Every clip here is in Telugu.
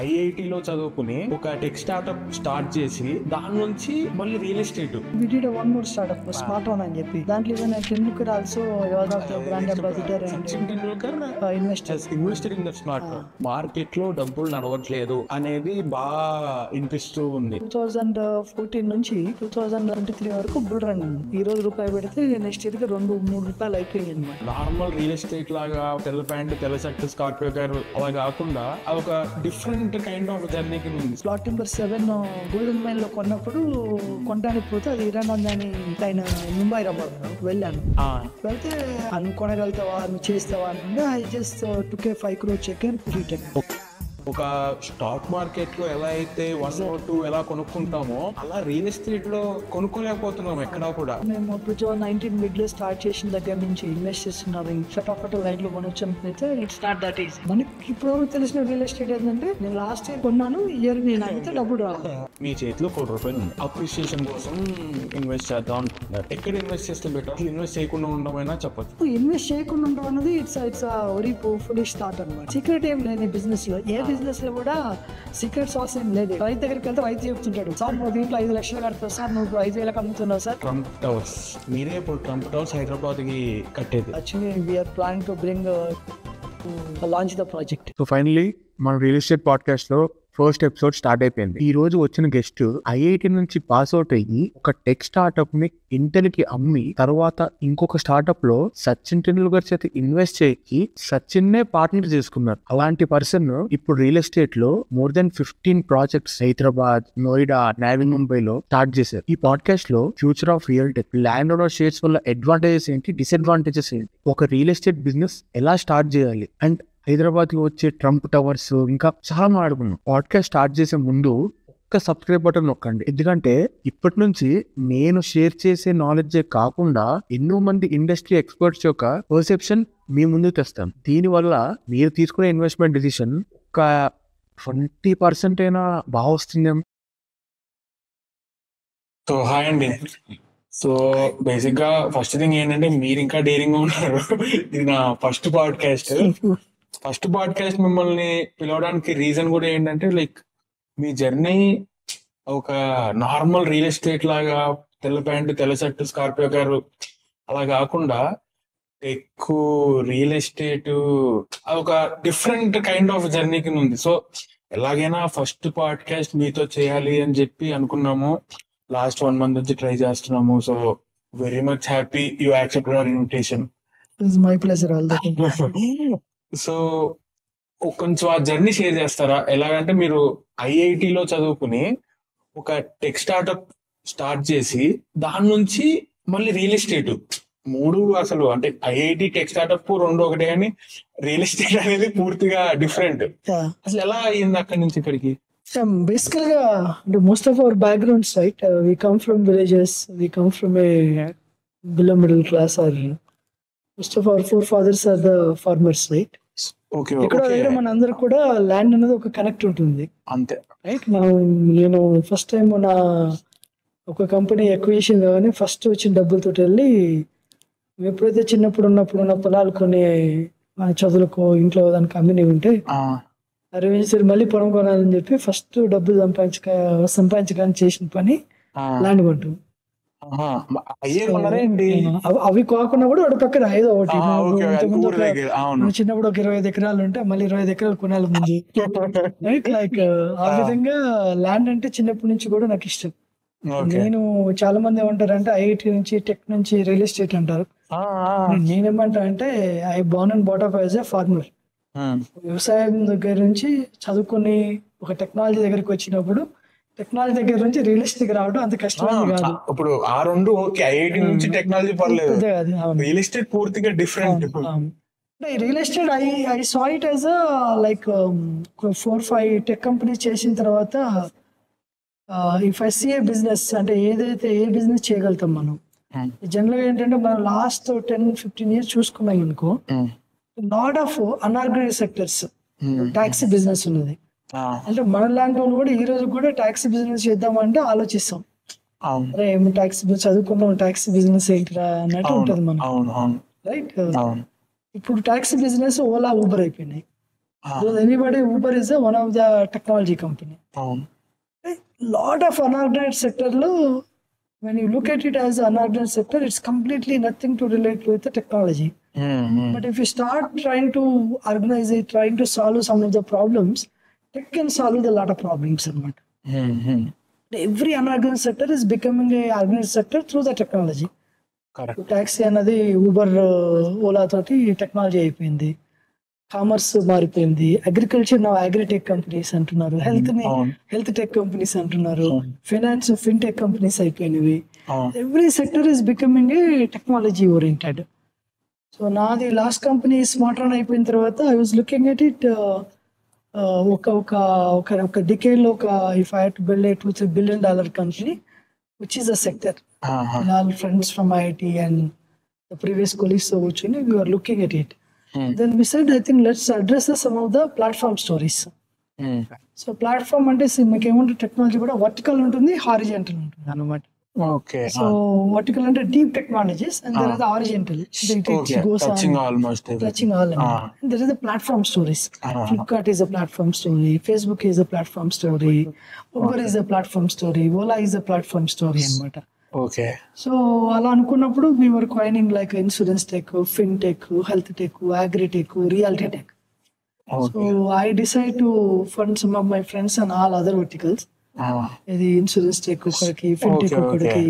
ఐఐటిలో చదువుకుని ఒక టెక్ స్టార్ట్అప్ స్టార్ట్ చేసి దాని నుంచి మళ్ళీ real estate We did a one more startup, Smart On అని చెప్పి. దాంట్లో even Tendulkar also was of the brand ambassador and Sachin Tendulkar investors. Invested in the smart market లో డబ్బులు నడవట్లేదు అనేది బాగా వినిపిస్తూ ఉంది. 2014 నుంచి 2023 వరకు బుల్ రన్ ఉంది. ఈ రోజు రూపాయి పెడితే నెక్స్ట్ ఇయర్ కి 2-3 రూపాయలు అయిపోయింది అనమాట. నార్మల్ రియల్ ఎస్టేట్ లాగా తెల్ల ప్యాంట్ తెల్ల షర్ట్ స్కార్పియో కార్ అలా కాకుండా అదొక డిఫరెంట్ కైండ్ ఆఫ్ జర్నీకి ఉంది. ప్లాట్ నెంబర్ 7 గోల్డెన్ మైల్ లో కొన్నప్పుడు కొనడానికి పోతే అది ఇరాన్ అని ఆయన ముంబై రమ్మన్నారు. వెళ్ళాను, వెళ్తే కొనగలుగుతావా నువ్వు చేస్తావా అంటే I just took a 5 crore cheque and return. ఒక స్టాక్ మార్కెట్ లో ఎలా అయితే 1 or 2 ఎలా కొనుక్కుంటామో అలా రియల్ ఎస్టేట్ లో కొనుక్కోలేకపోతున్నాం ఎక్కడా కూడా. మేము 2019 మిడ్ లో స్టార్ట్ చేసిన దగ్గర నుంచి ఇన్వెస్ట్ చేస్తున్నాం. ఫటాఫట్ లైన్ లో కొనొచ్చినట్లయితే ఇట్స్ నాట్ దట్ ఈజీ. మనకి ఇప్పుడు తెలిసిన రియల్ ఎస్టేట్ ఏంటంటే నేను లాస్ట్ ఇయర్ కొన్నాను, ఇయర్ నేను అయితే డబ్బులు రావాలి. మీ చేతిలో ₹1 అప్రిషియేషన్ కోసం ఇన్వెస్ట్ చేద్దాం అంటున్నారు. ఎక్కడ ఇన్వెస్ట్ చేస్తే బెటర్? ఇన్వెస్ట్ చేయకుండా ఉండమైనా చెప్పచ్చు. ఇన్వెస్ట్ చేయకుండా ఉండడం అనేది ఇట్స్ వెరీ ఫులిష్ థాట్ అన్నమాట. సీక్రెట్ ఏం లేదు బిజినెస్ లో. ఏ బిజినెస్ లో కూడా సీక్రెట్ సాస్ ఏం లేదు. రైతు దగ్గరికి వెళ్తే రైతు చెప్తుంటాడు, సార్ నువ్వు దీంట్లో 5 లక్షలు కడతావు సార్, నువ్వు 5,000 అమ్ముతున్నావు సార్. ట్రంప్ టవర్స్, మీరే ఇప్పుడు ట్రంప్ టవర్స్ హైదరాబాద్ కి కట్టేది. Actually we're planning to bring launch the project. So finally మన రియల్ ఎస్టేట్ పాడ్కాస్ట్ లో ఫస్ట్ ఎపిసోడ్ స్టార్ట్ అయిపోయింది. ఈ రోజు వచ్చిన గెస్ట్ ఐఐటి నుంచి పాస్ అవుట్ అయ్యి ఒక టెక్ స్టార్ట్అప్ ని ఇంటెల్ కి అమ్మి తర్వాత ఇంకొక స్టార్ట్అప్ లో సచిన్ టెండూల్కర్ చేత ఇన్వెస్ట్ చేసి సచిన్ నే పార్ట్నర్ చేసుకున్నారు. అలాంటి పర్సన్ ఇప్పుడు రియల్ ఎస్టేట్ లో more than 15 projects Hyderabad, Noida, navy ముంబైలో స్టార్ట్ చేశారు. ఈ పాడ్కాస్ట్ లో future of real tech, land owner shares వల్ల అడ్వాంటేజెస్ ఏంటి, డిసడ్వాంటేజెస్ ఏంటి, ఒక రియల్ ఎస్టేట్ బిజినెస్ ఎలా స్టార్ట్ చేయాలి, అండ్ హైదరాబాద్ లో వచ్చే ట్రంప్ టవర్స్ ఇంకా చాలా మాట్లాడుకున్నాం. పాడ్కాస్ట్ స్టార్ట్ చేసే ముందు ఒక్క సబ్స్క్రైబ్ బటన్ నొక్కండి. ఎందుకంటే ఇప్పటి నుంచి నేను షేర్ చేసే నాలెడ్జే కాకుండా ఎన్నో మంది ఇండస్ట్రీ ఎక్స్పర్ట్స్ యొక్క పర్సెప్షన్ మీ ముందుకు తెస్తాం. దీనివల్ల మీరు తీసుకునే ఇన్వెస్ట్మెంట్ డిసిషన్ ఒక 20% అయినా బాగా వస్తుందేమో. సో హాయ్ అండి. సో బేసిక్ గా ఫస్ట్ థింగ్ ఏంటంటే మీరు ఇంకా డేరింగ్ గా ఉన్నారు. ఇది నా ఫస్ట్ పాడ్కాస్ట్ మిమ్మల్ని పిలవడానికి రీజన్ కూడా ఏంటంటే లైక్ మీ జర్నీ ఒక నార్మల్ రియల్ ఎస్టేట్ లాగా తెల్ల ప్యాంట్ తెల్ల షర్ట్ స్కార్పియో కారు అలా కాకుండా ఎక్కువ రియల్ ఎస్టేట్ ఒక డిఫరెంట్ కైండ్ ఆఫ్ జర్నీకి ఉంది. సో ఎలాగైనా ఫస్ట్ పాడ్కాస్ట్ మీతో చేయాలి అని చెప్పి అనుకున్నాము. లాస్ట్ 1 month నుంచి ట్రై చేస్తున్నాము. So very much happy you accepted hour invitation. It's my pleasure all the time. So కొంచెం ఆ జర్నీ షేర్ చేస్తారా? ఎలాగంటే మీరు ఐఐటిలో చదువుకుని ఒక టెక్ స్టార్ట్అప్ స్టార్ట్ చేసి దాని నుంచి మళ్ళీ రియల్ ఎస్టేట్ 3 అసలు అంటే ఐఐటి టెక్ స్టార్ట్అప్ 2 ఒకటే, కానీ రియల్ ఎస్టేట్ అనేది పూర్తిగా డిఫరెంట్. అసలు ఎలా అయ్యింది అక్కడి నుంచి ఇక్కడికి? Basically, most of our backgrounds, right? We come from villages. We come from a below middle class. Or most of our forefathers are the farmers, right? Okay, ఇక్కడ మన అందరికి కూడా ల్యాండ్ అనేది ఒక కనెక్ట్ ఉంటుంది అంతే రైట్. నేను ఫస్ట్ టైం నా ఒక కంపెనీ ఎక్విజిషన్ కానీ ఫస్ట్ వచ్చిన డబ్బులతో వెళ్ళి ఎప్పుడైతే చిన్నప్పుడు ఉన్న పొలాలు కొని చదువులకు ఇంట్లో దానికి అమ్మినవి ఉంటే సరే మళ్ళీ పొలం కొనాలని చెప్పి ఫస్ట్ డబ్బులు సంపాదించడానికి చేసిన పని ల్యాండ్ కొంటాం. అవి కాకుండా కూడా ఒక పక్కన ఐదో ఒకటి చిన్నప్పుడు ఒక 25 ఎకరాలు ఉంటే మళ్ళీ 25 ఎకరాలు కొనాలి ముందు రైట్. లైక్ ఆ విధంగా ల్యాండ్ అంటే చిన్నప్పటి నుంచి కూడా నాకు ఇష్టం. నేను చాలా మంది ఏమంటారు అంటే ఐఐటి నుంచి టెక్ నుంచి రియల్ ఎస్టేట్ అంటారు. నేనేమంటా అంటే I born and brought up as a farmer. వ్యవసాయం దగ్గర నుంచి చదువుకుని ఒక టెక్నాలజీ దగ్గరికి వచ్చినప్పుడు టెక్నాలజీ దగ్గర నుంచి రియల్ ఎస్టేట్ రావడం అంత కష్టమైంది కాదు. ఇప్పుడు ఆ రెండు ఓకే, ఐఐటి నుంచి టెక్నాలజీ పర్లేదు, రియల్ ఎస్టేట్ పూర్తిగా different. Real estate I saw it as like 4-5 tech companies చేసిన తర్వాత if I see a business అంటే ఏ బిజినెస్ చేయగలుగుతాం మనం. జనరల్ గా ఏంటంటే మనం లాస్ట్ 10-15 years చూసుకున్నాం అనుకో, lot of unorganised sectors taxi business ఉన్నది. అంటే మన లాంటి వాళ్ళు కూడా ఈ రోజు కూడా టాక్సీ బిజినెస్ చేద్దామంటే ఆలోచిస్తాం. అరే ఏమి టాక్సీ చదువుకున్నాం, టాక్సీ బిజినెస్ ఏంటిరా అన్నట్టు ఉంటుంది మనం రైట్. ఇప్పుడు టాక్సీ బిజినెస్ ఓలా ఊబర్ అయిపోయినాయి. Anybody Uber is one of the technology company. అవును. Lot of unorganized sector lo, when you look at it as an unorganized sector, it's completely nothing to relate with the technology. But if you start trying to organize it, trying to solve some of the problems, tech can solve a lot of problems. Every unorganized sector is becoming a organized sector through the technology. Correct. Taxi anadi Uber, Ola toti technology అయిపోయింది. కామర్స్ మారిపోయింది. అగ్రికల్చర్ నా అగ్రిటెక్ కంపెనీస్ అంటున్నారు. హెల్త్ టెక్ కంపెనీస్ అంటున్నారు. ఫైనాన్స్ ఫిన్టెక్ కంపెనీస్ అయిపోయినవి. Every sector is becoming a technology oriented. So నాది లాస్ట్ కంపెనీ స్మార్ట్రాన్ అయిపోయిన తర్వాత I was looking at it ఒక డికేడ్ లో if I have to build a $2-3 billion company which is a sector. All friends from IIT and the previous colleagues కూర్చొని we are looking at it. Then we said, I think let's address some of the platform stories. So platform అంటే మీకు ఏమంటే టెక్నాలజీ కూడా వర్టికల్ ఉంటుంది, హారిజెంటల్ ఉంటుంది అన్నమాట. Okay. So vertical అంటే deep technologies and there is the horizontal. It goes touching on, almost touching all. And there is the platform stories. Flipkart is a platform story. Facebook is a platform story. Uber is a platform story. Ola is a platform story అన్నమాట. Okay. సో అలా అనుకున్నప్పుడు we were coining like insurance tech, fintech, health tech, agritech, reality tech. So I decided to fund some of my friends and all other verticals. ఇది ఇన్సూరెన్స్ టెక్ ఒకరికి, ఫిన్టెక్ ఒకరికి,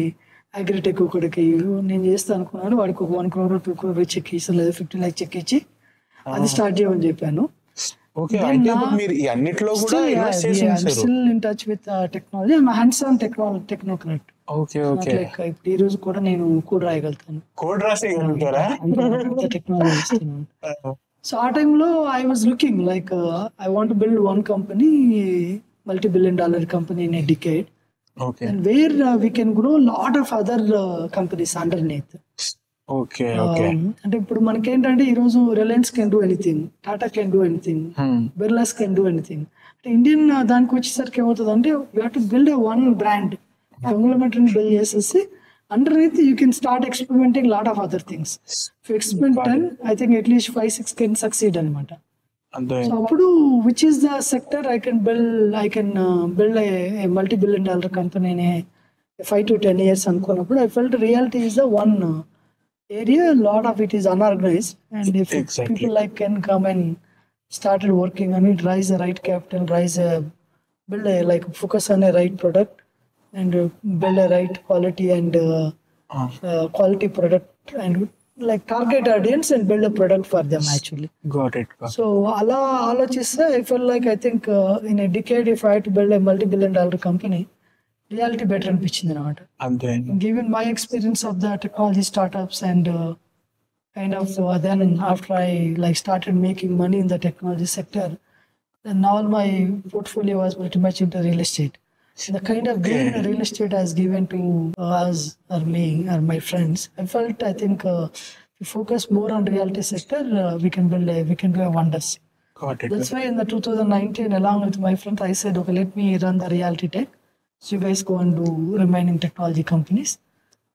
అగ్రిటెక్ ఒకరికి నేను చేస్తా అనుకున్నాను. వాడికి ఒక 1 crore 2 crore చెక్ ఇస్తాను, లేదా 50 lakh చెక్ ఇచ్చి అది స్టార్ట్ చేయమని చెప్పాను. Still in touch with technology. I'm a hands-on technocrat. ఇప్పుడు ఈ రోజు కూడా నేను కోడ్ రాయగలుగుతాను. సో ఆ టైంలో I was looking like I want build one company, multi-billion-dollar company in a decade. And where we can grow lot of other companies underneath. అంటే ఇప్పుడు మనకేంటంటే ఈ రోజు Reliance can do anything, Tata can do anything, Birlas can do anything. అంటే ఇండియన్ దానికి వచ్చేసరికి ఏమవుతుంది అంటే you have to build a one brand, conglomerate build చేసేసి underneath you can start experimenting lot of other things. If you experiment 10, I think at least 5-6 can succeed anamata. So appudu which is the sector I can build a multi-billion-dollar company in a 5 to 10 years అనుకున్నప్పుడు I felt reality is the one area. A lot of it is unorganized, and if people like can come and started working on it, raise the right capital, build a like focus on a right product and build a right quality and quality product and like target audience and build a product for them actually. Got it. So ala alochiste I felt like I think in a decade if I had to build a multi-billion-dollar company, reality better అనిపించింది అన్నమాట. Given my experience of the technology startups and kind of then after I like started making money in the technology sector, then now my portfolio was pretty much into real estate. The kind of gain real estate has given to us or me or my friends, I felt I think if we focus more on reality sector, we can do wonders. Got it. That's why in the 2019, along with my friends, I said, okay, let me run the reality tech. So you guys go and do remaining technology companies.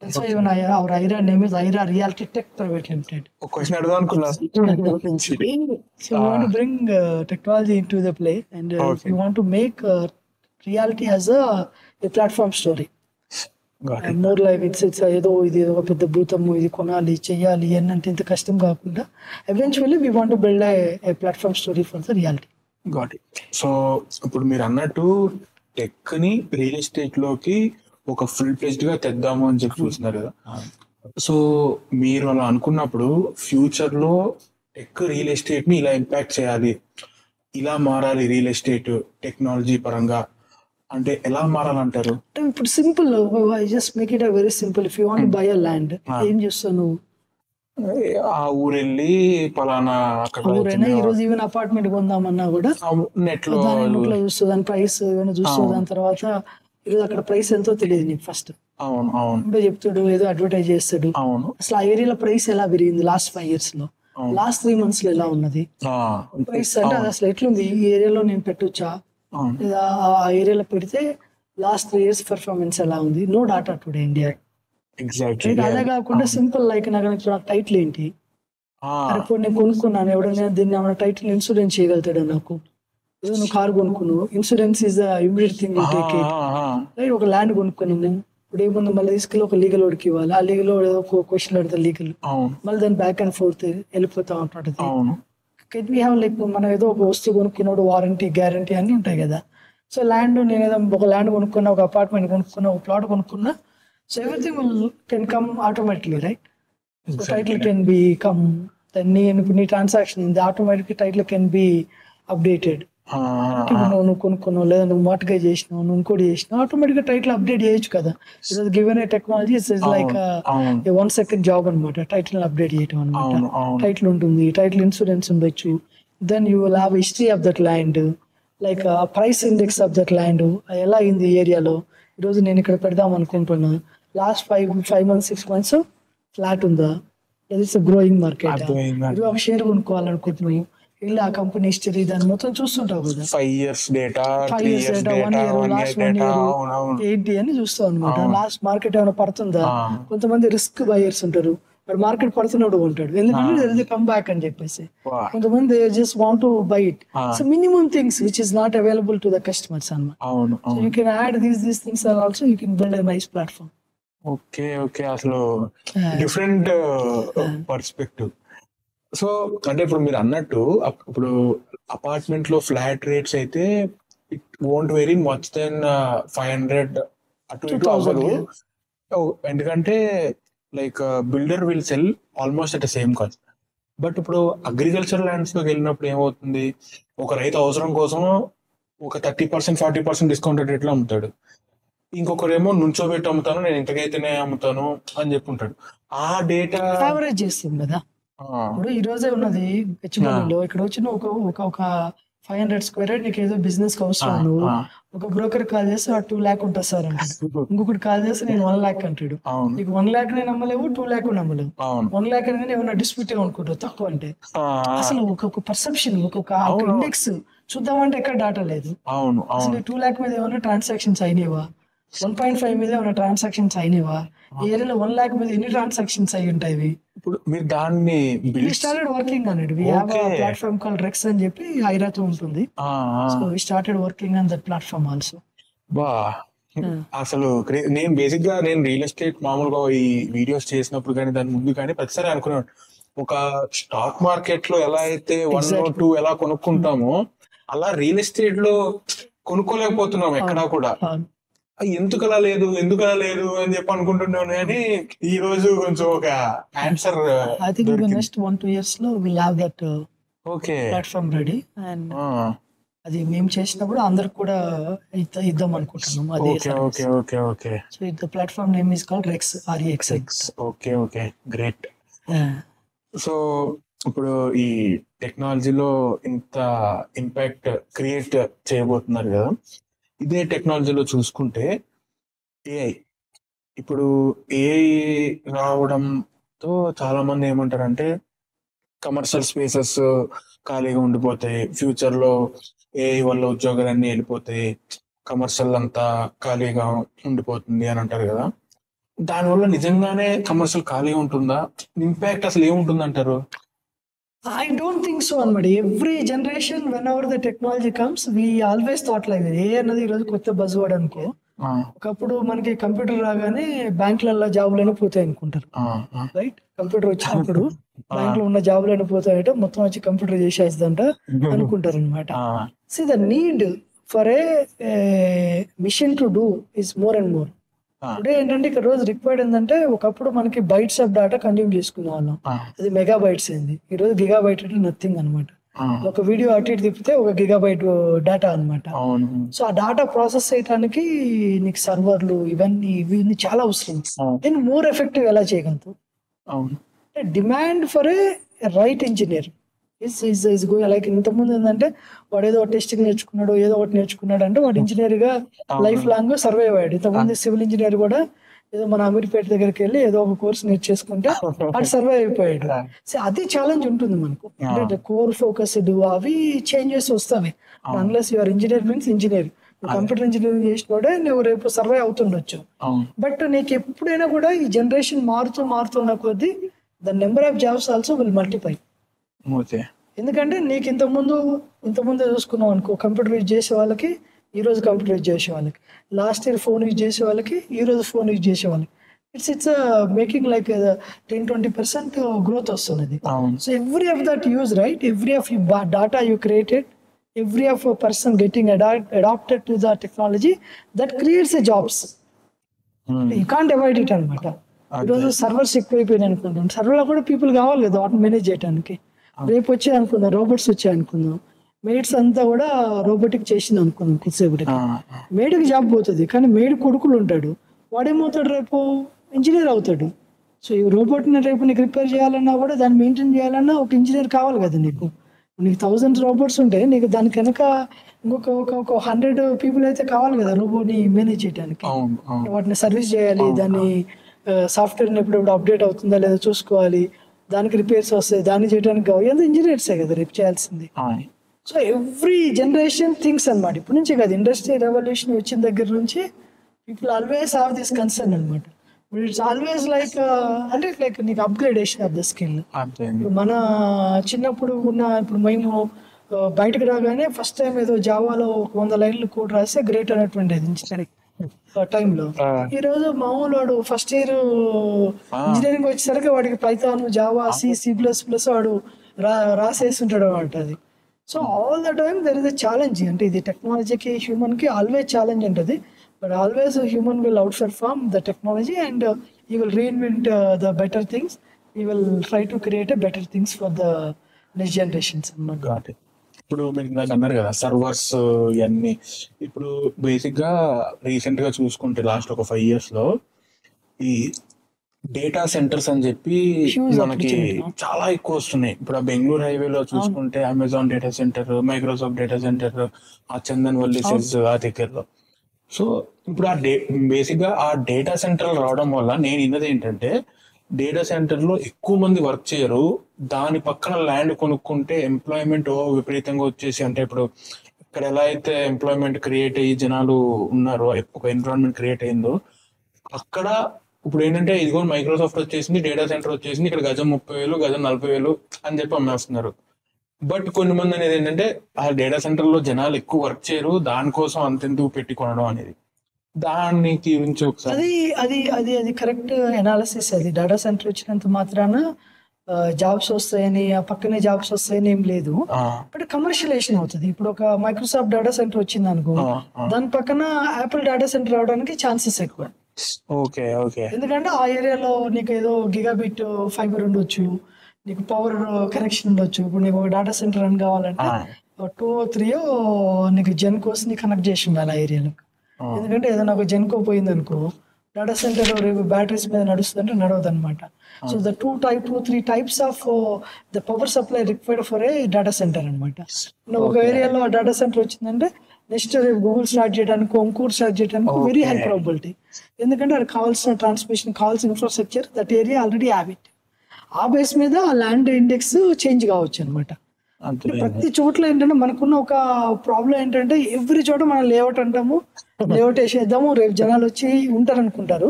That's why even our IRA name is IRA Reality Tech Private Limited. Question అడగదాం అనుకున్నా. So we want to bring technology into the play, and we want to make reality as a platform story. And more like it's ఏదో ఇది ఒక పెద్ద భూతము, ఇది కొనాలి చెయ్యాలి అన్నంత ఇంత కష్టం కాకుండా eventually we want to build a platform story for the reality. Got it. So ఇప్పుడు మీరు అన్నట్టు టెక్ ని రియల్ ఎస్టేట్ లోకి ఒక ఫుల్ ఫ్లెజ్డ్ గా తెద్దాము అని చెప్పి చూస్తున్నారు కదా. సో మీరు అలా అనుకున్నప్పుడు ఫ్యూచర్ లో టెక్ రియల్ ఎస్టేట్ ని ఇలా ఇంపాక్ట్ చేయాలి, ఇలా మారాలి రియల్ ఎస్టేట్ టెక్నాలజీ పరంగా అంటే ఎలా మారాలంటారు? ఇప్పుడు simple, I just make it very simple. If you want buy a land, ఏం చేస్తావు నువ్వు? ఆ ఊరెళ్ళి పలానా ఊరైనా ఈ రోజు ఈవెన్ అపార్ట్మెంట్ కొందామన్నా కూడా నెట్ లో చూస్తావు, దాని ప్రైస్ ఏమైనా చూస్తావు. దాని తర్వాత ఈరోజు అక్కడ ప్రైస్ ఎంతో తెలియదు నీకు ఫస్ట్. అంటే చెప్తాడు, ఏదో అడ్వర్టైజ్ చేస్తాడు. అసలు ఆ ఏరియాలో ప్రైస్ ఎలా పెరిగింది లాస్ట్ 5 years లో, లాస్ట్ 3 months లో ఎలా ఉన్నది ప్రైస్ అంటే అది అసలు ఎట్లుంది, ఈ ఏరియాలో నేను పెట్టొచ్చా, లేదా ఆ ఏరియాలో పెడితే లాస్ట్ 3 years పర్ఫార్మెన్స్ ఎలా ఉంది. No data today India. అదే కాకుండా సింపుల్ లైక్ నాకు టైటిల్ ఏంటి, అరే ఇప్పుడు నేను కొనుక్కున్నాను, ఎవడైనా దీన్ని ఏమైనా టైటిల్ ఇన్సూరెన్స్ చేయగలుగుతాడు నాకు? ఏదో నువ్వు కార్ కొనుక్కున్నావు, insurance is immediate thing take it. Right, ఒక ల్యాండ్ కొనుక్కున్నాను, ఇప్పుడు ఏముంది మళ్ళీ తీసుకెళ్ళి ఒక లీగల్ వాడికి ఇవ్వాలి, ఆ లీగల్ వాడు ఏదో ఒక క్వశ్చన్ అడుగుతారు లీగల్, మళ్ళీ దాన్ని బ్యాక్ అండ్ ఫోర్త్ వెళ్ళిపోతా ఉంటుంటది. కెన్ వీ హ్యావ్ లైక్ మనం ఏదో ఒక వస్తువు కొనుక్కున్నాడు, వారంటీ గ్యారంటీ అన్ని ఉంటాయి కదా. సో ల్యాండ్, నేను ఏదో ఒక ల్యాండ్ కొనుక్కున్నా, ఒక అపార్ట్మెంట్ కొనుక్కున్నా, ఒక ప్లాట్ కొనుక్కున్నా, so everything will can come automatically, right? So title can be come, నీ ట్రాన్సాక్షన్ ఉంది, automatic title can be updated. నువ్వు కొనుక్కున్నావు, లేదా నువ్వు మార్టిగేజ్ చేసినావు, నువ్వు ఇంకోటి చేసినావు, ఆటోమేటిక్ గా టైటిల్ అప్డేట్ చేయొచ్చు కదా. It given a technology, it's like 1 second job అనమాట, టైటిల్ అప్డేట్ చేయటం అనమాట. టైటిల్ ఉంటుంది, టైటిల్ ఇన్సూరెన్స్ ఉండొచ్చు, then you will have history of that land, like price index of that land, ఎలా అయింది ఏరియాలో, ఈరోజు నేను ఇక్కడ పెడదాం అనుకుంటున్నా, లాస్ట్ 5 months 6 months ఫ్లాట్ ఉందా, ఇట్స్ గ్రోయింగ్ మార్కెట్, ఇది ఒక షేర్ కొనుక్కోవాలనుకుంటున్నావు, వెళ్ళి ఆ కంపెనీ హిస్టరీ దాన్ని మొత్తం చూస్తుంటావు కదా, 5 years data, 5 years data, 1 year, last 1 year ఏంటి అని చూస్తావు అనమాట. లాస్ట్ మార్కెట్ ఏమైనా పడుతుందా, కొంతమంది రిస్క్ బయర్స్ ఉంటారు, వాడు మార్కెట్ పడుతున్నప్పుడు ఉంటాడు, ఎందుకంటే కమ్ బ్యాక్ అని చెప్పేసి. కొంతమంది just want to buy it. So minimum things which is not available to the customers అన్నమాట. So you can add these things or also you can build a nice platform. Okay okay, అసలు డిఫరెంట్ పర్స్పెక్టివ్. సో అంటే ఇప్పుడు మీరు అన్నట్టు, ఇప్పుడు అపార్ట్మెంట్ లో ఫ్లాట్ రేట్స్ అయితే it won't very much than 500 అటు ఇటు అవ్వదు, ఎందుకంటే like builder will sell almost at the same cost. But ఇప్పుడు అగ్రికల్చర్ ల్యాండ్స్ లోకి వెళ్ళినప్పుడు ఏమవుతుంది, ఒక రైతు అవసరం కోసం ఒక 30% 40% డిస్కౌంట్ రేట్లో అమ్ముతాడు, ఇంకొకరేమో నుంచోబెట్టి అమ్ముతాను, నేను ఇంతకైతేనే అమ్ముతాను అని చెప్పుంటాడు. ఆ డేటా యావరేజ్ చేస్తుంది కదా. ఇప్పుడు ఈ రోజే ఉన్నది హెచ్ఎంఎల్లో, ఇక్కడ వచ్చిన ఒక 500 square feet నీకు ఏదో బిజినెస్ అవసరం, నువ్వు ఒక బ్రోకర్ కాల్ చేస్తే 2 lakh ఉంటుంది సార్ అంటాడు, ఇంకొకటి కాల్ చేస్తే నేను 1 lakh అంటాడు. నీకు 1 lakh నేను నమ్మలేవు, 2 lakh నమ్మలేవు. 1 lakh అనేది ఏమన్నా డిస్ప్యూట్ అనుకుంటావు తక్కువ అంటే. అసలు ఒక పర్సెప్షన్, ఒక ఇండెక్స్ చూద్దామంటే ఎక్కడ డాటా లేదు. అసలు 2 lakh మీద ఏమైనా ట్రాన్సాక్షన్స్ అయినావా, 1.5 మీద ఏమైనా ట్రాన్సాక్షన్స్ అయినావా, ఈ ఏరియాలో 1 lakh మీద ఎన్ని ట్రాన్సాక్షన్స్ అయి ఉంటాయి. ఇప్పుడు మీరు దాన్ని started working on it. We have a platform called Rex అని చెప్పి ఐరాతో ఉంటుంది. So we started working on that platform also. బా అసలు నేను బేసిక్ గా రియల్ ఎస్టేట్ మామూలుగా ఈ వీడియోస్ చేసినప్పుడు కానీ దాని ముందు కానీ ప్రతిసారి అనుకున్నాను, ఒక స్టాక్ మార్కెట్ లో ఎలా అయితే 1 or 2 ఎలా కొనుక్కుంటామో అలా రియల్ ఎస్టేట్ లో కొనుక్కోలేకపోతున్నాం ఎక్కడా కూడా. ఎందుకు అలా లేదు అని చెప్పి అనుకుంటున్నాను, కానీ ఈ రోజు కొంచెం ఒక answer. I think next 1-2 years లో will have that platform ready, and అది మేము చేసినప్పుడు అందరికి కూడా ఇద్దాం అనుకుంటున్నాం. అదే so the platform name is called rex, REX. Okay great. So ఇప్పుడు ఈ టెక్నాలజీలో ఇంత ఇంపాక్ట్ క్రియేట్ చేయబోతున్నారు కదా, ఇదే టెక్నాలజీలో చూసుకుంటే AI, ఇప్పుడు AI రావడంతో చాలా మంది ఏమంటారంటే కమర్షియల్ స్పేసెస్ ఖాళీగా ఉండిపోతాయి, ఫ్యూచర్ లో AI వల్ల ఉద్యోగాలన్నీ వెళ్ళిపోతాయి, కమర్షియల్ అంతా ఖాళీగా ఉండిపోతుంది అని అంటారు కదా. దానివల్ల నిజంగానే కమర్షియల్ ఖాళీగా ఉంటుందా, ఇంపాక్ట్ అసలు ఏముంటుంది అంటారు? I don't think so అనమాట. Every generation whenever the technology comes, we always thought like that. ఏ అన్నది ఈరోజు కొత్త బజ్ వర్డ్ అనుకో, ఒకప్పుడు మనకి కంప్యూటర్ రాగానే బ్యాంకులలో జాబులైనా పోతాయి అనుకుంటారు, రైట్? కంప్యూటర్ వచ్చినప్పుడు బ్యాంక్ లో ఉన్న జాబులైనా పోతాయంటే మొత్తం వచ్చి కంప్యూటర్ చేసేస్తుందంట అనుకుంటారు అనమాట. See, the need for a machine to do is more and more. Today ఏంటంటే ఇక్కడ రోజు రిక్వైర్డ్ ఏంటంటే, ఒకప్పుడు మనకి బైట్స్ ఆఫ్ డేటా కన్జ్యూమ్ చేసుకునే వాళ్ళం, అది మెగా బైట్స్ అయింది. ఈ రోజు గిగాబైట్ అంటే నథింగ్ అనమాట. ఒక వీడియో అటు ఇటు తిప్పితే 1 gigabyte డేటా అనమాట. సో ఆ డేటా ప్రాసెస్ చేయడానికి నీకు సర్వర్లు ఇవన్నీ చాలా అవసరం. దీన్ని మోర్ ఎఫెక్టివ్ ఎలా చేయగలుగుతావు? Demand for a right engineer is going like ఇంతకుముందు ఏంటంటే వాడు ఏదో టెస్టింగ్ నేర్చుకున్నాడు, ఏదో ఒకటి నేర్చుకున్నాడు అంటే వాడు ఇంజనీర్ గా లైఫ్ లాంగ్ సర్వైవ్ అయ్యాడు. ఇంతకుముందు సివిల్ ఇంజనీర్ కూడా ఏదో మన అమీర్పేట దగ్గరికి వెళ్ళి ఏదో ఒక కోర్స్ నేర్చేసుకుంటే వాడు సర్వైవ్ అయిపోయాడు. సో అది ఛాలెంజ్ ఉంటుంది మనకు, అంటే కోర్ ఫోకస్డ్ అవి చేంజెస్ వస్తాయి. Unless your engineer means engineer, computer engineering చేసినోడే నువ్వు రేపు సర్వైవ్ అవుతుండొచ్చు. బట్ నీకు ఎప్పుడైనా కూడా ఈ జనరేషన్ మారుతున్న కొద్దీ the number of jobs also will multiply. Okay. ఎందుకంటే నీకు ఇంతకుముందు చూసుకున్నాం అనుకో, కంప్యూటర్ యూజ్ చేసే వాళ్ళకి ఈరోజు కంప్యూటర్ యూజ్ చేసే వాళ్ళకి, లాస్ట్ ఇయర్ ఫోన్ యూజ్ చేసే వాళ్ళకి ఈరోజు ఫోన్ యూజ్ చేసే వాళ్ళకి, ఇట్స్ మేకింగ్ లైక్ 10-20% గ్రోత్ వస్తున్నది. So every of that use right, every of data you created, every of a person getting adopted to the technology, that creates a jobs. You can't avoid it అనమాట. ఈరోజు సర్వర్స్ ఎక్కువైపోయినాయి అనుకుందాం, సర్వర్లో కూడా పీపుల్ కావాలి కదా వాటిని మేనేజ్ చేయడానికి. రేపు వచ్చాయి అనుకుందాం, రోబోట్స్ వచ్చాయి అనుకుందాం, మేడ్స్ అంతా కూడా రోబోటిక్ చేసింది అనుకుందాం కొద్దిసేపటికి, మేడ్కి జాబ్ పోతుంది. కానీ మేడ్ కొడుకులు ఉంటాడు, వాడేమవుతాడు రేపు ఇంజనీర్ అవుతాడు. సో ఈ రోబోట్ని రేపు నీకు రిపేర్ చేయాలన్నా కూడా దాన్ని మెయింటైన్ చేయాలన్నా ఒక ఇంజనీర్ కావాలి కదా నీకు. 1000 రోబోట్స్ ఉంటే నీకు దానికి కనుక ఇంకొక 100 పీపుల్ అయితే కావాలి కదా రోబోట్ని మేనేజ్ చేయడానికి. వాటిని సర్వీస్ చేయాలి, దాన్ని సాఫ్ట్వేర్ని ఎప్పుడెప్పుడు అప్డేట్ అవుతుందా లేదా చూసుకోవాలి, దానికి రిపేర్స్ వస్తాయి, దాన్ని చేయడానికి కావాలి, ఎంత ఇంజనీర్సే కదా రేపు చేయాల్సింది. సో ఎవ్రీ జనరేషన్ థింగ్స్ అనమాట. ఇప్పటి నుంచి కదా ఇండస్ట్రీ రెవల్యూషన్ వచ్చిన దగ్గర నుంచి people always have this concern అనమాట. ఇట్స్ ఆల్వేస్ లైక్ అంటే లైక్ నీకు అప్గ్రేడేషన్ ఆఫ్ ద స్కిల్. మన చిన్నప్పుడు ఇప్పుడు మేము బయటకు రాగానే ఫస్ట్ టైం ఏదో జావాలో 100 లైన్లు కోడ్ రాస్తే గ్రేట్ అనేటువంటిది ఇంజనీరింగ్ టైంలో. ఈ రోజు మామూలు వాడు ఫస్ట్ ఇయర్ ఇంజనీరింగ్ వచ్చేసరికి వాడికి పైథాన్, జావా, C++ వాడు రాసేస్తుంటాడు అనమాట. అది so all the time there is a challenge. అంటే ఇది టెక్నాలజీకి హ్యూమన్కి ఆల్వేస్ ఛాలెంజ్ ఉంటుంది. But always a human will outperform the technology and he will reinvent the better things. He will try to create a better things for the next generations. ఇప్పుడు మీరు ఇందాక అన్నారు కదా సర్వర్స్ ఇవన్నీ. ఇప్పుడు బేసిక్గా రీసెంట్గా చూసుకుంటే లాస్ట్ ఒక 5 years లో ఈ డేటా సెంటర్స్ అని చెప్పి మనకి చాలా ఎక్కువ వస్తున్నాయి. ఇప్పుడు ఆ బెంగళూరు హైవేలో చూసుకుంటే Amazon data centre, Microsoft data centre, ఆ చందన్ వల్లి సెజ్ ఆ దగ్గరలో. సో ఇప్పుడు బేసిక్గా ఆ డేటా సెంటర్ రావడం వల్ల నేను ఇన్నది ఏంటంటే డేటా సెంటర్లో ఎక్కువ మంది వర్క్ చేయరు, దాని పక్కన ల్యాండ్ కొనుక్కుంటే ఎంప్లాయ్మెంట్ విపరీతంగా వచ్చేసి, అంటే ఇప్పుడు ఇక్కడ ఎలా అయితే ఎంప్లాయ్మెంట్ క్రియేట్ అయ్యి జనాలు ఉన్నారో, ఒక ఎన్విరాన్మెంట్ క్రియేట్ అయిందో, అక్కడ ఇప్పుడు ఏంటంటే ఇదిగో మైక్రోసాఫ్ట్ వచ్చేసింది, డేటా సెంటర్ వచ్చేసింది, ఇక్కడ గజం 30,000 గజం 40,000 అని చెప్పి అమ్మేస్తున్నారు. బట్ కొన్ని మంది అనేది ఏంటంటే ఆ డేటా సెంటర్ లో జనాలు ఎక్కువ వర్క్ చేయరు, దానికోసం అంతెందుకు పెట్టి కొనడం అనేది. దానికి గురించి ఒకసారి అది కరెక్ట్ ఎనాలిసిస్. అది డేటా సెంటర్ వచ్చినంత మాత్రాన జాబ్స్ వస్తాయని, ఆ పక్కనే జాబ్స్ వస్తాయని ఏం లేదు. బట్ కమర్షియలైజేషన్ అవుతుంది. ఇప్పుడు ఒక మైక్రోసాఫ్ట్ డేటా సెంటర్ వచ్చింది అనుకో, దాని పక్కన యాపిల్ డేటా సెంటర్ రావడానికి ఛాన్సెస్ ఎక్కువ. ఎందుకంటే ఆ ఏరియాలో నీకు ఏదో గిగాబిట్ ఫైబర్ ఉండొచ్చు, నీకు పవర్ కనెక్షన్ ఉండొచ్చు. ఇప్పుడు నీకు ఒక డేటా సెంటర్ రన్ కావాలంటే 2 or 3 నీకు జెన్కోస్ ని కనెక్ట్ చేసి ఉండాలి ఆ ఏరియాలో. ఎందుకంటే ఏదైనా ఒక జెన్కో పోయింది అనుకో, డేటా సెంటర్ రేపు బ్యాటరీస్ మీద నడుస్తుందంటే నడవదు అనమాట. So the 2-3 types of the power supply required for a data centre అనమాట. ఒక ఏరియాలో ఆ డేటా సెంటర్ వచ్చిందంటే నెక్స్ట్ రేపు గూగుల్ స్టార్ట్ చేయడానికి, ఇంకోటి స్టార్ట్ చేయడానికి వెరీ హై ప్రాబిలిటీ. ఎందుకంటే అది కావాల్సిన ట్రాన్స్మిషన్, కావాల్సిన infrastructure that area already have it. ఆ బేస్ మీద ఆ ల్యాండ్ ఇండెక్స్ చేంజ్ కావచ్చు అనమాట. ప్రతి చోట్ల ఏంటంటే మనకున్న ఒక ప్రాబ్లం ఏంటంటే ఎవ్రీ చోట మనం లేఅవుట్ అంటాము, లేఅవుట్ వేసేద్దాము, రేపు జనాలు వచ్చి ఉంటారు అనుకుంటారు.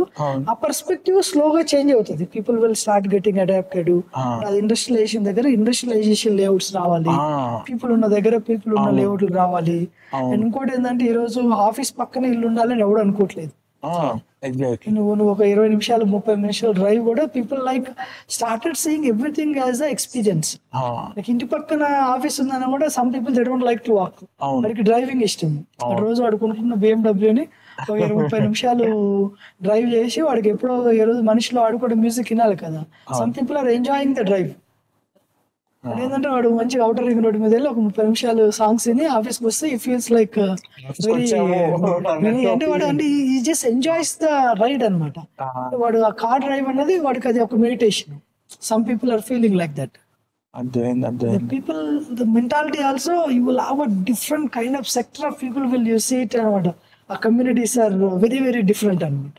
ఆ పర్స్పెక్టివ్ స్లోగా చేంజ్ అవుతుంది. People will start getting adapted. అది ఇండస్ట్రియలైజేషన్ దగ్గర ఇండస్ట్రియలైజేషన్ లేఅవుట్స్ రావాలి, పీపుల్ ఉన్న దగ్గర పీపుల్ ఉన్న లేఅవుట్లు రావాలి. అండ్ ఇంకోటి ఏంటంటే ఈ రోజు ఆఫీస్ పక్కన ఇల్లు ఉండాలని ఎవడు అనుకోవట్లేదు. నువ్వు ఒక 20 నిమిషాలు 30 నిమిషాలు డ్రైవ్ కూడా people like started seeing everything as the experience. ఇంటి పక్కన ఆఫీస్ ఉందని కూడా some people they don't like to walk. వాడికి డ్రైవింగ్ ఇష్టం. రోజు వాడు కొనుక్కున్న BMW ఒక 20-30 నిమిషాలు డ్రైవ్ చేసి వాడికి ఎప్పుడో ఏ రోజు మనిషిలో వాడు కూడా మ్యూజిక్ వినాలి కదా. Some people are enjoying the drive. ఏంటంటే వాడు మంచిగా అవుటర్ రింగ్ రోడ్ మీద వెళ్ళి ఒక 30 నిమిషాలు సాంగ్స్ విని ఆఫీస్కి వస్తే ఈ ఫీల్స్ లైక్ వెరీ అంటే వాడు అంటే ఈ జస్ట్ ఎంజాయ్స్ ద రైడ్ అనమాట. వాడు ఆ కార్ డ్రైవ్ అన్నది వాడికి అది ఒక meditation. Some people are feeling like that. People the mentality also you will have a different kind of sector of people will you see it అనమాట. ఆ communities are very very different అనమాట.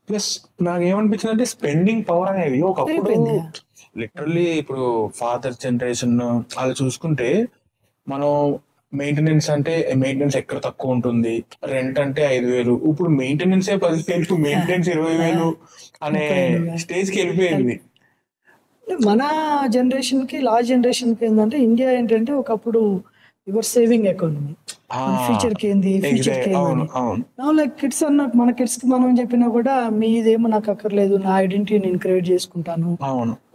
ప్లస్ నాకు ఏమనిపించింది అంటే స్పెండింగ్ పవర్ అనేది ఒకప్పుడు లిటరల్లీ ఇప్పుడు ఫాదర్ జనరేషన్ అలా చూసుకుంటే మనం మెయింటెనెన్స్ ఎక్కడ తక్కువ ఉంటుంది, రెంట్ అంటే 5,000, ఇప్పుడు మెయింటెనెన్స్ 10,000, మెయింటెనెన్స్ 20,000 అనే స్టేజ్ కి వెళ్ళిపోయింది. మన జనరేషన్ కి లాస్ట్ జనరేషన్ కి ఏంటంటే ఇండియా ఏంటంటే ఒకప్పుడు యువర్ సేవింగ్ ఎకానమీ, ఫ్యూచర్ కి ఏంది, ఫ్యూచర్ కి ఏంది. నా లైక్ కిడ్స్ అన్న మన కిడ్స్ కి మనం చెప్పినా కూడా మీదేమో నాకు అక్కర్లేదు, నా ఐడెంటిటీ నేను క్రియేట్ చేసుకుంటాను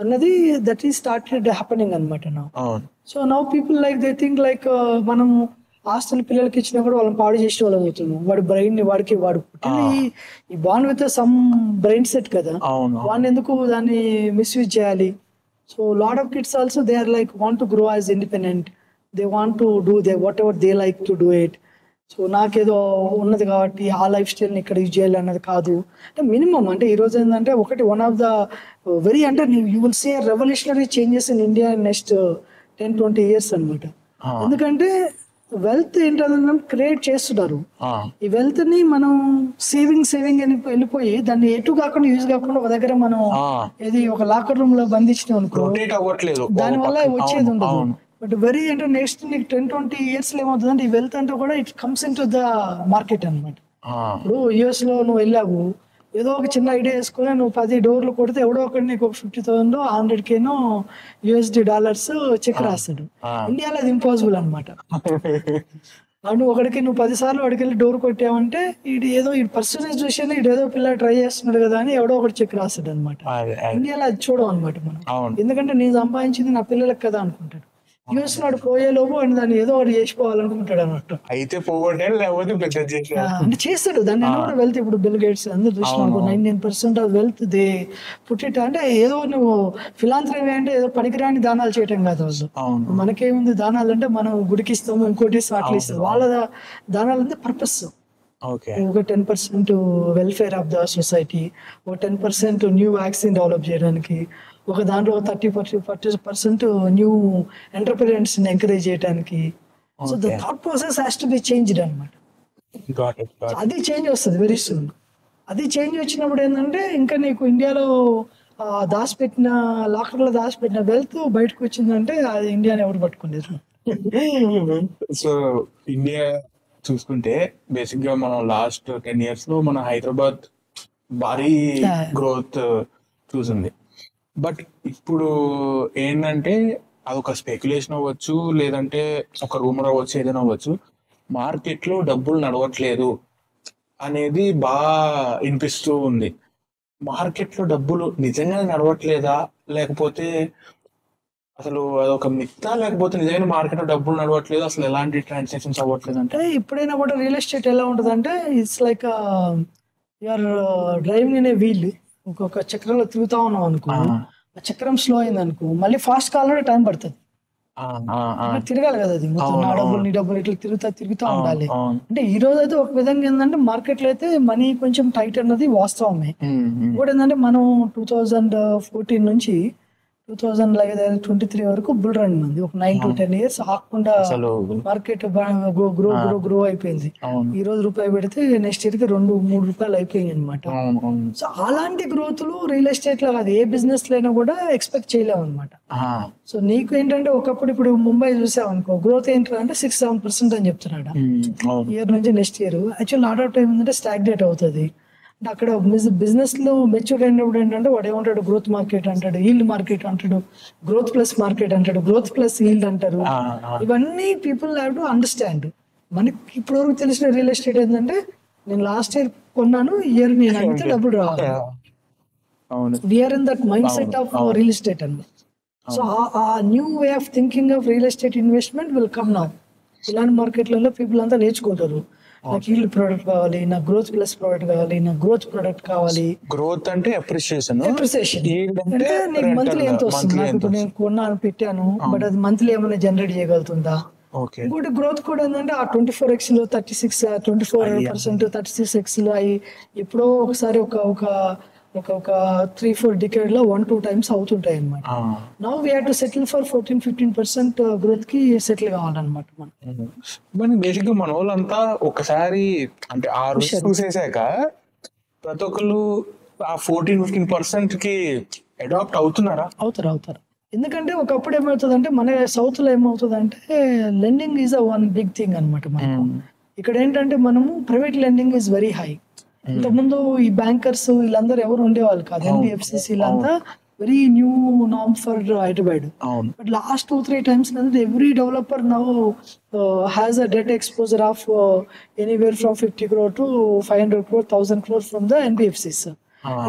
అన్నది దట్ ఈస్ స్టార్టెడ్ హ్యాపెనింగ్ అనమాట. నా so now people like they think like మనం ఆస్తులు పిల్లలకి ఇచ్చినా కూడా వాళ్ళని పాడు చేసిన వాళ్ళం అవుతున్నాం. వాడి బ్రెయిన్ ని వాడికి వాడు ఈ bond with some brain set కదా, వాడిని ఎందుకు దాన్ని మిస్యూజ్ చేయాలి. So lot of kids also they are like want to grow as independent, they want to do they whatever they like to do it. So నాకేదో ఉన్నది కాబట్టి ఆ లైఫ్ స్టైల్ని ఇక్కడ యూజ్ చేయాలి అన్నది కాదు. అంటే మినిమం అంటే ఈరోజు ఏంటంటే ఒకటి వన్ ఆఫ్ ద వెరీ అంటే you will see revolutionary changes in India next 10-20 years అనమాట. ఎందుకంటే వెల్త్ ఏంటంటే క్రియేట్ చేస్తున్నారు. ఈ వెల్త్ ని మనం సేవింగ్ అని వెళ్ళిపోయి దాన్ని ఎటు కాకుండా యూజ్ కాకుండా ఒక దగ్గర మనం ఏది ఒక లాకర్ రూమ్ లో బంధించినాం అనుకో, దాని వల్ల వచ్చేది ఉండదు. బట్ వెరీ అంటే నెక్స్ట్ నీకు 10-20 years లో ఏమవుతుంది అంటే ఈ వెల్త్ అంటే కూడా it comes in to the market అనమాట. ఇప్పుడు యుఎస్ లో నువ్వు వెళ్ళావు, ఏదో ఒక చిన్న ఐడియా వేసుకుని నువ్వు 10 doors కొడితే ఎవడో ఒకటి నీకు $50,000 $100K USD చెక్ రాస్తాడు. ఇండియాలో అది ఇంపాసిబుల్ అనమాట. నువ్వు నువ్వు 10 సార్లు వాడికి వెళ్ళి డోర్ కొట్టావంటే ఏదో ఈ పర్సనేజ్ చూసి ఏదో పిల్ల ట్రై చేస్తున్నాడు కదా అని ఎవడో ఒకటి చెక్ రాస్తాడు అనమాట. ఇండియాలో అది చూడం అనమాట మనం, ఎందుకంటే నేను సంపాదించింది నా పిల్లలకు కదా అనుకుంటాడు. యూఎస్ నాడు పోయేలోపు అని దాన్ని ఏదో ఒకటి చేసిపోవాలనుకుంటాడు అన్నట్టు. అయితే అంటే చేస్తాడు దాన్ని కూడా వెల్త్. ఇప్పుడు బిల్ గేట్స్ అందరూ చూసినాడు 99% of wealth they put it. అంటే ఏదో నువ్వు ఫిలాంథ్రపీ అంటే ఏదో పనికిరాని దానాలు చేయటం కాదు వాళ్ళు. మనకేముంది దానాలు అంటే మనం గుడికి ఇస్తాము, ఇంకోటి అట్లా ఇస్తాం. వాళ్ళ దానాలు అంటే పర్పస్. ఒక 10% వెల్ఫేర్ ఆఫ్ ద సొసైటీ, ఒక 10% న్యూ వ్యాక్సిన్ డెవలప్ చేయడానికి, ఒక దాంట్లో 30-40% న్యూ ఎంటర్ప్రెన్యూర్స్ ని ఎంకరేజ్ చేయడానికి. So the thought process has to be changed అనమాట. అది చేంజ్ వస్తుంది వెరీ సూన్. అది చేంజ్ వచ్చినప్పుడు ఏంటంటే ఇంకా నీకు ఇండియాలో దాచిపెట్టిన లాకర్లో దాచిపెట్టిన వెల్త్ బయటకు వచ్చిందంటే అది ఇండియాని ఎవరు పట్టుకునేది. సో ఇండియా చూసుకుంటే బేసిక్ గా మనం లాస్ట్ 10 years లో మన హైదరాబాద్ భారీ గ్రోత్ చూసింది. బట్ ఇప్పుడు ఏంటంటే అదొక స్పెక్యులేషన్ అవ్వచ్చు, లేదంటే ఒక రూమర్ అవ్వచ్చు, ఏదైనా అవ్వచ్చు, మార్కెట్ లో డబ్బులు నడవట్లేదు అనేది బాగా వినిపిస్తూ ఉంది. మార్కెట్ లో డబ్బులు నిజంగా నడవట్లేదా, లేకపోతే అసలు అదొక మిత్తా, లేకపోతే నిజమైన మార్కెట్ లో డబ్బులు నడవట్లేదు, అసలు ఎలాంటి ట్రాన్సాక్షన్స్ అవ్వట్లేదు? అంటే ఇప్పుడైనా కూడా రియల్ ఎస్టేట్ ఎలా ఉంటుంది అంటే ఇట్స్ లైక్ యూఆర్ డ్రైవింగ్ అనే వీల్. ఒక్కొక్క చక్రంలో తిరుగుతా ఉన్నాం అనుకో, ఆ చక్రం స్లో అయింది అనుకో, మళ్ళీ ఫాస్ట్ కావాలంటే టైం పడుతుంది. తిరగాలి కదా అది మొత్తం, నా డబ్బులు నీ డబ్బులు ఇట్లా తిరుగుతూ ఉండాలి. అంటే ఈ రోజు అయితే ఒక విధంగా ఏంటంటే మార్కెట్ లో అయితే మనీ కొంచెం టైట్ అన్నది వాస్తవమే. ఇంకోటి ఏంటంటే మనం 2014 నుంచి 2023 వరకు బుల్ రన్ ఉంది. ఒక 9 to 10 years ఆకుండా మార్కెట్ గ్రో అయిపోయింది. ఈ రోజు రూపాయి పెడితే నెక్స్ట్ ఇయర్ కి 2-3 రూపాయలు అయిపోయింది అనమాట. సో అలాంటి గ్రోత్లు రియల్ ఎస్టేట్ లో కాదు, ఏ బిజినెస్ లో అయినా కూడా ఎక్స్పెక్ట్ చేయలేము అనమాట. సో నీకు ఏంటంటే ఒకప్పుడు ఇప్పుడు ముంబై చూసావు అనుకో, గ్రోత్ ఏంటంటే 6-7% అని చెప్తున్నాడు ఇయర్ నుంచి next year. Actual lot of time ఏంటంటే స్టాగ్నేట్ అవుతుంది. అక్కడ బిజినెస్ లో మెచ్యూర్ అయినప్పుడు ఏంటంటే వాడు ఏమంటాడు, గ్రోత్ మార్కెట్ అంటాడు, ఈల్డ్ మార్కెట్ అంటాడు, గ్రోత్ ప్లస్ మార్కెట్ అంటాడు, గ్రోత్ ప్లస్ ఈల్డ్ అంటారు. ఇవన్నీ పీపుల్ హ్యావ్ టు అండర్స్టాండ్. మనకి ఇప్పటివరకు తెలిసిన రియల్ ఎస్టేట్ ఏంటంటే నేను లాస్ట్ ఇయర్ కొన్నాను, ఇయర్ నేను అడిగితే డబ్బులు రావాలి. We're in that mindset of real estate అన్నమాట. సో ఆ new way of thinking of real estate investment will come now. ఇలాంటి మార్కెట్లలో పీపుల్ అంతా నేర్చుకుంటారు. నాకు ఈల్డ్ ప్రోడక్ట్ కావాలి, నాకు గ్రోత్ ప్లస్ ప్రోడక్ట్ కావాలి, నాకు గ్రోత్ ప్రోడక్ట్ కావాలి. గ్రోత్ అంటే అప్రిషియేషన్ అంటే నీకు మంత్లీ ఎంత వస్తుంది, నాకు ఇప్పుడు నేను కొన్నాను పెట్టాను, బట్ అది మంత్లీ ఏమైనా జనరేట్ చేయగలుగుతుందా. ఇంకోటి గ్రోత్ కూడా ఏంటంటే ఆ 24x 24% 36x అవి ఎప్పుడో ఒకసారి ఒక 3-4 decade లో 1-2 times అవుతుంటాయి అనమాట. Now we have to settle for 14-15% growth కి సెటిల్ కావాలన్నమాట. మనం బేసిక్ గా మన వాళ్ళంతా ఒకసారి అంటే ఆ రిస్క్ చూసేసాక ప్రతి ఒక్కరు ఆ 14-15% కి అడాప్ట్ అవుతున్నారా? అవుతారు. ఎందుకంటే ఒకప్పుడు ఏమవుతుందంటే మన సౌత్ లో ఏమవుతుందంటే lending is a one big thing అనమాట. మనకు ఇక్కడ ఏంటంటే మనము private lending is very high. ఇంతకుముందు ఈ బ్యాంకర్స్ వీళ్ళందరూ ఎవరు ఉండేవాళ్ళు కాదు, NBFCs వీళ్ళంతా వెరీ న్యూ నామ్ ఫర్ హైదరాబాద్. అవును. But last 2-3 times, every developer now has a debt exposure of anywhere from 50 crore to 500 crore, 1000 crore from the NBFCs.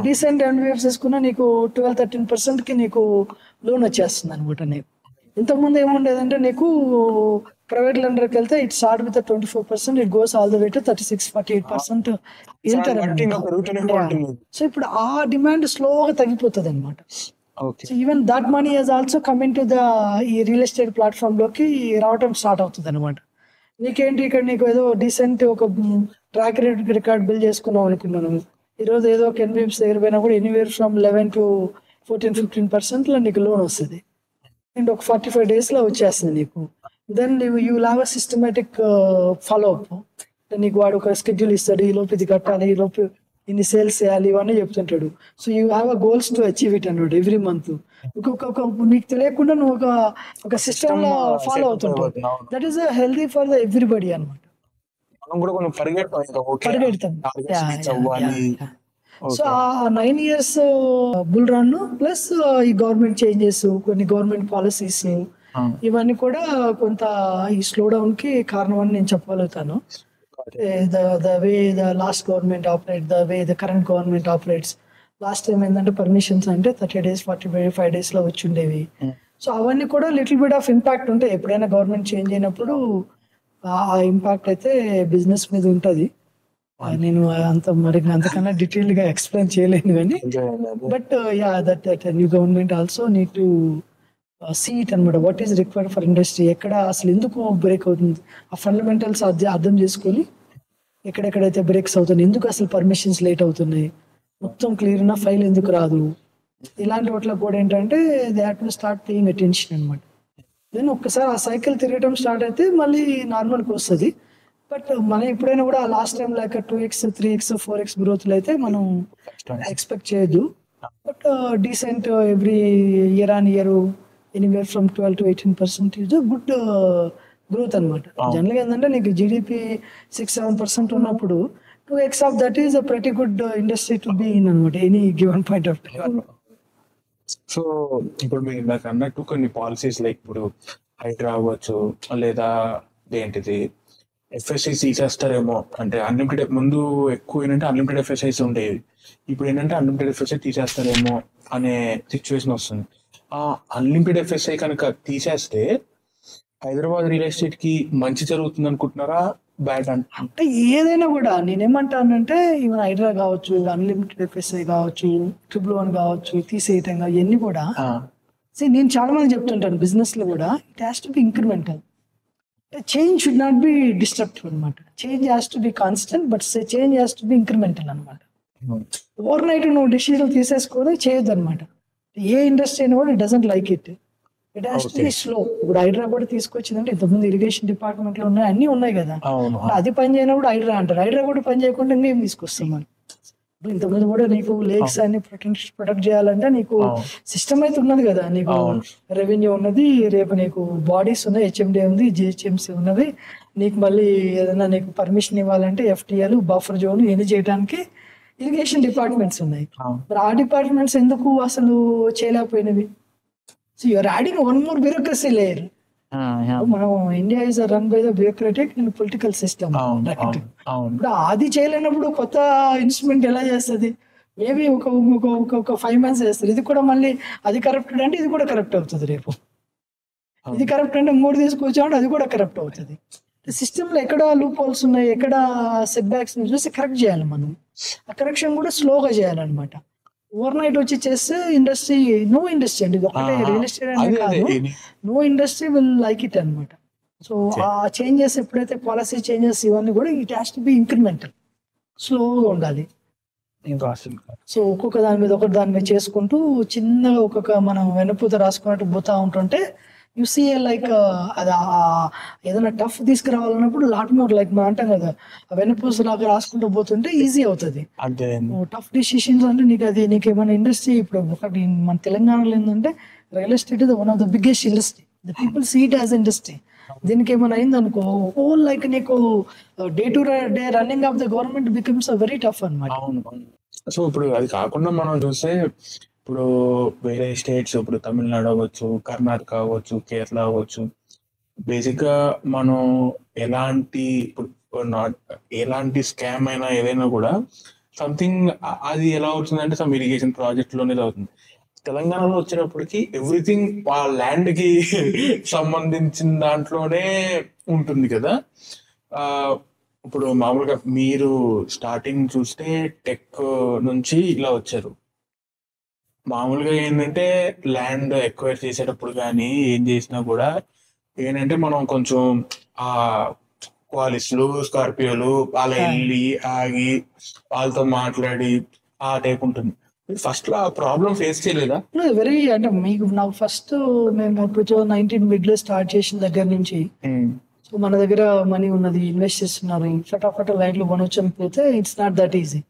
Recent NBFCs కూడా నీకు 12-13% కి నీకు లోన్ వచ్చేస్తుంది అనమాట. నీకు ఇంతకుముందు ఏముండేదంటే నీకు ప్రైవేట్ లెండర్కి వెళ్తే it start with 24%, it goes all the way to 36-48% వెళ్తారు. సో ఇప్పుడు ఆ డిమాండ్ స్లోగా తగ్గిపోతుంది అనమాట. So even that money has also coming to the ఈ రియల్ ఎస్టేట్ ప్లాట్ఫామ్ లోకి రావటం స్టార్ట్ అవుతుంది అనమాట. నీకేంటి ఇక్కడ నీకు ఏదో డీసెంట్ ఒక ట్రాక్ రికార్డ్ బిల్డ్ చేసుకున్నాం అనుకున్నాను. ఈరోజు ఏదో ఒక NBFC దగ్గర పోయినా కూడా ఎనీవేర్ ఫ్రమ్ 11 to 14-15% నీకు లోన్ వస్తుంది. అండ్ ఒక 45 days లో వచ్చేస్తుంది నీకు. Then you will have a systematic follow up. నీకు వాడు ఒక స్కెడ్యూల్ ఇస్తాడు, ఈ లోపు ఇది కట్టాలి, ఈ లోపు ఇన్ని సేల్స్ చేయాలి, ఇవన్నీ చెప్తుంటాడు. So you have a goals to achieve it అన్నమాట ఎవ్రీ మంత్. నీకు తెలియకుండా నువ్వు ఒక సిస్టమ్ లో ఫాలో అవుతుంటావు. That is healthy for the everybody అనమాట. పరిగెడతాం. సో ఆ 9 years బుల్ రన్ ప్లస్ ఈ గవర్నమెంట్ చేంజెస్, కొన్ని గవర్నమెంట్ పాలసీస్, ఇవన్నీ కూడా కొంత ఈ స్లో డౌన్ కి కారణం అని నేను చెప్పగలుగుతాను. the way the last government operate, the way the current government operates. Last time ఏంటంటే పర్మిషన్స్ అంటే 30 days 45 days లో వచ్చి ఉండేవి. సో అవన్నీ కూడా లిటిల్ బిట్ ఆఫ్ ఇంపాక్ట్ ఉంటాయి. ఎప్పుడైనా గవర్నమెంట్ చేంజ్ అయినప్పుడు ఆ ఇంపాక్ట్ అయితే బిజినెస్ మీద ఉంటుంది. నేను అంతకన్నా డీటెయిల్ గా ఎక్స్ప్లెయిన్ చేయలేను కానీ, but yeah that new government also need to see it అనమాట. What is required for industry, ఎక్కడ అసలు ఎందుకు బ్రేక్ అవుతుంది, ఆ ఫండమెంటల్స్ అర్థం చేసుకొని ఎక్కడెక్కడైతే బ్రేక్స్ అవుతున్నాయి, ఎందుకు అసలు పర్మిషన్స్ లేట్ అవుతున్నాయి, మొత్తం క్లియర్ ఉన్న ఫైల్ ఎందుకు రాదు, ఇలాంటి వాటిలో కూడా ఏంటంటే they have to start paying attention అనమాట. దెన్ ఒక్కసారి ఆ సైకిల్ తిరగటం స్టార్ట్ అయితే మళ్ళీ నార్మల్కి వస్తుంది. బట్ మనం ఎప్పుడైనా కూడా last time like 2x 3x 4x గ్రోత్లు అయితే మనం ఎక్స్పెక్ట్ చేయొద్దు. But decent every year on year anywhere from 12 to 18% is a good growth అనమాట. జనరల్గా ఏంటంటే నీకు GDP 6-7% ఉన్నప్పుడు 2x of that is a pretty good industry to be in అనమాట, any given point of time. So ఇప్పుడు మీరు నాకు అన్నట్టు కొన్ని పాలసీస్ లైక్ ఇప్పుడు హైడ్రా అవ్వచ్చు, లేదా ఏంటిది FSI తీసేస్తారేమో, అంటే అన్లిమిటెడ్ ముందు ఎక్కువ ఏంటంటే అన్లిమిటెడ్ FSIs ఉండేవి, ఇప్పుడు ఏంటంటే అన్లిమిటెడ్ FSI తీసేస్తారేమో అనే సిచ్యువేషన్ వస్తుంది. ఆ అన్లిమిటెడ్ FSI కనుక తీసేస్తే హైదరాబాద్ రియల్ ఎస్టేట్ కి మంచి జరుగుతుంది అనుకుంటున్నారా, బ్యాడ్ అంటే ఏదైనా కూడా నేనేమంటానంటే ఈవెన్ హైడ్రా కావచ్చు, అన్లిమిటెడ్ FSI కావచ్చు, 111 కావచ్చు, తీసేయటం ఇవన్నీ కూడా నేను చాలా మంది చెప్తుంటాను బిజినెస్ లో కూడా, it has to be incremental. Change should not be destructive అనమాట. Change has to be constant, but change has to be incremental అనమాట. ఓవర్ నైట్ నువ్వు డిసిజన్ తీసేసుకొని చేయొద్దు అనమాట. ఏ ఇండస్ట్రీ అయినా కూడా it doesn't like it, it has to be slow. ఇప్పుడు హైడ్రా కూడా తీసుకొచ్చిందంటే ఇంతకుముందు ఇరిగేషన్ డిపార్ట్మెంట్ లో ఉన్నాయి, అన్ని ఉన్నాయి కదా, అది పని చేయనప్పుడు హైడ్రా అంటారు. హైడ్రా కూడా పని చేయకుండా మేము తీసుకొస్తాం మనం. ఇంతకుముందు కూడా నీకు లేక్స్ అన్ని ప్రొటెక్ట్ చేయాలంటే నీకు సిస్టమ్ అయితే ఉన్నది కదా, నీకు రెవెన్యూ ఉన్నది, రేపు నీకు బాడీస్ ఉన్నాయి, HMD ఉంది, GHMC ఉన్నది, నీకు మళ్ళీ ఏదైనా నీకు పర్మిషన్ ఇవ్వాలంటే FTL, బఫర్ జోన్ ఇవన్నీ చేయడానికి ఇరిగేషన్ డిపార్ట్మెంట్స్ ఉన్నాయి. మరి ఆ డిపార్ట్మెంట్స్ ఎందుకు అసలు చేయలేకపోయినవి? So you're adding one more bureaucracy layer. మనం India is run by the bureaucratic and political system. ఇప్పుడు అది చేయలేనప్పుడు కొత్త ఇన్స్ట్రుమెంట్ ఎలా చేస్తుంది? మేబీ ఒక 5 months చేస్తారు. ఇది కూడా మళ్ళీ అది కరప్టెడ్ అంటే ఇది కూడా కరప్ట్ అవుతుంది. రేపు ఇది కరప్ట్ అంటే 3 తీసుకొచ్చామంటే అది కూడా కరప్ట్ అవుతుంది. సిస్టమ్ లో ఎక్కడ లూప్ హోల్స్ ఉన్నాయి, ఎక్కడ సెట్ బ్యాక్స్ చూసి కరెక్ట్ చేయాలి మనం. ఆ కరెక్షన్ కూడా స్లోగా చేయాలన్నమాట. ఓవర్ నైట్ వచ్చి చేస్తే ఇండస్ట్రీ, నో ఇండస్ట్రీ అండి, ఇది ఒకటే రియల్ ఎస్టేట్ అంటే కాదు, no industry will like it అనమాట. సో ఆ చేంజెస్ ఎప్పుడైతే పాలసీ చేంజెస్ ఇవన్నీ కూడా it has to be incremental, స్లోగా ఉండాలి. సో ఒక్కొక్క దాని మీద ఒకటి దాని మీద చేసుకుంటూ చిన్నగా ఒక్కొక్క మనం వెనుపూత రాసుకున్నట్టు పోతా ఉంటుంటే యు సీ లైక్ అది ఏదైనా టఫ్ తీసుకురావాలన్నప్పుడు లాట్ మోర్ లైక్ మనం అంటాం కదా, వెనుపూస లాగా రాసుకుంటూ పోతుంటే ఈజీ అవుతుంది. టఫ్ డిసిషన్స్ అంటే నీకు ఏమైనా ఇండస్ట్రీ ఇప్పుడు ఒకటి మన తెలంగాణలో ఏంటంటే real estate is one of the biggest industry, the people see it as industry. దీనికి ఏమైనా అయింది అనుకో, హోల్ లైక్ నీకు day to day running of the government becomes very tough అనమాట. సో ఇప్పుడు అది కాకుండా మనం చూస్తే ఇప్పుడు వేరే స్టేట్స్, ఇప్పుడు తమిళనాడు అవ్వచ్చు, కర్ణాటక అవ్వచ్చు, కేరళ అవ్వచ్చు, బేసిక్ గా మనం ఎలాంటి ఎలాంటి స్కామ్ అయినా ఏదైనా కూడా సంథింగ్ అది ఎలా అవుతుందంటే సమ్ ఇరిగేషన్ ప్రాజెక్ట్ లోనే అవుతుంది. తెలంగాణలో వచ్చినప్పటికి ఎవ్రీథింగ్ ఆ ల్యాండ్ కి సంబంధించిన దాంట్లోనే ఉంటుంది కదా. ఆ ఇప్పుడు మామూలుగా మీరు స్టార్టింగ్ చూస్తే టెక్ నుంచి ఇలా వచ్చారు. మామూలుగా ఏంటంటే ల్యాండ్ ఎక్వైర్ చేసేటప్పుడు కానీ ఏం చేసినా కూడా ఏంటంటే మనం కొంచెం ఆ క్వాలిస్లు, స్కార్పియోలు అలా వెళ్ళి ఆగి వాళ్ళతో మాట్లాడి ఆ టైప్ ఉంటుంది. ఫస్ట్ లో ఆ ప్రాబ్లం ఫేస్ చేయలేదా? వెరీ అంటే మీకు నాకు ఫస్ట్ మేము 2019 మిడ్ లో స్టార్ట్ చేసిన దగ్గర నుంచి సో మన దగ్గర మనీ ఉన్నది, ఇన్వెస్ట్ చేస్తున్నారు, ఫటాఫట్ లైన్లో కొనొచ్చని పోతే ఇట్స్ నాట్ దట్ ఈజీ.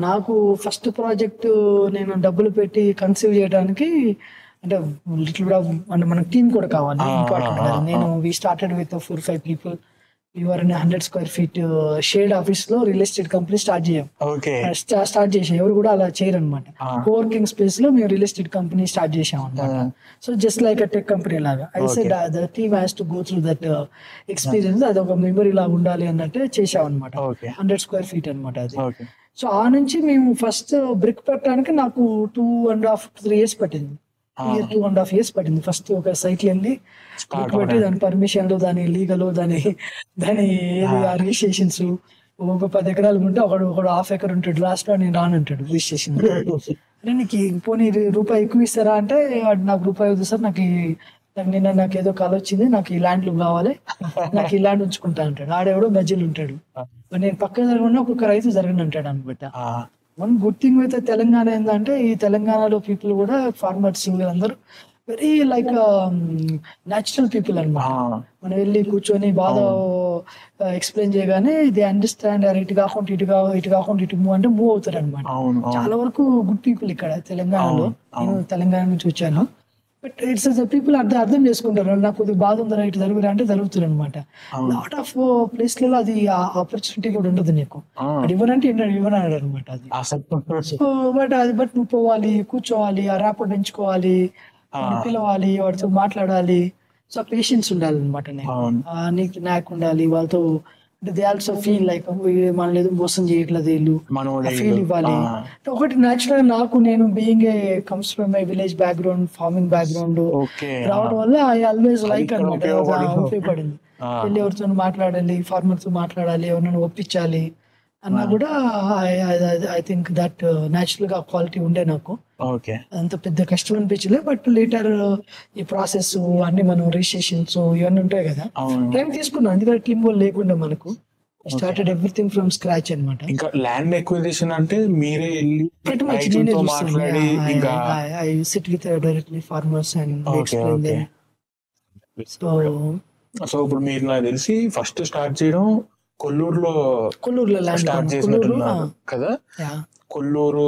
నాకు ఫస్ట్ ప్రాజెక్ట్ నేను డబ్బులు పెట్టి కన్సీవ్ చేయడానికి అంటే లిటిల్ కూడా అంటే మనకు టీం కూడా కావాలి, ఇంపార్టెంట్ కదా. నేను we started with 4-5 people. Your 100 square feet shed office లో రియల్ ఎస్టేట్ కంపెనీ స్టార్ట్ చేసాం. ఎవరు కూడా అలా చేయరు అనమాట. కోవర్కింగ్ స్పేస్ లో మేము రియల్ ఎస్టేట్ కంపెనీ స్టార్ట్ చేసాం అనమాట. So just like tech company లాగా I said the team has to go through that experience. అది ఒక మెమరీ లాగా ఉండాలి అన్నట్టు చేసాం అనమాట. 100 square feet అనమాట అది. సో ఆ నుంచి మేము ఫస్ట్ బ్రిక్ పెట్టడానికి నాకు 2.5-3 years పట్టింది. 2.5 years పట్టింది. ఫస్ట్ ఒక సైట్ వెళ్ళి పెట్టి దాని పర్మిషన్లు, దాని లీగల్, దాని రిజిస్ట్రేషన్స్. ఒక 10 ఎకరాలు ఉంటే ఒకడు 1/2 acre ఉంటాడు, లాస్ట్ లో నేను రానంటాడు రిజిస్ట్రేషన్. అంటే నీకు పోనీ రూపాయి ఎక్కువ ఇస్తారా అంటే నాకు రూపాయి వద్దు సార్, నిన్న నాకు ఏదో కాల్ వచ్చింది, నాకు ఈ ల్యాండ్లు కావాలి, నాకు ఈ ల్యాండ్ ఉంచుకుంటా అంటాడు. ఆడెవడో మధ్యలో ఉంటాడు. నేను పక్కన జరగకుండా ఒక్కొక్క రైతు జరగని అంటాడు అనమాట. వన్ గుడ్ థింగ్ అయితే తెలంగాణ ఏంటంటే ఈ తెలంగాణలో పీపుల్ కూడా ఫార్మర్స్ అందరూ వెరీ లైక్ న్యాచురల్ పీపుల్ అనమాట. మనం వెళ్ళి కూర్చొని బాగా ఎక్స్ప్లెయిన్ చేయగానే దే అండర్స్టాండ్. ఇటు కాకుండా ఇటు మూవ్ అంటే మూవ్ అవుతారు అనమాట. చాలా వరకు గుడ్ పీపుల్ ఇక్కడ తెలంగాణలో. నేను తెలంగాణ నుంచి వచ్చాను. బట్ ఇట్స్ పీపుల్ అర్థం చేసుకుంటారు. నాకు కొద్దిగా బాధ ఉందా ఇటు జరుగురా అంటే జరుగుతుంది అనమాట. లాట్ ఆఫ్ ప్లేస్లలో అది ఆపర్చునిటీ కూడా ఉండదు నీకు. అది ఇవ్వనంటే ఇవ్వనన్నాడు అనమాట అది. సో బట్ నువ్వు పోవాలి, కూర్చోవాలి, ఆ ర్యాపోర్ట్ పెంచుకోవాలి, పిలవాలి, వాడితో మాట్లాడాలి. సో పేషెన్స్ ఉండాలి అనమాట. నీకు నాకు ఉండాలి వాళ్ళతో. దే ఆల్సో ఫీల్ లైక్ మనం ఏదో మోసం చేయట్లేదు వీళ్ళు, ఫీల్ ఇవ్వాలి. ఒకటి న్యాచురల్ నాకు నేను being a comes from my village background, farming background రావడం వల్ల ఐ ఆల్వేస్ లైక్ అనమాట. ఉపయోగపడింది. వెళ్ళి ఎవరితో మాట్లాడాలి, ఫార్మర్ తో మాట్లాడాలి, ఎవరినైనా ఒప్పించాలి అన్నా కూడా ఐ థింక్ దట్ న్యాచురల్ గా క్వాలిటీ ఉండే నాకు. అంత పెద్ద కష్టం అనిపించలే. బట్ లేటర్ ఈ ప్రాసెస్ అన్ని మనం రిజిస్ట్రేషన్స్ ఇవన్నీ ఉంటాయి కదా, టైం తీసుకున్నాం. ఎందుకంటే టీమ్ వాళ్ళు లేకుండా మనకు స్టార్టెడ్ ఎవ్రీథింగ్ ఫ్రమ్ స్క్రాచ్ అనమాట. ఇంకా ల్యాండ్ ఎక్విజిషన్ అంటే మీరే మాట్లాడి I SIT with directly farmers and explain them. So ఇప్పుడు మీరు నాకు తెలిసి ఫస్ట్ స్టార్ట్ చేయడం కొల్లూరులో స్టార్ట్ చేసినట్టున్నారు కదా. కొల్లూరు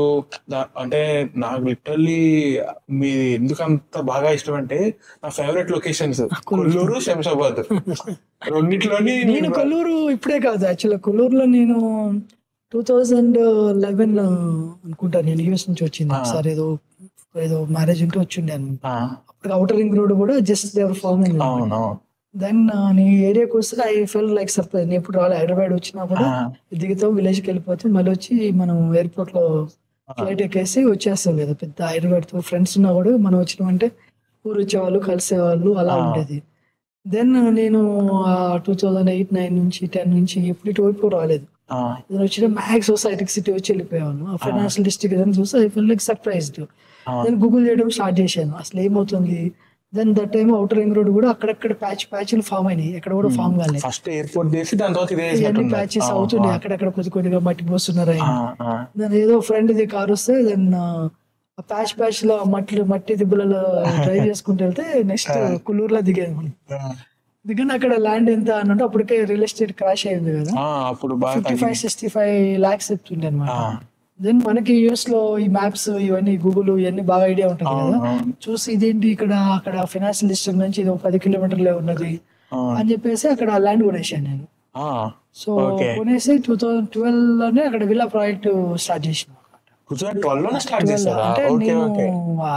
అంటే నాకు లిటరల్లీ మీది ఎందుకు అంత బాగా ఇష్టం అంటే నా ఫేవరెట్ లొకేషన్స్ కొల్లూరు, శంషాబాద్ రెండిట్లోని. నేను కొల్లూరు ఇప్పుడే కాదు, యాక్చువల్గా కొల్లూరులో నేను 2011 అనుకుంటా నేను యూఎస్ నుంచి వచ్చింది ఒకసారి. ఏదో మ్యారేజ్ ఉంటే వచ్చిండే అనమాట. అప్పుడు అవుటర్ రింగ్ రోడ్ కూడా జస్ట్ దేవర్ ఫార్మింగ్. దెన్ నీ ఏరియాకి వస్తే ఐ ఫెల్ లైక్ సర్ప్రైజ్. నేను ఎప్పుడు రావాలి, హైదరాబాద్ వచ్చినా కూడా దిగుతాం, విలేజ్కి వెళ్ళిపోతాం, మళ్ళీ వచ్చి మనం ఎయిర్పోర్ట్ లో ఫ్లైట్ ఎక్కేసి వచ్చేస్తాం కదా. పెద్ద హైదరాబాద్ తో ఫ్రెండ్స్ ఉన్నా కూడా మనం వచ్చినామంటే ఊరు వచ్చేవాళ్ళు, కలిసేవాళ్ళు, అలా ఉండేది. దెన్ నేను 2008-9 నుంచి 10 నుంచి ఎప్పుడు ఇటువైపు రాలేదు. నేను వచ్చిన మ్యాక్స్ సొసైటీకి సిటీ వచ్చి వెళ్ళిపోయాను. ఆ ఫైనాన్షియల్ డిస్ట్రిక్ట్ అని చూస్తే I fell like surprised. Then Google చేయడం స్టార్ట్ చేశాను, అసలు ఏమవుతుంది. Then that time outer ring road కూడా అక్కడక్కడ ప్యాచ్లు ఫామ్ అయినాయి, ఎక్కడ కూడా ఫామ్ కాలేదు. ఫస్ట్ ఎయిర్పోర్ట్ చేసి దాని తర్వాత ప్యాచెస్ అవుతున్నాయి, అక్కడక్కడ కొద్దిగా మట్టి పోస్తున్నారు. దాని ఏదో ఫ్రెండ్ ది కార్ వస్తే దెన్ ప్యాచ్ లో మట్టి దిబ్బలలో డ్రైవ్ చేసుకుంటూ వెళ్తే నెక్స్ట్ కొల్లూరులో దిగాను. దిగిన అక్కడ ల్యాండ్ ఎంత అన్నట్టు అప్పటికే రియల్ ఎస్టేట్ క్రాష్ అయింది కదా, 55-65 lakhs చెప్తుండే అనమాట. దెన్ మనకి యూఎస్ లో ఈ మ్యాప్స్ ఇవన్నీ గూగుల్ ఇవన్నీ బాగా ఐడియా ఉంటుంది కదా, చూసి ఇదేంటి అక్కడ ఫైనాన్షియల్ డిస్ట్రిక్ట్ నుంచి ఇది 10 kilometers ఉన్నది అని చెప్పేసి అక్కడ ల్యాండ్ కొనేసాను నేను. సో కొనేసి 2012 లోనే అక్కడ విల్లా ప్రాజెక్ట్ స్టార్ట్ చేసిన. 2012 లోనే స్టార్ట్ చేస్తారా? అంటే ఓకే నేను ఓకే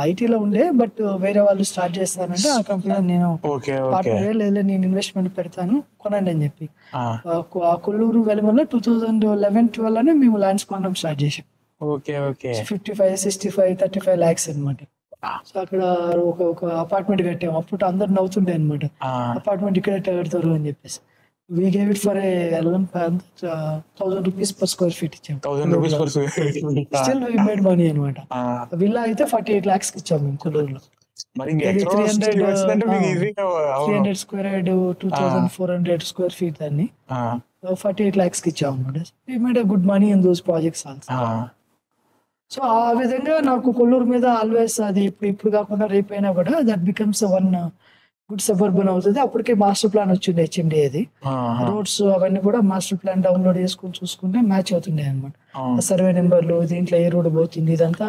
ఐటీలో ఉండే, బట్ వేరే వాళ్ళు స్టార్ట్ చేస్తానంటే ఆ కంపెనీలో నేను ఓకే ఓకే పార్ట్నర్ లేదు, నేను ఇన్వెస్ట్మెంట్ పెడతాను కొనండి అని చెప్పి ఆ కొల్లూరు వెలుమల్లో 2011-12 లోనే మేము ల్యాండ్స్ కొనడం స్టార్ట్ చేసాం. ఓకే ఓకే 55, 65, 35 lakhs అనమాట. సో అక్కడ ఒక అపార్ట్మెంట్ కట్టాము. అప్పుడు అందరు నవ్వుతుండే అనమాట, అపార్ట్మెంట్ ఇక్కడ కడతారు అని చెప్పేసి. We gave it for 1,000 rupees per square feet ఇచ్చాము. 1000 rupees per still we made money అనమాట. విల్లా అయితే 48 lakhs ఇచ్చాము మేము కొల్లూరులో. మరి ఇంకా ఎక్కడ 300 square head, 2,400 square feet దాన్ని 48 lakhs ఇచ్చాము అనమాట. We made a good money in those projects also. So ఆ విధంగా నాకు కొల్లూరు మీద ఆల్వేస్ అది ఇప్పుడు కాకుండా రేపైనా కూడా that becomes one good suburban అవుతుంది. అప్పటికే మాస్టర్ ప్లాన్ వచ్చిండే హెచ్ఎండి, అది రోడ్స్ అవన్నీ కూడా మాస్టర్ ప్లాన్ డౌన్లోడ్ చేసుకుని చూసుకుంటే మ్యాచ్ అవుతుండే అనమాట. సర్వే నెంబర్లు, దీంట్లో ఏ రోడ్ పోతుంది, ఇదంతా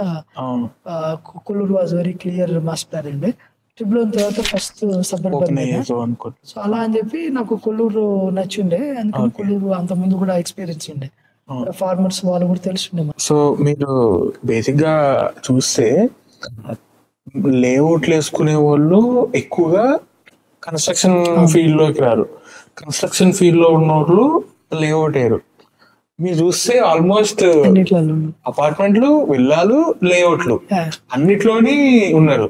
Kollur was very clear master plan అండి. ట్రిపుల్ తర్వాత ఫస్ట్ సబర్బన్. సో అలా అని చెప్పి నాకు కొల్లూరు నచ్చిండే, అందుకని కొల్లూరు అంత ముందు కూడా ఎక్స్పీరియన్స్ ఉండే, ఫార్మర్స్ వాళ్ళు కూడా తెలుసుండే. సో మీరు బేసిక్ గా చూస్తే లేఅవుట్లు వేసుకునే వాళ్ళు ఎక్కువగా కన్స్ట్రక్షన్ ఫీల్డ్ లోకి రారు, కన్స్ట్రక్షన్ ఫీల్డ్ లో ఉన్న వాళ్ళు లేఅవుట్ వేయరు. మీరు చూస్తే ఆల్మోస్ట్ అపార్ట్మెంట్లు, విల్లాలు, లేఅవుట్లు అన్నిట్లోని ఉన్నారు.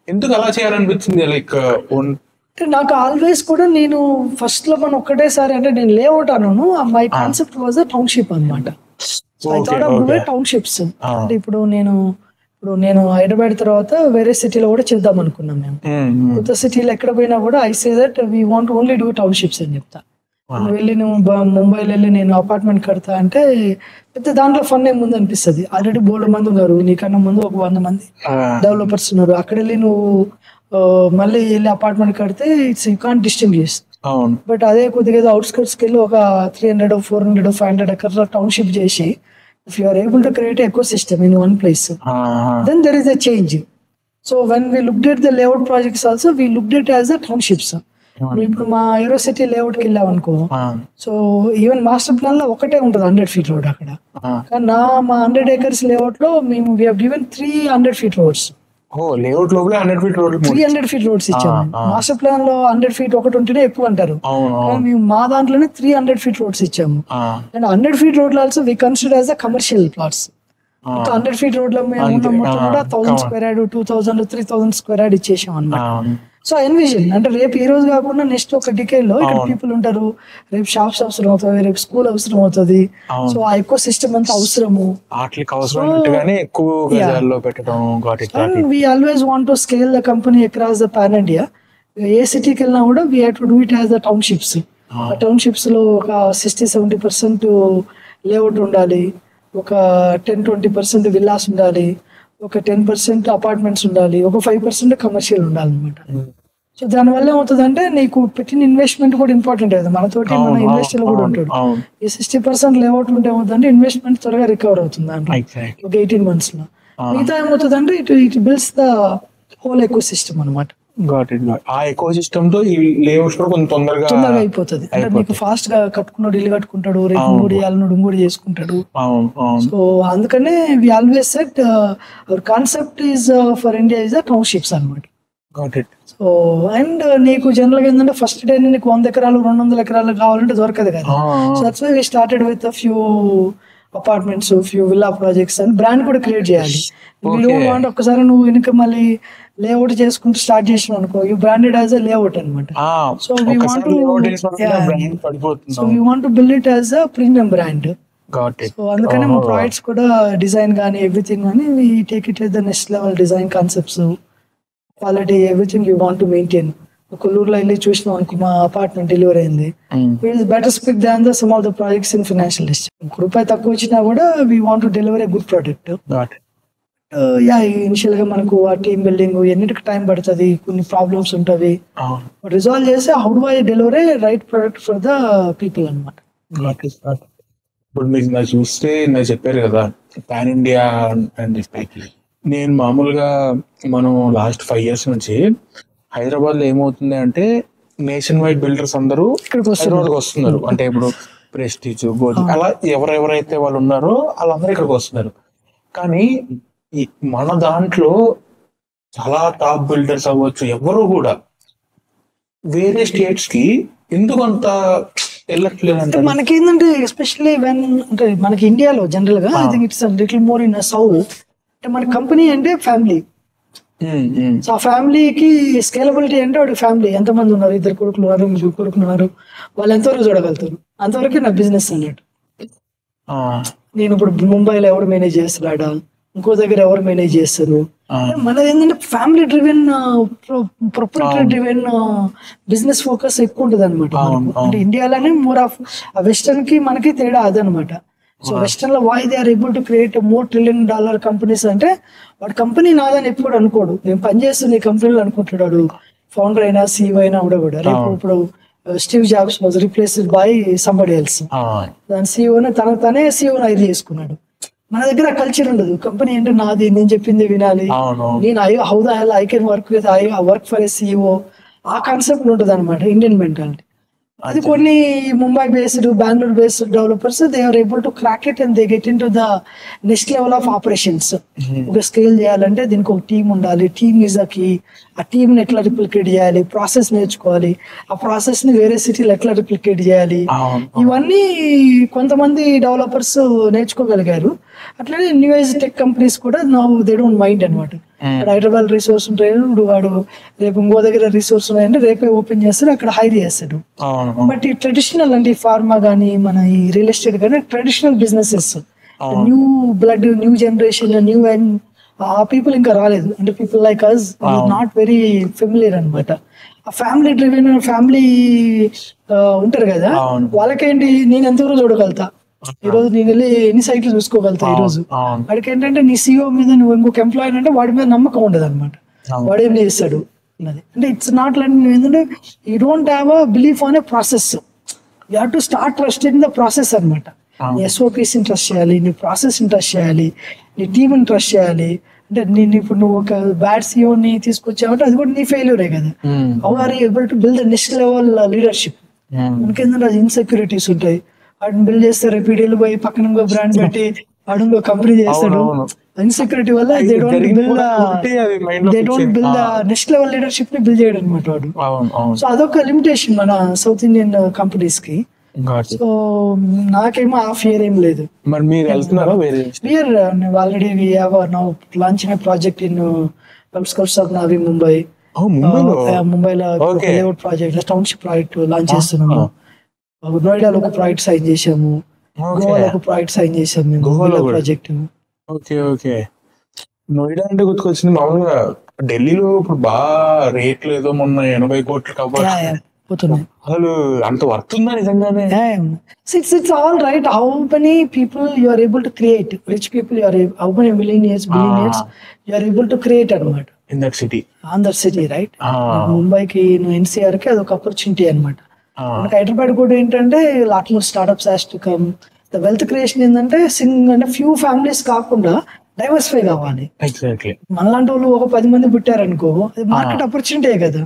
ఎందుకు అలా చేయాలనిపించింది? లైక్ నాకు ఆల్వేస్ కూడా నేను ఫస్ట్ లో మనం ఒక్కటేసారి అంటే నేను లేఅవుట్ అన్నాను, మై కాన్సెప్ట్ వాజ్ టౌన్షిప్ అనమాట. టౌన్షిప్స్ అంటే ఇప్పుడు నేను హైదరాబాద్ తర్వాత వేరే సిటీలో కూడా చేద్దాం అనుకున్నాం మేము. కొత్త సిటీలో ఎక్కడ పోయినా కూడా I say that we want only do townships అని చెప్తా. వెళ్ళి నువ్వు ముంబైలో వెళ్ళి నేను అపార్ట్మెంట్ కడతా అంటే పెద్ద దాంట్లో ఫన్ ఏముంది అనిపిస్తుంది. ఆల్రెడీ బోల్డ్ మంది ఉన్నారు, నీకన్నా ముందు ఒక 100 మంది డెవలపర్స్ ఉన్నారు. అక్కడ వెళ్ళి నువ్వు మళ్ళీ వెళ్ళి అపార్ట్మెంట్ కడితే it's you can't distinguish. But అదే కొద్దిగా అవుట్స్కట్స్కి వెళ్ళి ఒక 300, 400, 500 acres టౌన్షిప్ చేసి if you are able to create an ecosystem in one place, then there is a change. So when we looked at the layout projects also, we looked at as a townships. ఇప్పుడు మా ఏరో సిటీ లేఅవుట్కి వెళ్ళాం అనుకో, సో ఈవెన్ మాస్టర్ ప్లాన్ లో ఒకటే ఉంటుంది 100 feet రోడ్ అక్కడ. కానీ మా 100 acres లేఅవుట్ లో మేము we have given 300 feet roads. Layout లోపల 100 feet రోడ్, 300 feet roads ఇచ్చాము. మాస్టర్ ప్లాన్ లో 100 feet ఒకటి ఉంటేనే ఎక్కువ అంటారు, కానీ మేము మా దాంట్లోనే 300 feet roads ఇచ్చాము. And 100 feet road also we consider as a commercial plots. 100 feet road లో మేము ఉన్న మొత్తం కూడా 1000 square yard, 2000, 3000 square yard ఇచ్చేసాం అన్నమాట. సో ఎన్విజన్ అంటే రేపు ఈ రోజు కాకుండా నెక్స్ట్ ఒక డికేడ్ లో ఇక్కడ పీపుల్ ఉంటారు, రేపు షాప్స్ అవసరం అవుతుంది, రేపు స్కూల్ అవసరం అవుతుంది. సో ఆ ఎకో సిస్టమ్ అంతా అవసరము. We always want to scale the company across the pan India. ఏ సిటీకి వెళ్ళినా కూడా we have to do it as the townships. ఆ టౌన్షిప్స్ లో ఒక 60-70% లేఅవుట్ ఉండాలి, ఒక 10-20% విల్లాస్ ఉండాలి, ఒక 10% అపార్ట్మెంట్స్ ఉండాలి, ఒక 5% కమర్షియల్ ఉండాలి అనమాట. సో దానివల్ల ఏమవుతుందంటే నీకు పెట్టిన ఇన్వెస్ట్మెంట్ కూడా ఇంపార్టెంట్ కదా, మనతోటి మన ఇన్వెస్టర్ కూడా ఉంటాడు. ఈ 60% లేఅవుట్ ఉంటే ఏమవుతుందంటే ఇన్వెస్ట్మెంట్ త్వరగా రికవర్ అవుతుంది దాంట్లో ఒక 18 months లో. మిగతా ఏమవుతుందంటే it builds the whole eco system అనమాట. ఆ ఎకో సిస్టమ్ తో ఈ లేఅవుట్స్ కూడా కొంచెం తొందరగా అయిపోతుంది. అంటే నీకు ఫాస్ట్ గా కట్టుకున్నాడు, ఇల్లు కట్టుకుంటాడు, రేపు ఇంకోటి వేయాలన్నాడు, ఇంకోటి చేసుకుంటాడు. సో అందుకనే we always set our concept is for India is the townships అనమాట. సో అండ్ నీకు జనరల్ గా ఏంటంటే ఫస్ట్ డే నీకు 100 acres 200 acres కావాలంటే దొరకదు కదా. So that's why we started with a few apartments, few villa projects అని బ్రాండ్ కూడా క్రియేట్ చేయాలి. అంటే ఒక్కసారి నువ్వు వెనుక మళ్ళీ లేఅవుట్ చేసుకుంటూ స్టార్ట్ చేసినావు అనుకో, you branded as a layout అనమాట. So we want to build it as a premium brand. So అందుకనే మా ప్రాజెక్ట్స్ కూడా డిజైన్ కానీ ఎవ్రీథింగ్ కానీ we take it at the next level. Design concepts, quality, everything you want to maintain. కొల్లూరులో వెళ్ళి చూసినాం అనుకో, మా అపార్ట్మెంట్ డెలివరీ అయింది. It is better speak than the some of the projects in financial district. రూపాయి తక్కువ వచ్చినా కూడా we want to deliver a good product. Initial గా మనకు ఆ టీమ్ బిల్డింగ్ ఎన్నిటికి టైం పడుతుంది, కొన్ని ప్రాబ్లమ్స్ ఉంటవి, రిజాల్వ్ చేసి how do I deliver A right product for the people అనమాట. ఇప్పుడు మీకు నాకు చూస్తే నాకు చెప్పారు కదా పాన్ ఇండియా అని చెప్పి, నేను మామూలుగా మనం లాస్ట్ 5 years నుంచి హైదరాబాద్ లో ఏమవుతుంది అంటే నేషన్ వైడ్ బిల్డర్స్ అందరూ హైదరాబాద్కి వస్తున్నారు. అంటే ఇప్పుడు ప్రెస్టీజ్, గోల్డ్ అలా ఎవరెవరైతే వాళ్ళు ఉన్నారో వాళ్ళందరూ ఇక్కడికి వస్తున్నారు. కానీ మన దాంట్లో చాలా టాప్ బిల్డర్స్ అవ్వచ్చు, ఎవరు కూడా వేరే స్టేట్స్ కి ఎందుకు అంత వెళ్ళట్లేదు అంటే మనకేంటంటే ఎస్పెషల్లీ వెన్ అంటే మనకి ఇండియాలో జనరల్ గా I think it's little more in south. అంటే మన కంపెనీ అంటే ఫ్యామిలీ. సో ఆ ఫ్యామిలీకి స్కేలబిలిటీ అంటే వాడి ఫ్యామిలీ ఎంతమంది ఉన్నారు, 2 కొడుకులు ఉన్నారు, 3 కొడుకులు ఉన్నారు, వాళ్ళు ఎంతవరకు చూడగలుగుతారు, అంతవరకు నా బిజినెస్ అన్నట్టు. నేను ఇప్పుడు ముంబైలో ఎవరు మేనేజ్ చేస్తున్నాడా, ఇంకో దగ్గర ఎవరు మేనేజ్ చేస్తారు. మనది ఏంటంటే family driven, proprietary driven business focus ఎక్కువ ఉంటుంది అనమాట. అంటే ఇండియాలోనే మోర్ ఆఫ్ వెస్టర్న్ కి మనకి తేడా అదనమాట. సో వెస్టర్న్ లో why they are able to create $4 trillion companies అంటే వాడు కంపెనీ నాదని ఎప్పుడు అనుకోడు, నేను పనిచేస్తున్న ఈ కంపెనీలో అనుకుంటున్నాడు. ఫౌండర్ అయినా CEO అయినా కూడా రేపు ఇప్పుడు Steve jobs was replaced by somebody else. దాని సిఇఓని తనే సిఇఓని ఐదు చేసుకున్నాడు. మన దగ్గర కల్చర్ ఉండదు, కంపెనీ అంటే నాది, నేను చెప్పింది వినాలి, నేను how the hell I can work with work for a CEO, ఆ కాన్సెప్ట్ ఉంటుంది అనమాట ఇండియన్ మెంటాలిటీ. అది కొన్ని Mumbai based, Bengaluru based developers they are able to crack it and they get in to the next level of operations. ఒక స్కేల్ చేయాలంటే దీనికి ఒక టీం ఉండాలి, టీమ్ ఈజ్ అ కీ. ఆ టీంని ఎట్లా రిప్లికేట్ చేయాలి, ప్రాసెస్ నేర్చుకోవాలి, ఆ ప్రాసెస్ ని వేరే సిటీలో ఎట్లా రిప్లికేట్ చేయాలి, ఇవన్నీ కొంతమంది డెవలపర్స్ నేర్చుకోగలిగారు. అట్లనే న్యూ ఏజ్ టెక్ కంపెనీస్ కూడా నౌ దే డోంట్ మైండ్ అనమాట. హైదరాబాద్ రిసోర్స్ ఉంటాయి, వాడు రేపు ఇంకో దగ్గర రిసోర్స్ ఉన్నాయంటే రేపే ఓపెన్ చేస్తాడు, అక్కడ హైర్ చేస్తాడు. బట్ ఈ ట్రెడిషనల్ అంటే ఈ ఫార్మా కానీ మన ఈ రియల్ ఎస్టేట్ కానీ traditional businesses, new blood, new generation, new and ఆ పీపుల్ ఇంకా రాలేదు. అంటే people like us not very familiar అనమాట. ఆ ఫ్యామిలీ డ్రివెన్ ఫ్యామిలీ ఉంటారు కదా, వాళ్ళకేంటి నేను ఎంతవరకు చూడగలుగుతా, ఈ రోజు నేను వెళ్ళి ఎన్ని సైట్లు చూసుకోగలుగుతా, ఈ రోజు వాడికి ఏంటంటే నీ CEO మీద నువ్వు ఇంకొక ఎంప్లాయీ అంటే వాడి మీద నమ్మకం ఉండదు అనమాట, వాడు ఏం చేస్తాడు అన్నది. అంటే ఇట్స్ నాట్ లైక్ ఏంటంటే you don't have a belief on a process, you have to start trusting the process అనమాట. నీ SOPs ట్రస్ట్ చేయాలి, నీ ప్రాసెస్ ట్రస్ట్ చేయాలి, నీ టీమ్ ట్రస్ట్ చేయాలి. అంటే నేను ఇప్పుడు నువ్వు ఒక బ్యాడ్ CEOని తీసుకొచ్చావంటే అది కూడా నీ ఫెయిల్యూరే కదా. How are you able to build the next level leadership? మనకేంటంటే ఇన్సెక్యూరిటీస్ ఉంటాయి, వాటిని బిల్డ్ చేస్తారు, PDL పోయి పక్కన ఇంకో బ్రాండ్ పెట్టి వాడు కంపెనీ చేస్తాడు. ఇన్సెక్యూరిటీ వల్ల they don't build next level leadership ని బిల్డ్ చేయడం అనమాట వాడు. సో అదొక లిమిటేషన్ మన సౌత్ ఇండియన్ కంపెనీస్ కి. సో నాకేమో ఆ ఫియర్ ఏం లేదు. మరి మీరు వెళ్తున్నారా వేరే? Fear already we have now launch in project in outskirts of Navi Mumbai. ముంబైలో layout project, township project launch చేస్తున్నాము. నోయిడాలో ఒక ప్రాజెక్ట్ సైన్ చేసాము, గోవాలో ఒక ప్రాజెక్ట్ సైన్ చేసాము మేము ప్రాజెక్ట్. Okay okay. నోయిడా అంటే గుర్తుకొచ్చింది, మామూలుగా ఢిల్లీలో ఇప్పుడు బాగా రేట్లు ఏదో మొన్న 80 కోట్లు కాబట్టి అసలు అంత వర్త్ ఉందా నిజంగానే? It's all right. How many people you are able to create? Rich people you are how many billionaires you are able to create అనమాట in that city. On that city, right? ముంబైకి NCR కి అదొక ఆపర్చునిటీ అనమాట. మనకి హైదరాబాద్ కూడా ఏంటంటే lot more startups has to come. The wealth creation ఏంటంటే అంటే ఫ్యూ ఫ్యామిలీస్ కాకుండా డైవర్సిఫై కావాలి. మనలాంటి వాళ్ళు ఒక 10 మంది పుట్టారనుకో, అది మార్కెట్ ఆపర్చునిటీ కదా.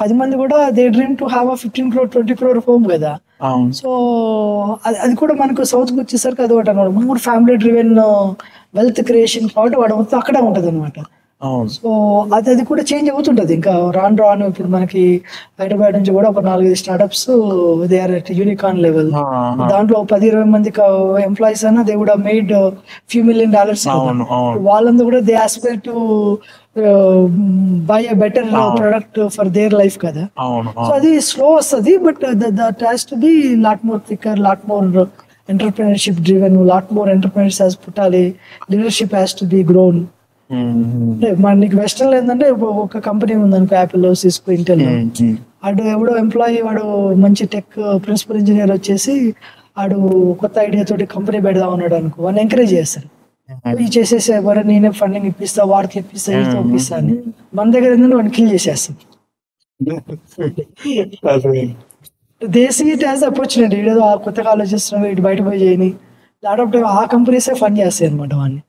10 మంది కూడా they dream to have 15 crore 20 crore home కదా. సో అది కూడా మనకు సౌత్ కి వచ్చేసరికి అది ఒకటి అనమాట, more family driven wealth creation కాబట్టి వాడు మొత్తం అక్కడే ఉంటది అనమాట. సో అది కూడా చేంజ్ అవుతుంటది ఇంకా రాను. ఇప్పుడు మనకి హైదరాబాద్ నుంచి కూడా ఒక 4-5 startups they are at unicorn level. దాంట్లో 10-20 మంది ఎంప్లాయీస్ అయినా they would have made few million dollars. వాళ్ళందరూ కూడా they aspire to buy a better product for their life కదా. సో అది స్లో వస్తుంది, but that has to be lot more thicker, lot more entrepreneurship driven, lot more entrepreneurs has పుట్టాలి, leadership has to be grown. మనకి వెస్టర్న్ ఏంటంటే ఒక కంపెనీ ఉందనుకో, యాపిల్, సిస్కో, ఇంటెల్, వాడు ఎవడో ఎంప్లాయీ, వాడు మంచి టెక్ ప్రిన్సిపల్ ఇంజనీర్ వచ్చేసి వాడు కొత్త ఐడియా తోటి కంపెనీ పెడదాం ఉన్నాడు అనుకో, వాడిని ఎంకరేజ్ చేస్తారు. ఇది చేసేసే ఎవరు నేనే ఫండింగ్ ఇప్పిస్తా, వాడికి ఇప్పిస్తా, వీటితో ఇప్పిస్తా అని. మన దగ్గర ఏంటంటే వాడిని కిల్ చేసేస్తాం. They see it as opportunity, ఏదో కొత్తగా ఆలోచిస్తున్నాం, ఇటు బయట పోయి చేయని లాట్ ఆఫ్ టైం ఆ కంపెనీసే ఫండ్ చేస్తాయి అనమాట వాడిని.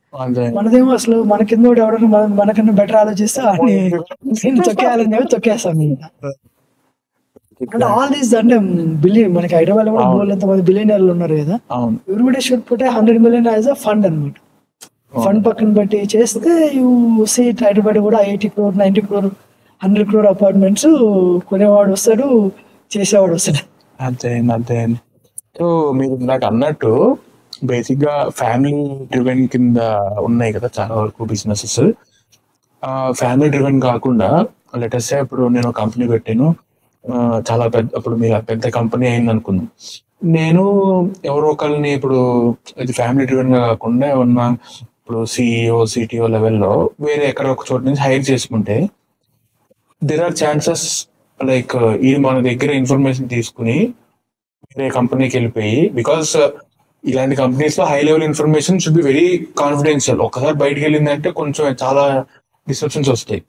మనదేమో అసలు మన కింద ఎవడన్నా మనకన్నా బెటర్ ఆలోచిస్తే తొక్కేయాలని చెప్పి తొక్కేస్తాం. అంటే ఆల్ దీస్ అంటే మనకి హైదరాబాద్ లో కూడా ఎంతమంది బిలియనర్లు ఉన్నారు కదా, everybody should put $100 million as a fund అనమాట. ఫండ్ పక్కన పెట్టి చేస్తే యూ సీ హైదరాబాద్ కూడా 80 crore 90 crore 100 crore అపార్ట్మెంట్స్ కొనేవాడు వస్తాడు, చేసేవాడు వస్తాడు. అంతే. సో మీరు నాకు అన్నట్టు బేసిక్ గా ఫ్యామిలీ డ్రివెన్ కింద ఉన్నాయి కదా చాలా వరకు బిజినెసెస్. ఫ్యామిలీ డ్రివెన్ కాకుండా లెటర్స్ ఇప్పుడు నేను కంపెనీ పెట్టాను, చాలా పెద్ద, ఇప్పుడు మీరు పెద్ద కంపెనీ అయింది అనుకుందాం. నేను ఎవరో ఒకరిని ఇప్పుడు ఇది ఫ్యామిలీ డ్రివెన్ గా కాకుండా ఏమన్నా ఇప్పుడు సిఇఓ సిటిఓ లెవెల్లో వేరే ఎక్కడ ఒక చోట నుంచి హైర్ చేసుకుంటే దేర్ ఆర్ ఛాన్సెస్ లైక్ ఈ మన దగ్గర ఇన్ఫర్మేషన్ తీసుకుని వేరే కంపెనీకి వెళ్ళిపోయి, బికాస్ ఇలాంటి కంపెనీస్ లో high level information should be very confidential. ఒకసారి బయటకు వెళ్ళిందంటే కొంచెం చాలా డిస్ట్రప్షన్స్ వస్తాయి,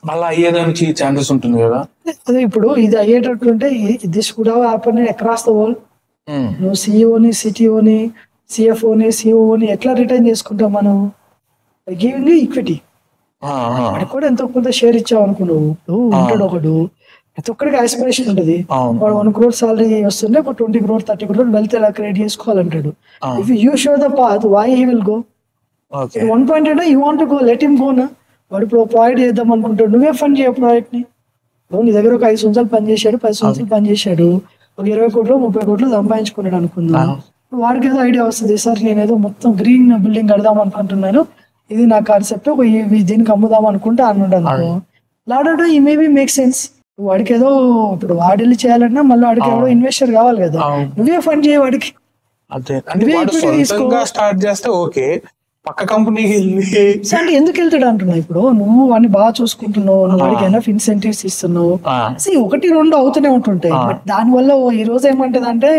అలా అయ్యేదానికి ఛాన్సెస్ ఉంటుంది కదా. అదే ఇప్పుడు ఇది అయ్యేటట్టుంటే దిస్ కూడా హ్యాపెన్ అక్రాస్ ద వరల్డ్. నువ్వు సిఇఓని సిటిఓని సిఎఫ్ఓని సిఓని ఎట్లా రిటర్న్ చేసుకుంటావు మనం? Giving equity. వాడికి కూడా ఎంతో కొంత షేర్ ఇచ్చావు అనుకో, నువ్వు ఉంటాడు ఒకడు, ప్రతి ఒక్కడికి ఆస్పిరేషన్ ఉంటుంది. వాడు 1 crore సాలరీ వస్తుంటే ఒక 20 crore 30 crore వెల్త్ ఎలా క్రియేట్ చేసుకోవాలంటాడు. If you show the path why he will go. 1 point అంటే you want go, let him go నా. వాడు ఇప్పుడు ప్రాజెక్ట్ చేద్దాం అనుకుంటాడు, నువ్వే ఫండ్ చేయ ప్రాజెక్ట్ ని. నీ దగ్గర ఒక 5 సంవత్సరాలు పనిచేశాడు, 10 సంవత్సరాలు పనిచేశాడు, ఒక 20 కోట్లు 30 కోట్లు సంపాదించుకున్నాడు అనుకుందాం. వాడికి ఏదో ఐడియా వస్తుంది, సార్ నేను ఏదో మొత్తం గ్రీన్ బిల్డింగ్ కడదాం అనుకుంటున్నాను, ఇది నా కాన్సెప్ట్, దీనికి అమ్ముదాం అనుకుంటా అన్నాడు అనుకో, లాడో ఈ మేబీ మేక్ సెన్స్. వాడికి ఏదో ఇప్పుడు వాడి వెళ్ళి చేయాలన్నా మళ్ళీ వాడికి ఏదో ఇన్వెస్టర్ కావాలి కదా, నువ్వే ఫండ్ చేయ వాడికి. స్టార్ట్ చేస్తే ఓకే, పక్క కంపెనీకి అంటే ఎందుకు వెళ్తాడు అంటున్నా. ఇప్పుడు నువ్వు వాడిని బాగా చూసుకుంటున్నావు, నువ్వు వాడికి ఎనఫ్ ఇన్సెంటివ్స్ ఇస్తున్నావు, 1-2 అవుతూనే ఉంటుంటాయి. బట్ దానివల్ల ఈ రోజు ఏమంటది అంటే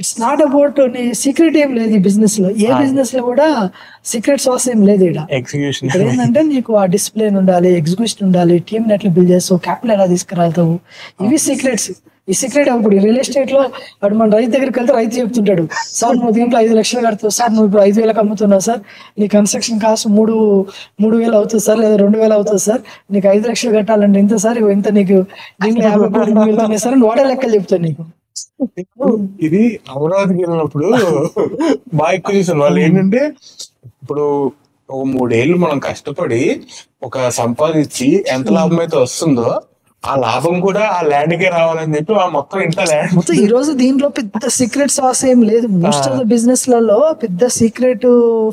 ఇట్స్ నాట్ అబౌట్ నీ సీక్రెట్ ఏం లేదు ఈ బిజినెస్ లో. ఏ బిజినెస్ లో కూడా సీక్రెట్ సాస్ ఏం లేదు ఇక్కడ. ఇక్కడ ఏంటంటే నీకు ఆ డిసిప్లిన్ ఉండాలి, ఎగ్జిక్యూషన్ ఉండాలి, టీమ్ ఎట్లా బిల్డ్ చేస్తావు, క్యాపిటల్ ఎలా తీసుకురాలుతావు, ఇవి సీక్రెట్స్. ఈ సీక్రెట్ ఇప్పుడు రియల్ ఎస్టేట్ లో వాడు మన రైతు దగ్గరికి వెళ్తే రైతు చెప్తుంటాడు, సార్ నువ్వు దీంట్లో 5 లక్షలు కడతావు సార్, నువ్వు ఇప్పుడు 5,000 అమ్ముతున్నావు సార్, నీ కన్స్ట్రక్షన్ కాస్ట్ 3,000 అవుతుంది సార్, లేదా 2,000 అవుతుంది సార్, నీకు 5 లక్షలు కట్టాలంటే ఇంత సార్, ఇంత నీకు దీంట్లో 50 కోట్లు వెళ్తున్నాయి సార్, వాడే లెక్కలు చెప్తాను నీకు. ఇది అమరావతికి వెళ్ళినప్పుడు బాగా ఎక్కువ చూసాను. వాళ్ళు ఏంటంటే ఇప్పుడు ఒక 3 ఏళ్ళు మనం కష్టపడి ఒక సంపాదించి ఎంత లాభం అయితే వస్తుందో ఆ లాభం కూడా ఆ ల్యాండ్ కే రావాలని చెప్పి ఆ మొత్తం ఇంత ల్యాండ్ మొత్తం ఈ రోజు దీంట్లో పెద్ద సీక్రెట్ సాస్ ఏం లేదు. మోస్ట్ ఆఫ్ ద బిజినెస్ లలో పెద్ద సీక్రెట్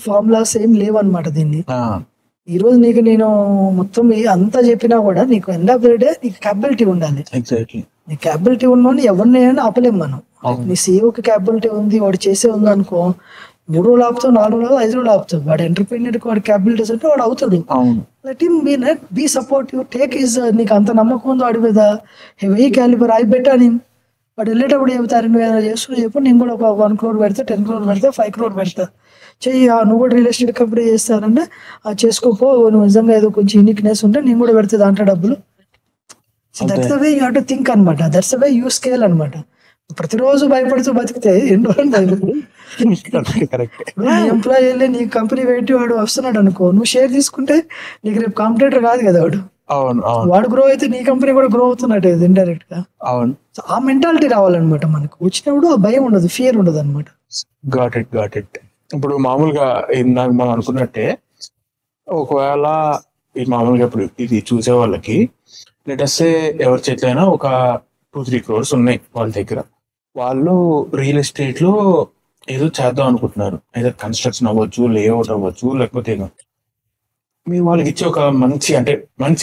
ఫార్ములాస్ ఏం లేవు అనమాట. దీన్ని ఈ రోజు నీకు నేను మొత్తం అంతా చెప్పినా కూడా నీకు ఎండ్ ఆఫ్ ద డే నీకు క్యాపబిలిటీ ఉండాలి. నీ క్యాపబిలిటీ ఉన్నోని ఎవరినైనా ఆపలేం మనం. నీ సీఈఓకి క్యాపబిలిటీ ఉంది, వాడు చేసే ఉంది అనుకో, 3 రోజులు ఆపుతావు, 4 రోజులు 5 రోజులు ఆపుతావు. వాడు ఎంటర్ప్రీనియర్ వాడి క్యాపబిలిటీస్ అంటే వాడు అవుతాడు. Let him be supportive, take his. నీకు అంత నమ్మకం ఉందో వాడి మీద, హెవీ క్యాలిబర్ ఐ బెట్ అని. వాడు వెళ్ళేటప్పుడు చెబుతారు, నువ్వు ఏదైనా చేస్తూ చెప్పు, నేను కూడా ఒక 1 crore పెడతా, 10 crore పెడతా, 5 crore పెడతా, చెయ్యి. నువ్వు కూడా రియల్ ఎస్టేట్ కంపెనీ చేస్తానంటే చేసుకోపో, నువ్వు నిజంగా ఏదో కొంచెం యూనిక్నెస్ ఉంటే నేను కూడా పెడతా దాంట్లో డబ్బులు. That's the way you have to think అనమాట. That's the way you scale అనమాట. ప్రతిరోజు భయపడుతూ బతికితే ఎన్ని రోజులు భయపడు. నీ ఎంప్లాయీ వెళ్ళి నీ కంపెనీ పెట్టి వాడు వస్తున్నాడు అనుకో, నువ్వు షేర్ తీసుకుంటే నీకు రేపు కాంపిటేటర్ కాదు కదా వాడు. వాడు గ్రో అయితే నీ కంపెనీ కూడా గ్రో అవుతున్నట్టు ఇండైరెక్ట్ గా. ఆ మెంటాలిటీ రావాలన్నమాట మనకు. వచ్చినప్పుడు ఆ భయం ఉండదు, ఫియర్ ఉండదు అనమాట. Got it. ఇప్పుడు మామూలుగా ఇందాక మనం అనుకున్నట్టే, ఒకవేళ ఈ మామూలుగా ఇప్పుడు ఇది చూసే వాళ్ళకి లెటస్ ఎవరి చేతిలో ఒక 2-3 crores ఉన్నాయి వాళ్ళ దగ్గర, వాళ్ళు రియల్ ఎస్టేట్ లో ఏదో చేద్దాం అనుకుంటున్నారు. ఏదో కన్స్ట్రక్షన్ అవ్వచ్చు, లేఅవుట్ అవ్వచ్చు, లేకపోతే ఏదో. మీరు వాళ్ళకి ఇచ్చే ఒక మంచి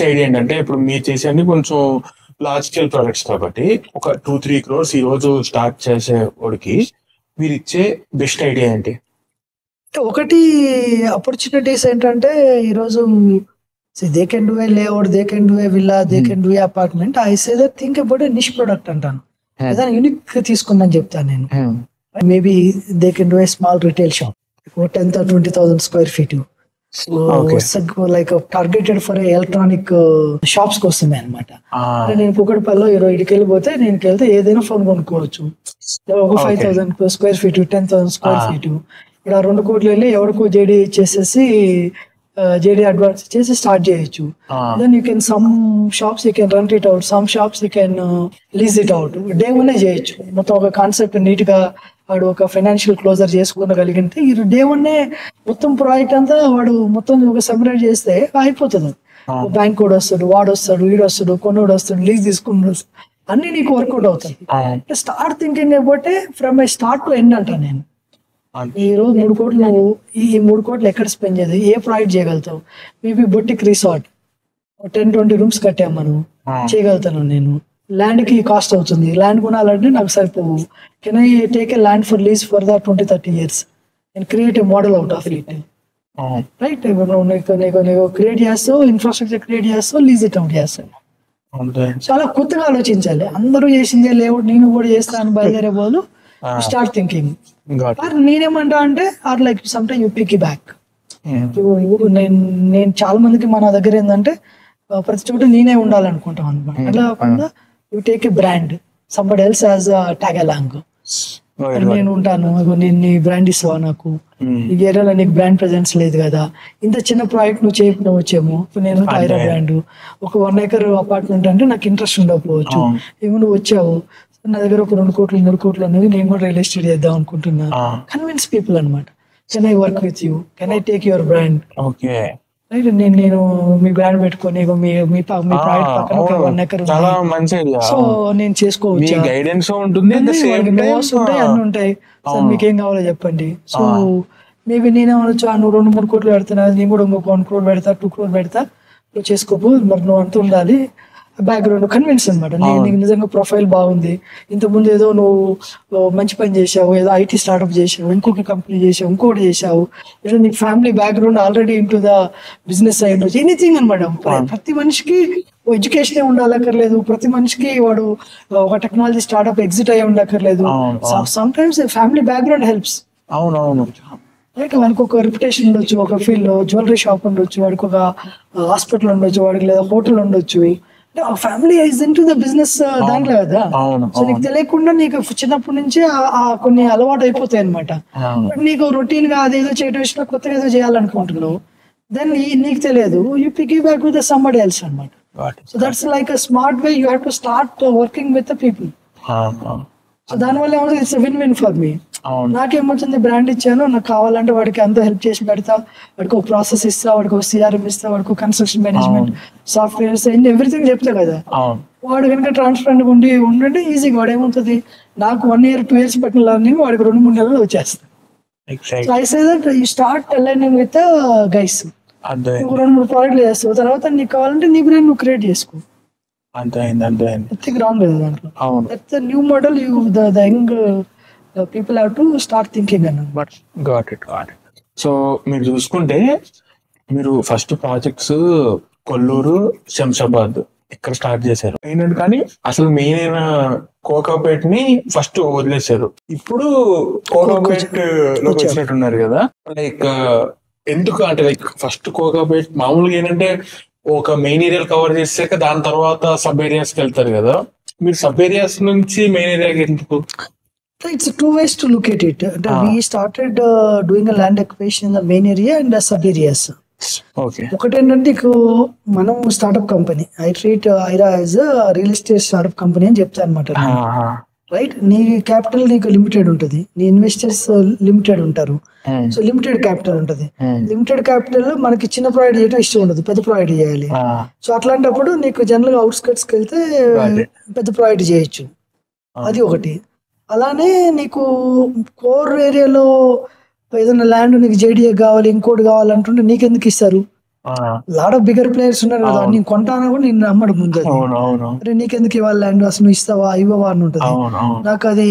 ఐడియా ఏంటంటే, ఇప్పుడు మీరు చేసేది కొంచెం లార్జ్ స్కేల్ ప్రాజెక్ట్స్ కాబట్టి ఒక 2-3 crores ఈ రోజు స్టార్ట్ చేసే వాడికి మీరు ఇచ్చే బెస్ట్ ఐడియా ఏంటి? ఒకటి ఆపర్చునిటీస్ ఏంటంటే ఈరోజు they can do a layout, they can do a villa, they can do a apartment. I say that think about a niche product అంటాను. ఏదైనా యూనిక్ తీసుకుందని చెప్తాను నేను. Maybe they can do a small retail shop, 10,000-20,000 square feet. Like targeted for electronic shops కోసమే అనమాట. నేను కుక్కడపల్లిలో 20 వెళ్ళిపోతే నేను వెళ్తే ఏదైనా ఫోన్ కొనుక్కోవచ్చు. ఒక 5,000 square feet, 10,000 square feet. ఇక్కడ 2 కోట్లు వెళ్ళి ఎవరికో జేడీ ఇచ్చేసేసి JD అడ్వాన్స్ చేసి స్టార్ట్ చేయొచ్చు. Then you can some shops you can rent it out, some shops you can lease it out. Day వన్నే చేయొచ్చు. మొత్తం ఒక కాన్సెప్ట్ నీట్ గా వాడు ఒక ఫైనాన్షియల్ క్లోజర్ చేసుకోగలిగితే ఈ డే వన్నే మొత్తం ప్రాజెక్ట్ అంతా వాడు మొత్తం ఒక సబ్మిట్ చేస్తే అయిపోతుంది. బ్యాంక్ కూడా వస్తాడు, వాడు వస్తాడు, వీడు వస్తాడు, కొన్నోడు వస్తాడు, లీజ్ తీసుకుని అన్ని నీకు వర్కౌట్ అవుతాయి. Start thinking about from I start to end అంటా నేను. ఈ రోజు 3 కోట్లు నువ్వు ఈ 3 కోట్లు ఎక్కడ స్పెండ్ చేయాలి, ఏ ప్రాజెక్ట్ చేయగలుగుతావు? మేబీ బొట్టిక్ రిసార్ట్ 10-20 రూమ్స్ కట్టాము మనం, చేయగలుగుతాను నేను. ల్యాండ్ కి కాస్ట్ అవుతుంది, ల్యాండ్ కొనాలంటే నాకు సరిపోవు. Can I take a land for lease for the 20-30 years and create a model out of it, right? నీకు క్రియేట్ చేస్తావు, ఇన్ఫ్రాస్ట్రక్చర్ క్రియేట్ చేస్తావు, లీజ్ ఇట్ అవుట్ చేస్తావు. చాలా కొత్తగా ఆలోచించాలి. అందరూ చేసిందే లేఅవుట్ నేను కూడా చేస్తాను బయలుదేరే బదులు స్టార్ట్ థింకింగ్. నేనేమంటా అంటే or like some time you pick back. నేను చాలా మందికి మన దగ్గర ఏంటంటే ప్రతి చోట నేనే ఉండాలనుకుంటాం అనమాట. అట్లా కాకుండా you take a brand, somebody else as tag along. నేను ఉంటాను, నేను నీ బ్రాండ్ ఇస్తావా నాకు, ఈ ఏరియాలో నీకు బ్రాండ్ ప్రెజెన్స్ లేదు కదా, ఇంత చిన్న ప్రాజెక్ట్ నువ్వు చేయకుండా వచ్చేమో. ఇప్పుడు నేను టైరా బ్రాండ్ ఒక 1 acre అపార్ట్మెంట్ అంటే నాకు ఇంట్రెస్ట్ ఉండకపోవచ్చు. ఏమో నువ్వు వచ్చావు, నా దగ్గర ఒక 2 కోట్లు 3 కోట్లు అనేది, నేను కూడా రియల్ ఎస్టేట్ చేద్దాం అనుకుంటున్నా. కన్విన్స్ పీపుల్ అనమాట. Can I work with you, can I take your brand, right? నేను మీ బ్రాండ్ పెట్టుకొని మీ ప్రాజెక్ట్ పక్కన 1 acre సో నేను చేసుకోవచ్చు. ఉంటాయి, అన్ని ఉంటాయి. సార్ మీకేం కావాలో చెప్పండి. సో మేబీ నేనేమనొచ్చు, నువ్వు 2-3 కోట్లు పెడుతున్నా, నేను కూడా ఇంకొక 1 crore పెడతా, 2 crore పెడతా, నువ్వు చేసుకోపో, మరి నువ్వు అంత ఉండాలి. బ్యాక్గ్రౌండ్ కన్విన్స్ అనమాట. నీకు నిజంగా ప్రొఫైల్ బాగుంది, ఇంతకుముందు ఏదో నువ్వు మంచి పని చేసావు, ఏదో ఐటీ స్టార్ట్అప్ చేసావు, ఇంకొక కంపెనీ చేసావు, ఇంకోటి చేసావు, ఏదో నీకు family background already into the business side anything అనమాట. ప్రతి మనిషికి ఎడ్యుకేషన్ ఉండక్కర్లేదు, ప్రతి మనిషికి వాడు ఒక టెక్నాలజీ స్టార్ట్అప్ ఎగ్జిట్ అయ్యి ఉండక్కర్లేదు. Sometimes family background helps. అవునవును, రైట్? వాడికి ఒక రెప్యుటేషన్ ఉండొచ్చు, ఒక ఫీల్డ్ లో జ్యువెలరీ షాప్ ఉండొచ్చు, వాడికి ఒక హాస్పిటల్ ఉండొచ్చు, వాడికి లేదా హోటల్ ఉండొచ్చు. Family is in to the business దాంట్లో కదా. సో నీకు తెలియకుండా నీకు చిన్నప్పటి నుంచే కొన్ని అలవాటు అయిపోతాయి అనమాట. నీకు రొటీన్ గా అదేదో చేయడం ఇష్టం, కొత్తగా ఏదో చేయాలనుకుంటున్నావు, దెన్ నీకు తెలియదు, you pick back with somebody else అనమాట. So that's like a smart way you have to start working with the people. So దానివల్ల ఏమవుతుంది, it's win win for me. నాకేమవుతుంది, బ్రాండ్ ఇచ్చాను, నాకు కావాలంటే వాడికి అంతా హెల్ప్ చేసి పెడతా, వాడికి ఒక ప్రాసెస్ ఇస్తా, వాడికి ఒక CRM ఇస్తా, వాడికి ఒక కన్స్ట్రక్షన్ మేనేజ్మెంట్ సాఫ్ట్వేర్స్ ఎవ్రీథింగ్ చెప్తా కదా. వాడు కనుక ట్రాన్స్పరెంట్ ఉండంటే ఈజీగా వాడు ఏమవుతుంది, నాకు 1 year 2 years పట్టిన లర్నింగ్ వాడికి 2-3 నెలలు వచ్చేస్తాయి. I say that you start learning with guys. 2-3 ప్రాజెక్టులు చేస్తావు, తర్వాత నీకు కావాలంటే నీ బ్రాండ్ నువ్వు క్రియేట్ చేసుకో. రాంగ్ లేదు దాంట్లో. That's new model. The young people have to start thinking అన్నమాట. Got it. సో మీరు చూసుకుంటే మీరు ఫస్ట్ ప్రాజెక్ట్స్ కొల్లూరు, శంషాబాద్ ఇక్కడ స్టార్ట్ చేశారు ఏంటంటే, కానీ అసలు మెయిన్ అయిన కోకాపేట్ ని ఫస్ట్ వదిలేశారు. ఇప్పుడు కోకాపేట్ లోకి వచ్చినట్టున్నారు కదా. లైక్ ఎందుకు అంటే, లైక్ ఫస్ట్ కోకాపేట్ మామూలుగా ఏంటంటే ఒక మెయిన్ ఏరియా కవర్ చేసాక దాని తర్వాత సబ్ ఏరియాస్ కి వెళ్తారు కదా. మీరు సబ్ ఏరియాస్ నుంచి మెయిన్ ఏరియాకి ఎందుకు? It's 2 ways to look at it. We started doing a land acquisition in the main area and the sub areas. Okay. ఒకటి ఏంటంటే మనం startup company, I treat Aira as real estate startup company అని చెప్తాను అనమాట. రైట్? నీ క్యాపిటల్ నీకు లిమిటెడ్ ఉంటుంది, నీ ఇన్వెస్టర్స్ లిమిటెడ్ ఉంటారు. సో లిమిటెడ్ క్యాపిటల్ ఉంటుంది. లిమిటెడ్ క్యాపిటల్ లో మనకి చిన్న ప్రాజెక్ట్ చేయడం ఇష్టం ఉండదు, పెద్ద ప్రాజెక్ట్ చేయాలి. సో అట్లాంటప్పుడు నీకు జనరల్ గా అవుట్స్కట్స్ కి వెళ్తే పెద్ద ప్రాజెక్ట్ చేయొచ్చు, అది ఒకటి. అలానే నీకు కోర్ ఏరియాలో ఏదైనా ల్యాండ్ నీకు JDA కావాలి, ఇంకోటి కావాలంటుంటే నీకెందుకు ఇస్తారు? లాట్ ఆఫ్ బిగర్ ప్లేయర్స్ ఉన్నారు కదా, నేను కొంటానా కూడా నేను అమ్మడు ముందు. అరే నీకెందుకు ఇవ్వాలి ల్యాండ్, అసలు నువ్వు ఇస్తావా ఇవ్వవా అని ఉంటుంది. నాకు అది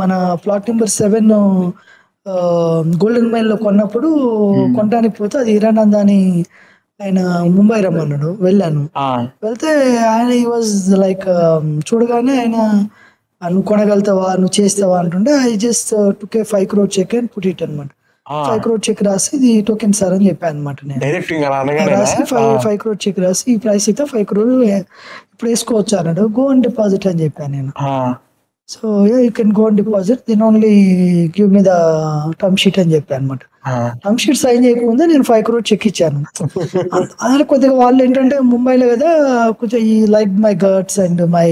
మన ప్లాట్ నెంబర్ 7 గోల్డెన్ మైల్ లో కొన్నప్పుడు కొనడానికి పోతే అది ఇరానంద అని ఆయన ముంబై రమ్మన్నాడు, వెళ్ళాను. వెళ్తే ఆయన వాజ్ లైక్ చూడగానే ఆయన నువ్వు కొనగలుగుతావా, నువ్వు చేస్తావా అంటుంటే I just took a 5 crore cheque and put it అనమాట. 5 crore చెక్ రాసి ఇది టోకెన్ సార్ అని చెప్పాను అనమాట. నేను రాసి 5 crore చెక్ రాసి ఈ ప్రైస్ అయితే 5 crore ఇప్పుడు వేసుకోవచ్చు అన్నాడు. గో అండ్ డిపాజిట్ అని చెప్పాను నేను. So you can go and deposit, then only give me the term sheet అని చెప్పాను అనమాట. టర్మ్ షీట్ సైన్ చేయకముందే నేను 5 crore చెక్ ఇచ్చాను. అదే కొద్దిగా వాళ్ళు ఏంటంటే ముంబైలో కదా కొంచెం ఈ like my guts and my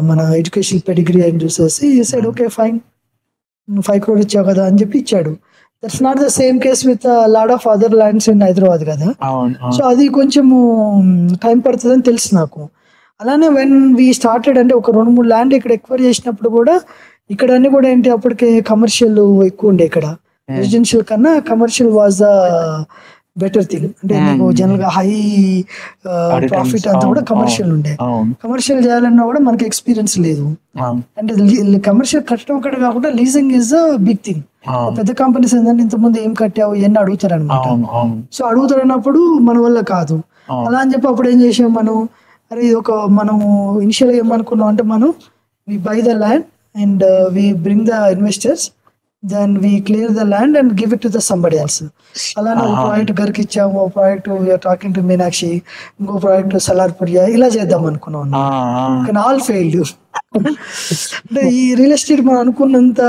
మన ఎడ్యుకేషన్ పెడిగ్రీ అని చూసేసి సైడ్ ఓకే ఫైన్ 5 crore ఇచ్చావు కదా అని చెప్పి ఇచ్చాడు. That's not the same case with lot of other lands in Hyderabad కదా. సో అది కొంచెము టైం పడుతుందని తెలుసు నాకు. అలానే వెన్ వీ స్టార్టెడ్ అంటే ఒక 2-3 ల్యాండ్ ఇక్కడ ఎక్వైర్ చేసినప్పుడు కూడా ఇక్కడ అన్ని కూడా ఏంటి అప్పటికే కమర్షియల్ ఎక్కువ ఉండే. ఇక్కడ రెసిడెన్షియల్ కన్నా commercial was the better thing. అంటే నీకు జనరల్ గా హై ప్రాఫిట్ అంతా కూడా కమర్షియల్ ఉండే. కమర్షియల్ చేయాలన్నా కూడా మనకి ఎక్స్పీరియన్స్ లేదు. అంటే కమర్షియల్ కట్టడం ఒకటి కాకుండా leasing is the big thing. పెద్ద కంపెనీస్ ఏంటంటే ఇంతకుముందు ఏం కట్టావు ఇవన్నీ అడుగుతారు అనమాట. సో అడుగుతారన్నప్పుడు మన వల్ల కాదు. అలా అని చెప్పి అప్పుడు ఏం చేసాం మనం, అరే ఇది ఒక మనం ఇనిషియల్ గా ఏమనుకున్నాం అంటే మనం we buy the land and we bring the investors, then we clear the land and give it to the somebody else. అలానే ఒక ప్రాజెక్ట్ గరికి ఇచ్చాము, ఒక ప్రాజెక్ట్ టాకింగ్ టు మీనాక్షి, ఇంకో ప్రాజెక్ట్ సలార్పురియా, ఇలా చేద్దాం అనుకున్నాం. కానీ ఆల్ ఫెయిల్డ్. అంటే ఈ రియల్ ఎస్టేట్ మనం అనుకున్నంత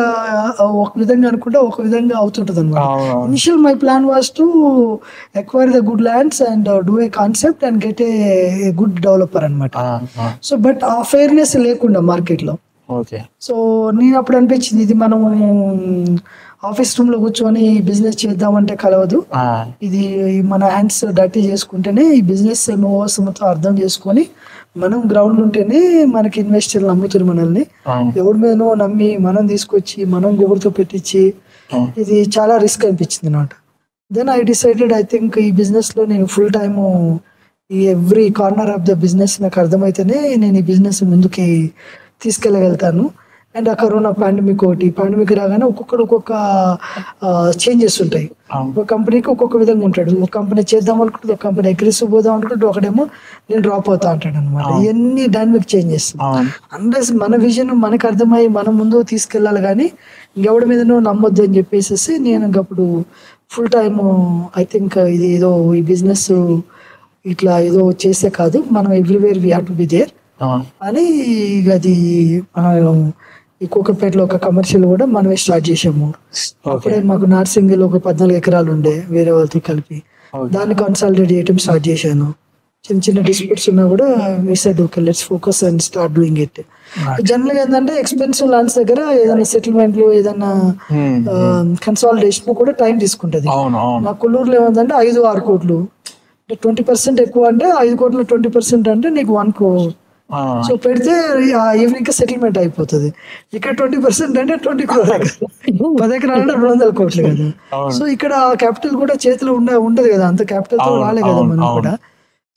ఒక విధంగా అనుకుంటే ఒక విధంగా అవుతుంటది అనమాట. Initial my plan was to acquire the good lands and do a concept and get a good developer అనమాట. సో బట్ ఆ ఫెయిర్నెస్ లేకుండా మార్కెట్ లో. సో నేను అప్పుడు అనిపించింది ఇది మనం ఆఫీస్ రూమ్ లో కూర్చొని బిజినెస్ చేద్దామంటే కలవదు. ఇది మన హ్యాండ్స్ డర్టీ చేసుకుంటేనే ఈ బిజినెస్ నోవర్స్ మొత్తం అర్థం చేసుకొని మనం గ్రౌండ్ ఉంటేనే మనకి ఇన్వెస్టర్లు నమ్ముతారు మనల్ని. ఎవరి మీదనో నమ్మి మనం తీసుకొచ్చి మనం గోబర్తో పెట్టించి ఇది చాలా రిస్క్ అనిపించింది అనమాట. Then I decided I think ఈ బిజినెస్ లో నేను ఫుల్ టైమ్ ఈ every corner of the business నాకు అర్థమైతేనే నేను ఈ బిజినెస్ ముందుకి తీసుకెళ్ళగలుగుతాను. అండ్ ఆ కరోనా పాండమిక్ రాగానే ఒక్కొక్క చేంజెస్ ఉంటాయి. ఒక కంపెనీకి ఒక్కొక్క విధంగా ఉంటాడు. ఒక కంపెనీ చేద్దాం అనుకుంటుంది, ఒక కంపెనీ అగ్రెసివ్ పోదాం అనుకుంటే, ఒకడేమో నేను డ్రాప్ అవుతా అంటాడు అనమాట. ఇవన్నీ డైనమిక్ చేంజెస్. అంటే మన విజన్ మనకు అర్థమై మనం ముందు తీసుకెళ్ళాలి, కానీ ఇంకెవడి మీదనో నమ్మొద్దు అని చెప్పేసి నేను అప్పుడు ఫుల్ టైమ్ ఐ థింక్ ఇది ఏదో ఈ బిజినెస్ ఇట్లా ఏదో చేసే కాదు, మనం everywhere we have to be there అని అది మనం ఈ కోకపేటలో ఒక కమర్షియల్ కూడా మనమే స్టార్ట్ చేసాము. అప్పుడే మాకు నార్సింగిలో ఒక 14 ఎకరాలు ఉండే వేరే వాళ్ళతో కలిపి, దాన్ని కన్సాలిడేట్ చేయడం స్టార్ట్ చేశాను. చిన్న డిస్ప్యూట్స్ ఉన్నా కూడా we said okay let's focus and start doing it. General గా ఏంటంటే ఎక్స్పెన్సివ్ ల్యాండ్స్ దగ్గర ఏదైనా సెటిల్మెంట్లు ఏదైనా కన్సాలిడేషన్ కూడా టైం తీసుకుంటది. మా కొల్లూరులో ఏమంటే 5-6 కోట్లు, 20% ఎక్కువ అంటే 5 కోట్లు 20% అంటే నీకు 1 crore. సో పెడితే ఈవినింగ్ సెటిల్మెంట్ అయిపోతుంది. ఇక్కడ 20% అంటే 20 crore, 10 ఎకరాలు అంటే 200 కోట్లు కదా. సో ఇక్కడ క్యాపిటల్ కూడా చేతిలో ఉండదు కదా, అంత క్యాపిటల్ తో రాలే కదా మనం కూడా.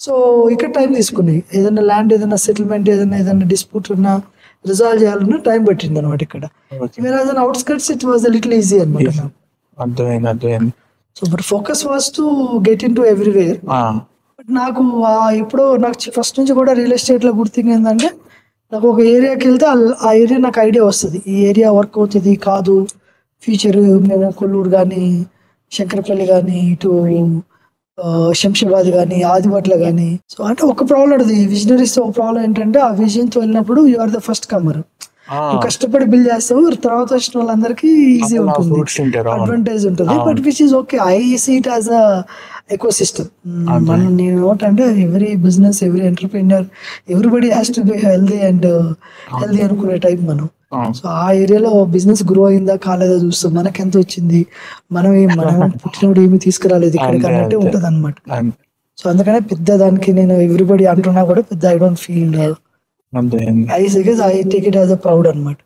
సో ఇక్కడ టైం తీసుకుని ఏదైనా ల్యాండ్ ఏదైనా సెటిల్మెంట్ ఏదైనా డిస్ప్యూట్ ఉన్నా రిజాల్వ్ చేయాలన్నా టైం పట్టింది అనమాట ఇక్కడ. వేరే outskirts it was little easy అనమాట. So but focus was to get in to everywhere. నాకు ఎప్పుడో నాకు ఫస్ట్ నుంచి కూడా రియల్ ఎస్టేట్ లో గుర్తింగ్ ఏంటంటే నాకు ఒక ఏరియాకి వెళ్తే ఆ ఏరియా నాకు ఐడియా వస్తుంది, ఈ ఏరియా వర్క్ అవుతుంది కాదు, ఫ్యూచర్ మేము కొల్లూరు కానీ శంకరపల్లి కానీ ఇటు శంషాబాద్ కానీ ఆదిపట్ల కానీ. సో అంటే ఒక ప్రాబ్లం ఉంటుంది విజనరీస్. ఒక ప్రాబ్లం ఏంటంటే ఆ విజన్ తో వెళ్ళినప్పుడు you are the first comer. కష్టపడి బిల్డ్ చేస్తావు, తర్వాత వచ్చిన వాళ్ళందరికీ ఈజీ ఉంటుంది, అడ్వాంటేజ్ ఉంటుంది. But which is okay, I see it as a ecosystem. మనం నేను ఏంటంటే every business every entrepreneur everybody has to be healthy and healthy అనుకునే టైప్ మనం. సో ఆ ఏరియాలో బిజినెస్ గ్రో అయిందా కాలేదా చూస్తాం, మనకి ఎంత వచ్చింది, మనం పుట్టినప్పుడు ఏమి తీసుకురాలేదు ఇక్కడికి అన్నట్టే ఉంటది అనమాట. సో అందుకనే పెద్ద దానికి నేను ఎవ్రీబడి అంటున్నా కూడా పెద్ద I don't feel I take it as a proud అనమాట.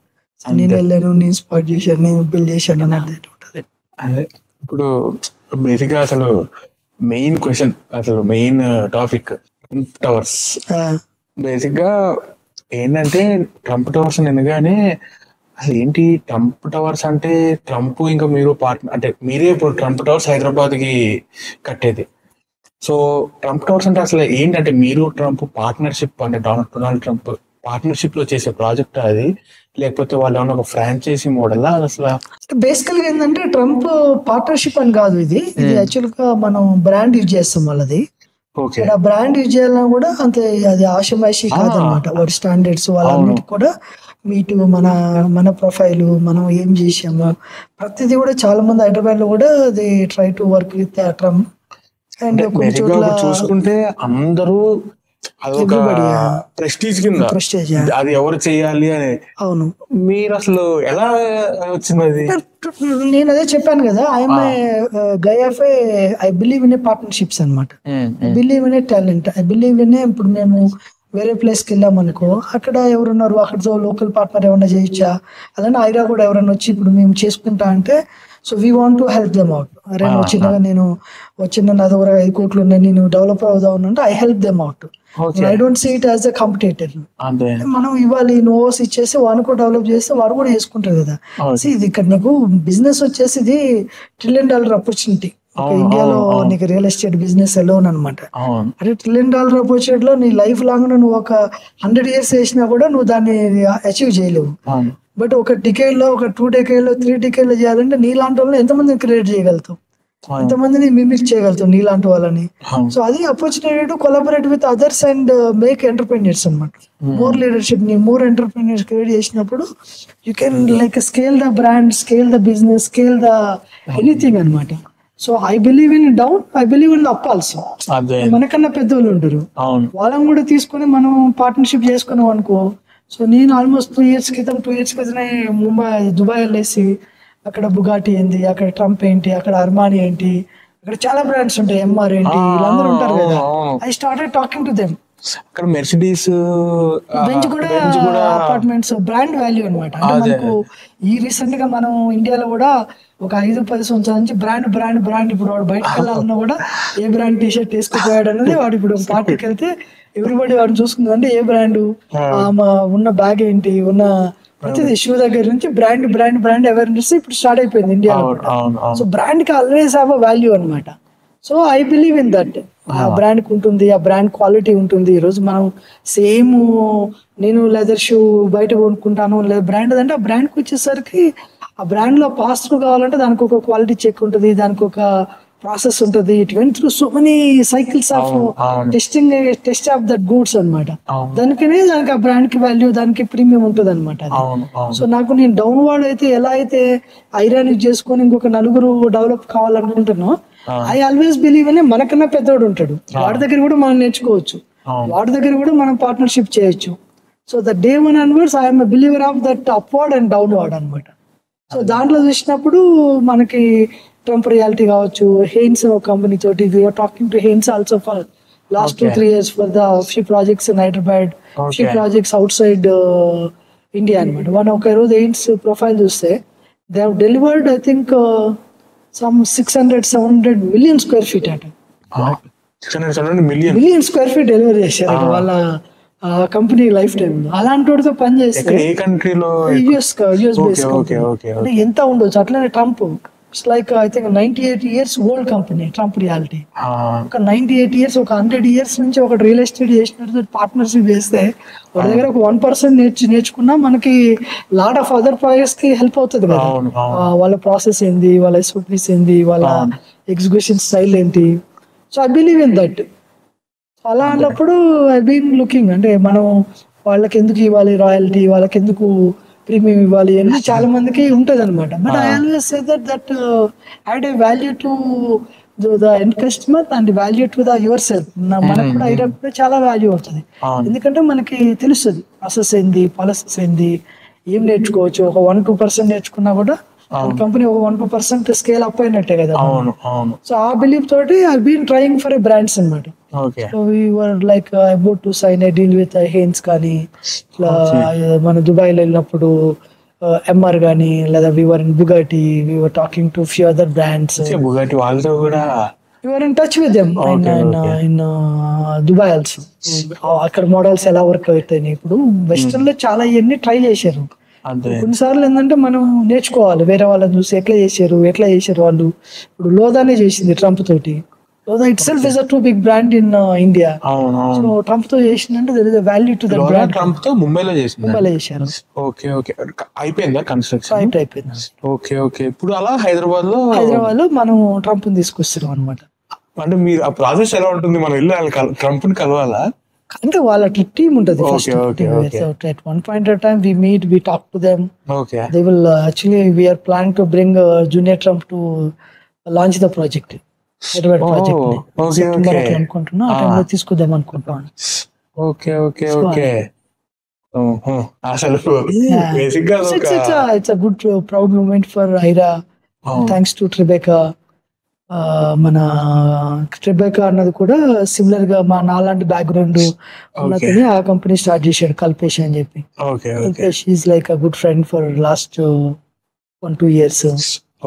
నేను వెళ్ళాను, నేను స్పాట్ చేశాను, నేను బిల్డ్ చేశాను అన్నది ఉంటది. ఇప్పుడు బేసిక్ గా అసలు మెయిన్ క్వశ్చన్, అసలు మెయిన్ టాపిక్ టవర్స్. బేసిక్ గా ఏంటంటే ట్రంప్ టవర్స్ ఎందుకని అసలు ఏంటి ట్రంప్ టవర్స్ అంటే, ట్రంప్ ఇంకా మీరు పార్ట్నర్ అంటే మీరే ఇప్పుడు ట్రంప్ టవర్స్ హైదరాబాద్ కి కట్టేది. సో ట్రంప్ టవర్స్ అంటే అసలు ఏంటంటే మీరు ట్రంప్ పార్ట్నర్షిప్ అంటే డొనాల్డ్ ట్రంప్ పార్ట్నర్షిప్ లో చేసే ప్రాజెక్ట్ అది, లేకపోతే వాళ్ళు ఏమన్నా ఒక ఫ్రాంచైజీ మోడల్ అసలు? బేసికల్ గా ఏంటంటే ట్రంప్ పార్ట్నర్షిప్ అని కాదు, ఇది యాక్చువల్ గా మనం బ్రాండ్ యూజ్ చేస్తాం వాళ్ళది. ఓకే ఆ బ్రాండ్ యూజ్ చేయాలన్నా కూడా అంతే, అది ఆషమాషి కాదనమాట. వాటి స్టాండర్డ్స్ వాళ్ళన్నిటి కూడా మీటు మన మన ప్రొఫైల్, మనం ఏం చేసాము, ప్రతిదీ కూడా చాలా మంది హైదరాబాద్ లో కూడా they try to work with Trump. And కొన్ని బేసిక్గా చోట్ల ఇప్పుడు చూసుకుంటే అందరూ అదొక Everybody, ప్రెస్టీజ్ కింద, ప్రెస్టేజ్. అది ఎవరు చేయాలి అని. అవును, మీరు అసలు ఎలా వచ్చింది అది? నేను అదే చెప్పాను కదా, I'm guy of I believe in a partnerships అనమాట. I believe in a talent, I believe in a. ఇప్పుడు మేము వేరే ప్లేస్కి వెళ్ళాం అనుకో, అక్కడ ఎవరున్నారు, అక్కడ లోకల్ పార్ట్నర్ ఏమన్నా చేయొచ్చా, అలానే ఐరా కూడా ఎవరైనా వచ్చి ఇప్పుడు మేము చేసుకుంటా అంటే, so we want to help them out. అరే నువ్వు చిన్నగా, నేను చిన్న నా దగ్గర 5 కోట్లు ఉన్నాయి, నేను డెవలప్ అవుదాం అంటే I help them out. I don't see it as a competitor. మనం ఇవ్వాలి, నోస్ ఇచ్చేసి వాడిని కూడా డెవలప్ చేస్తే వాడు కూడా చేసుకుంటారు కదా. ఇది ఇక్కడ నీకు బిజినెస్ వచ్చేసి ఇది $1 trillion ఆపర్చునిటీ ఇండియాలో. నీకు రియల్ ఎస్టేట్ బిజినెస్ ఎలోన్ అనమాట. అంటే $1 trillion ఆపర్చునిటీ లో నీ లైఫ్ లాంగ్ నువ్వు ఒక 100 years చేసినా కూడా నువ్వు దాన్ని అచీవ్ చేయలేవు. బట్ ఒక డికేడ్ లో, ఒక 2 decade లో, 3 decade లో చేయాలంటే నీలాంటి వాళ్ళని ఎంతమందిని క్రియేట్ చేయగలుగుతావు, ఎంతమందిని మిమిక్ చేయగలుగుతావు నీలాంటి వాళ్ళని. సో అది opportunity to collaborate with others and make entrepreneurs అనమాట. మోర్ లీడర్షిప్ ని, మోర్ ఎంటర్ప్రెన్యూర్స్ క్రియేట్ చేసినప్పుడు you can like scale the brand, scale the business, scale the anything అనమాట. So I believe in down, I believe in up also. మనకన్నా పెద్దోళ్ళు ఉంటారు, వాళ్ళని కూడా తీసుకొని మనం పార్ట్నర్షిప్ చేసుకున్నాం అనుకో. సో నేను ఆల్మోస్ట్ 2 years క్రితం ముంబై, దుబాయ్ వెళ్ళేసి అక్కడ బుగాటి ఏంటి, అక్కడ ట్రంప్ ఏంటి, అక్కడ అర్మానీ ఏంటి, అక్కడ చాలా బ్రాండ్స్ ఉంటాయి, ఎంఆర్ ఏంటి, వీళ్ళందరూ ఉంటారు కదా. I started talking to them. అక్కడ మెర్సిడీస్, బెంచ్ కూడా అపార్ట్మెంట్స్, బ్రాండ్ వాల్యూ అనమాట. అంటే మనకు ఈ రీసెంట్ గా మనం ఇండియాలో కూడా ఒక 5-10 సంవత్సరాల నుంచి బ్రాండ్ బ్రాండ్ బ్రాండ్. ఇప్పుడు వాడు బయటకు వెళ్ళాలన్నా కూడా ఏ బ్రాండ్ టీషర్ట్ వేసుకుపోయాడు అనేది, వాడు ఇప్పుడు పార్టీకి వెళ్తే ఎవ్రీబడి వాడిని చూసుకుంది అంటే ఏ బ్రాండ్, ఉన్న బ్యాగ్ ఏంటి, ఉన్న ప్రతిదీ షూ దగ్గర నుంచి బ్రాండ్ బ్రాండ్ బ్రాండ్ అవేర్నెస్ ఇప్పుడు స్టార్ట్ అయిపోయింది ఇండియాలో. సో బ్రాండ్ కి ఆల్వేస్ హ్యావ్ అ వాల్యూ అనమాట. So I believe in that. ఆ బ్రాండ్ కి ఉంటుంది, ఆ బ్రాండ్ క్వాలిటీ ఉంటుంది. ఈ రోజు మనం సేమ్, నేను లెదర్ షూ బయట కొనుక్కుంటాను, లేదా బ్రాండ్ అంటే ఆ బ్రాండ్ కి వచ్చేసరికి ఆ బ్రాండ్ లో పాస్ త్రూ కావాలంటే దానికి ఒక క్వాలిటీ చెక్ ఉంటుంది, దానికి ఒక ప్రాసెస్ ఉంటుంది. It went through so many cycles of test of that goods అనమాట. దానికనే దానికి ఆ బ్రాండ్ కి వాల్యూ, దానికి ప్రీమియం ఉంటుంది అనమాట. సో నాకు నేను డౌన్ వార్డ్ అయితే ఎలా అయితే ఐరాన్ యూజ్ చేసుకొని ఇంకొక 4 డెవలప్ కావాలనుకుంటున్నా, ఐ ఆల్వేస్ బిలీవ్ అనే మనకన్నా పెద్దోడు ఉంటాడు, వాడి దగ్గర కూడా మనం నేర్చుకోవచ్చు, వాడి దగ్గర కూడా మనం పార్ట్నర్షిప్ చేయొచ్చు. So the day 1 onwards I'm believer of that upward and downward అనమాట. సో దాంట్లో చూసినప్పుడు మనకి ట్రంప్ రియాలిటీ కావచ్చు, హెయిన్స్ కంపెనీ తోటి we're talking to Hines also for last 2-3 years for the few projects in Hyderabad, few projects outside India అనమాట. మనం ఒక రోజు హెయిన్స్ ప్రొఫైల్ చూస్తే they have delivered I think some 600-700 million square feet అట. 600 million square feet డెలివరీ చేశారు వాళ్ళ కంపెనీ లైఫ్ టైం. అలాంటి వాడితో పని చేస్తే ఏ కంట్రీలో, యుఎస్ బేస్ అంటే ఎంత ఉండొచ్చు. అట్లనే Trump it's like I think 98 years old company Trump reality. ఒక 98 years, ఒక 100 years నుంచి ఒక రియల్ ఎస్టేట్ చేసినట్టు పార్ట్నర్షిప్ చేస్తే వాళ్ళ దగ్గర ఒక 1% నేర్చుకున్నా మనకి లాట్ ఆఫ్ అదర్ ప్రాజెక్ట్స్ కి హెల్ప్ అవుతుంది కదా. వాళ్ళ ప్రాసెస్ ఏంది, వాళ్ళ ఎస్ఓపీస్ ఏంది, వాళ్ళ ఎగ్జిక్యూషన్ స్టైల్ ఏంటి. So I believe in that. అలా అన్నప్పుడు ఐ బీన్ లుకింగ్, అంటే మనం వాళ్ళకి ఎందుకు ఇవ్వాలి రాయల్టీ, వాళ్ళకి ఎందుకు ప్రీమియం ఇవ్వాలి అని చాలా మందికి ఉంటది అనమాట. But I always say that add A value to the end customer and value to the your self. మనకు కూడా అయినప్పుడు చాలా వాల్యూ అవుతుంది, ఎందుకంటే మనకి తెలుస్తుంది ప్రాసెస్ ఏంది, పాలసీస్ ఏంది, ఏం నేర్చుకోవచ్చు. ఒక 1-2% నేర్చుకున్నా కూడా కంపెనీ ఒక 1-2% స్కేల్ అప్ అయినట్టే కదా. సో ఆ బిలీఫ్ తోటి I been trying for a brands అనమాట. So we were like about to sign a deal with Heinz కానీ, ఇట్లా మన దుబాయ్ లో వెళ్ళినప్పుడు ఎంఆర్ కానీ, లేదా we were in Bugatti, we were talking to few other brands. Bugatti వాళ్ళతో కూడా you are in touch with them in Dubai also. అక్కడ మోడల్స్ ఎలా వర్క్ అవుతాయి. ఇప్పుడు వెస్టర్న్ లో చాలా ఇవన్నీ ట్రై చేశారు. కొన్నిసార్లు ఏంటంటే మనం నేర్చుకోవాలి వేరే వాళ్ళని చూసి, ఎట్లా చేశారు వాళ్ళు. ఇప్పుడు లోదానే చేసింది ట్రంప్ తోటి. Lodha itself is a too big brand in India. So Trump తో చేసిందంటే there is a value to that brand. Trump తో ముంబైలో చేశారు. ఓకే అయిపోయిందా కన్స్ట్రక్షన్? అయిపోయింది. ఓకే ఇప్పుడు అలా హైదరాబాద్ లో మనం ట్రంప్ తీసుకొస్తున్నాం అనమాట. అంటే మీరు ఆ ప్రాసెస్ ఎలా ఉంటుంది? మనం వెళ్ళి వాళ్ళ కంపెనీ కలవాలా? అంటే వాళ్ళ టీమ్ ఉంటుంది first. Okay, okay. At one point of time we meet, we talk to them. Okay. They will actually we are planning to bring Junior Trump to launch the project. Hyderabad project ని okay, సెప్టెంబర్ okay. అట్లా అనుకుంటున్నా. ఆ టైంలో తీసుకుందాం అనుకుంటున్నాను. Okay okay okay. అసలు బేసిక్ గా It's a good proud moment for Aira. Thanks to Tribeca. మన ట్రిబెకా అన్నది కూడా సిమిలర్ గా మా నాలాంటి బ్యాక్గ్రౌండ్ ఉన్నతని ఆ కంపెనీ స్టార్ట్ చేశాడు, కల్పేష్ అని చెప్పి. Okay okay Kalpesh is like a good friend for last 1-2 years.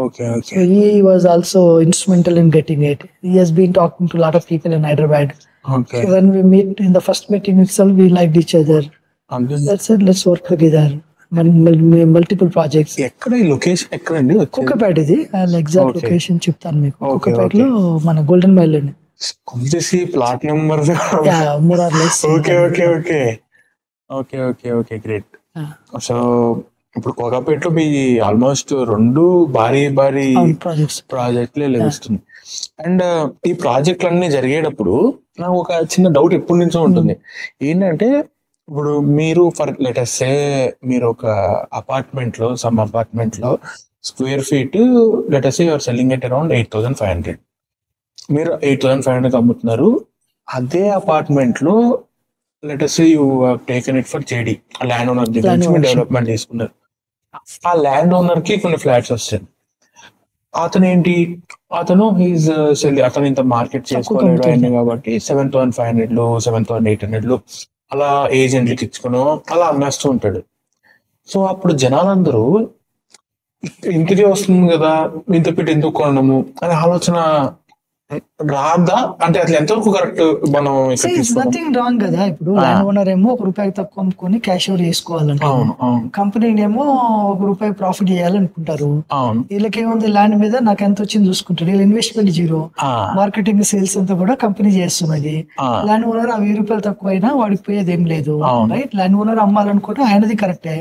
Okay okay. So he was also instrumental in getting it. He has been talking to a lot of people in Hyderabad. Okay. So when we meet in the first meeting itself, we liked each other. That's it. Let's work together. Multiple projects. ఎక్కడ ఈ లొకేషన్ ఎక్కడండి? కుక్కపేట. ఇది ఎగ్జాక్ట్ Okay. లొకేషన్ చెప్తాను మీకు. Okay, కుక్కపేటలో మన గోల్డెన్ మైల్ లోనే. వచ్చేసి plot number. More or less. Okay okay okay okay okay okay great. So ఇప్పుడు కోకాపేటలో మీ ఆల్మోస్ట్ 2 భారీ ప్రాజెక్ట్స్ ప్రాజెక్టులే లభిస్తుంది. అండ్ ఈ ప్రాజెక్టులన్నీ జరిగేటప్పుడు నాకు ఒక చిన్న డౌట్ ఎప్పటి నుంచో ఉంటుంది. ఏంటంటే ఇప్పుడు మీరు ఫర్ లెటర్స్ సే మీరు ఒక అపార్ట్మెంట్ లో square feet letters say you're selling at around 8,500. మీరు 8,500 అమ్ముతున్నారు. అదే అపార్ట్మెంట్ లో letters say you taken it for JD, land owner దగ్గర నుంచి మీరు డెవలప్మెంట్ చేసుకున్నారు. ఆ ల్యాండ్ ఓనర్ కి కొన్ని ఫ్లాట్స్ వస్తాయి. అతను అతను ఇంత మార్కెట్ చేసుకోలేడు ఆయన కాబట్టి 7,500 7,800 అలా ఏజెంట్లకి ఇచ్చుకుని అలా అమ్మేస్తూ ఉంటాడు. సో అప్పుడు జనాలందరూ ఇంటికి వస్తుంది కదా, ఇంత పెట్టి ఎందుకు కొనడము అనే ఆలోచన రాదా? అంటే అట్లా ఎంతవరకు కరెక్ట్? మనం నథింగ్ రాంగ్ కదా. ఇప్పుడు ల్యాండ్ ఓనర్ ఏమో ₹1 తక్కువ అమ్ముకొని క్యాష్ అవుట్ చేసుకోవాలంటే, కంపెనీని ఏమో ₹1 ప్రాఫిట్ చేయాలనుకుంటారు. వీళ్ళకేముంది, ల్యాండ్ మీద నాకు ఎంత వచ్చింది చూసుకుంటారు. వీళ్ళు ఇన్వెస్ట్మెంట్ 0, మార్కెటింగ్ సేల్స్ అంతా కూడా కంపెనీ చేస్తున్నది. ల్యాండ్ ఓనర్ ఆ ₹1000 తక్కువ అయినా వాడికి పోయేది ఏం లేదు, రైట్? ల్యాండ్ ఓనర్ అమ్మాలనుకుంటే ఆయనది కరెక్టే,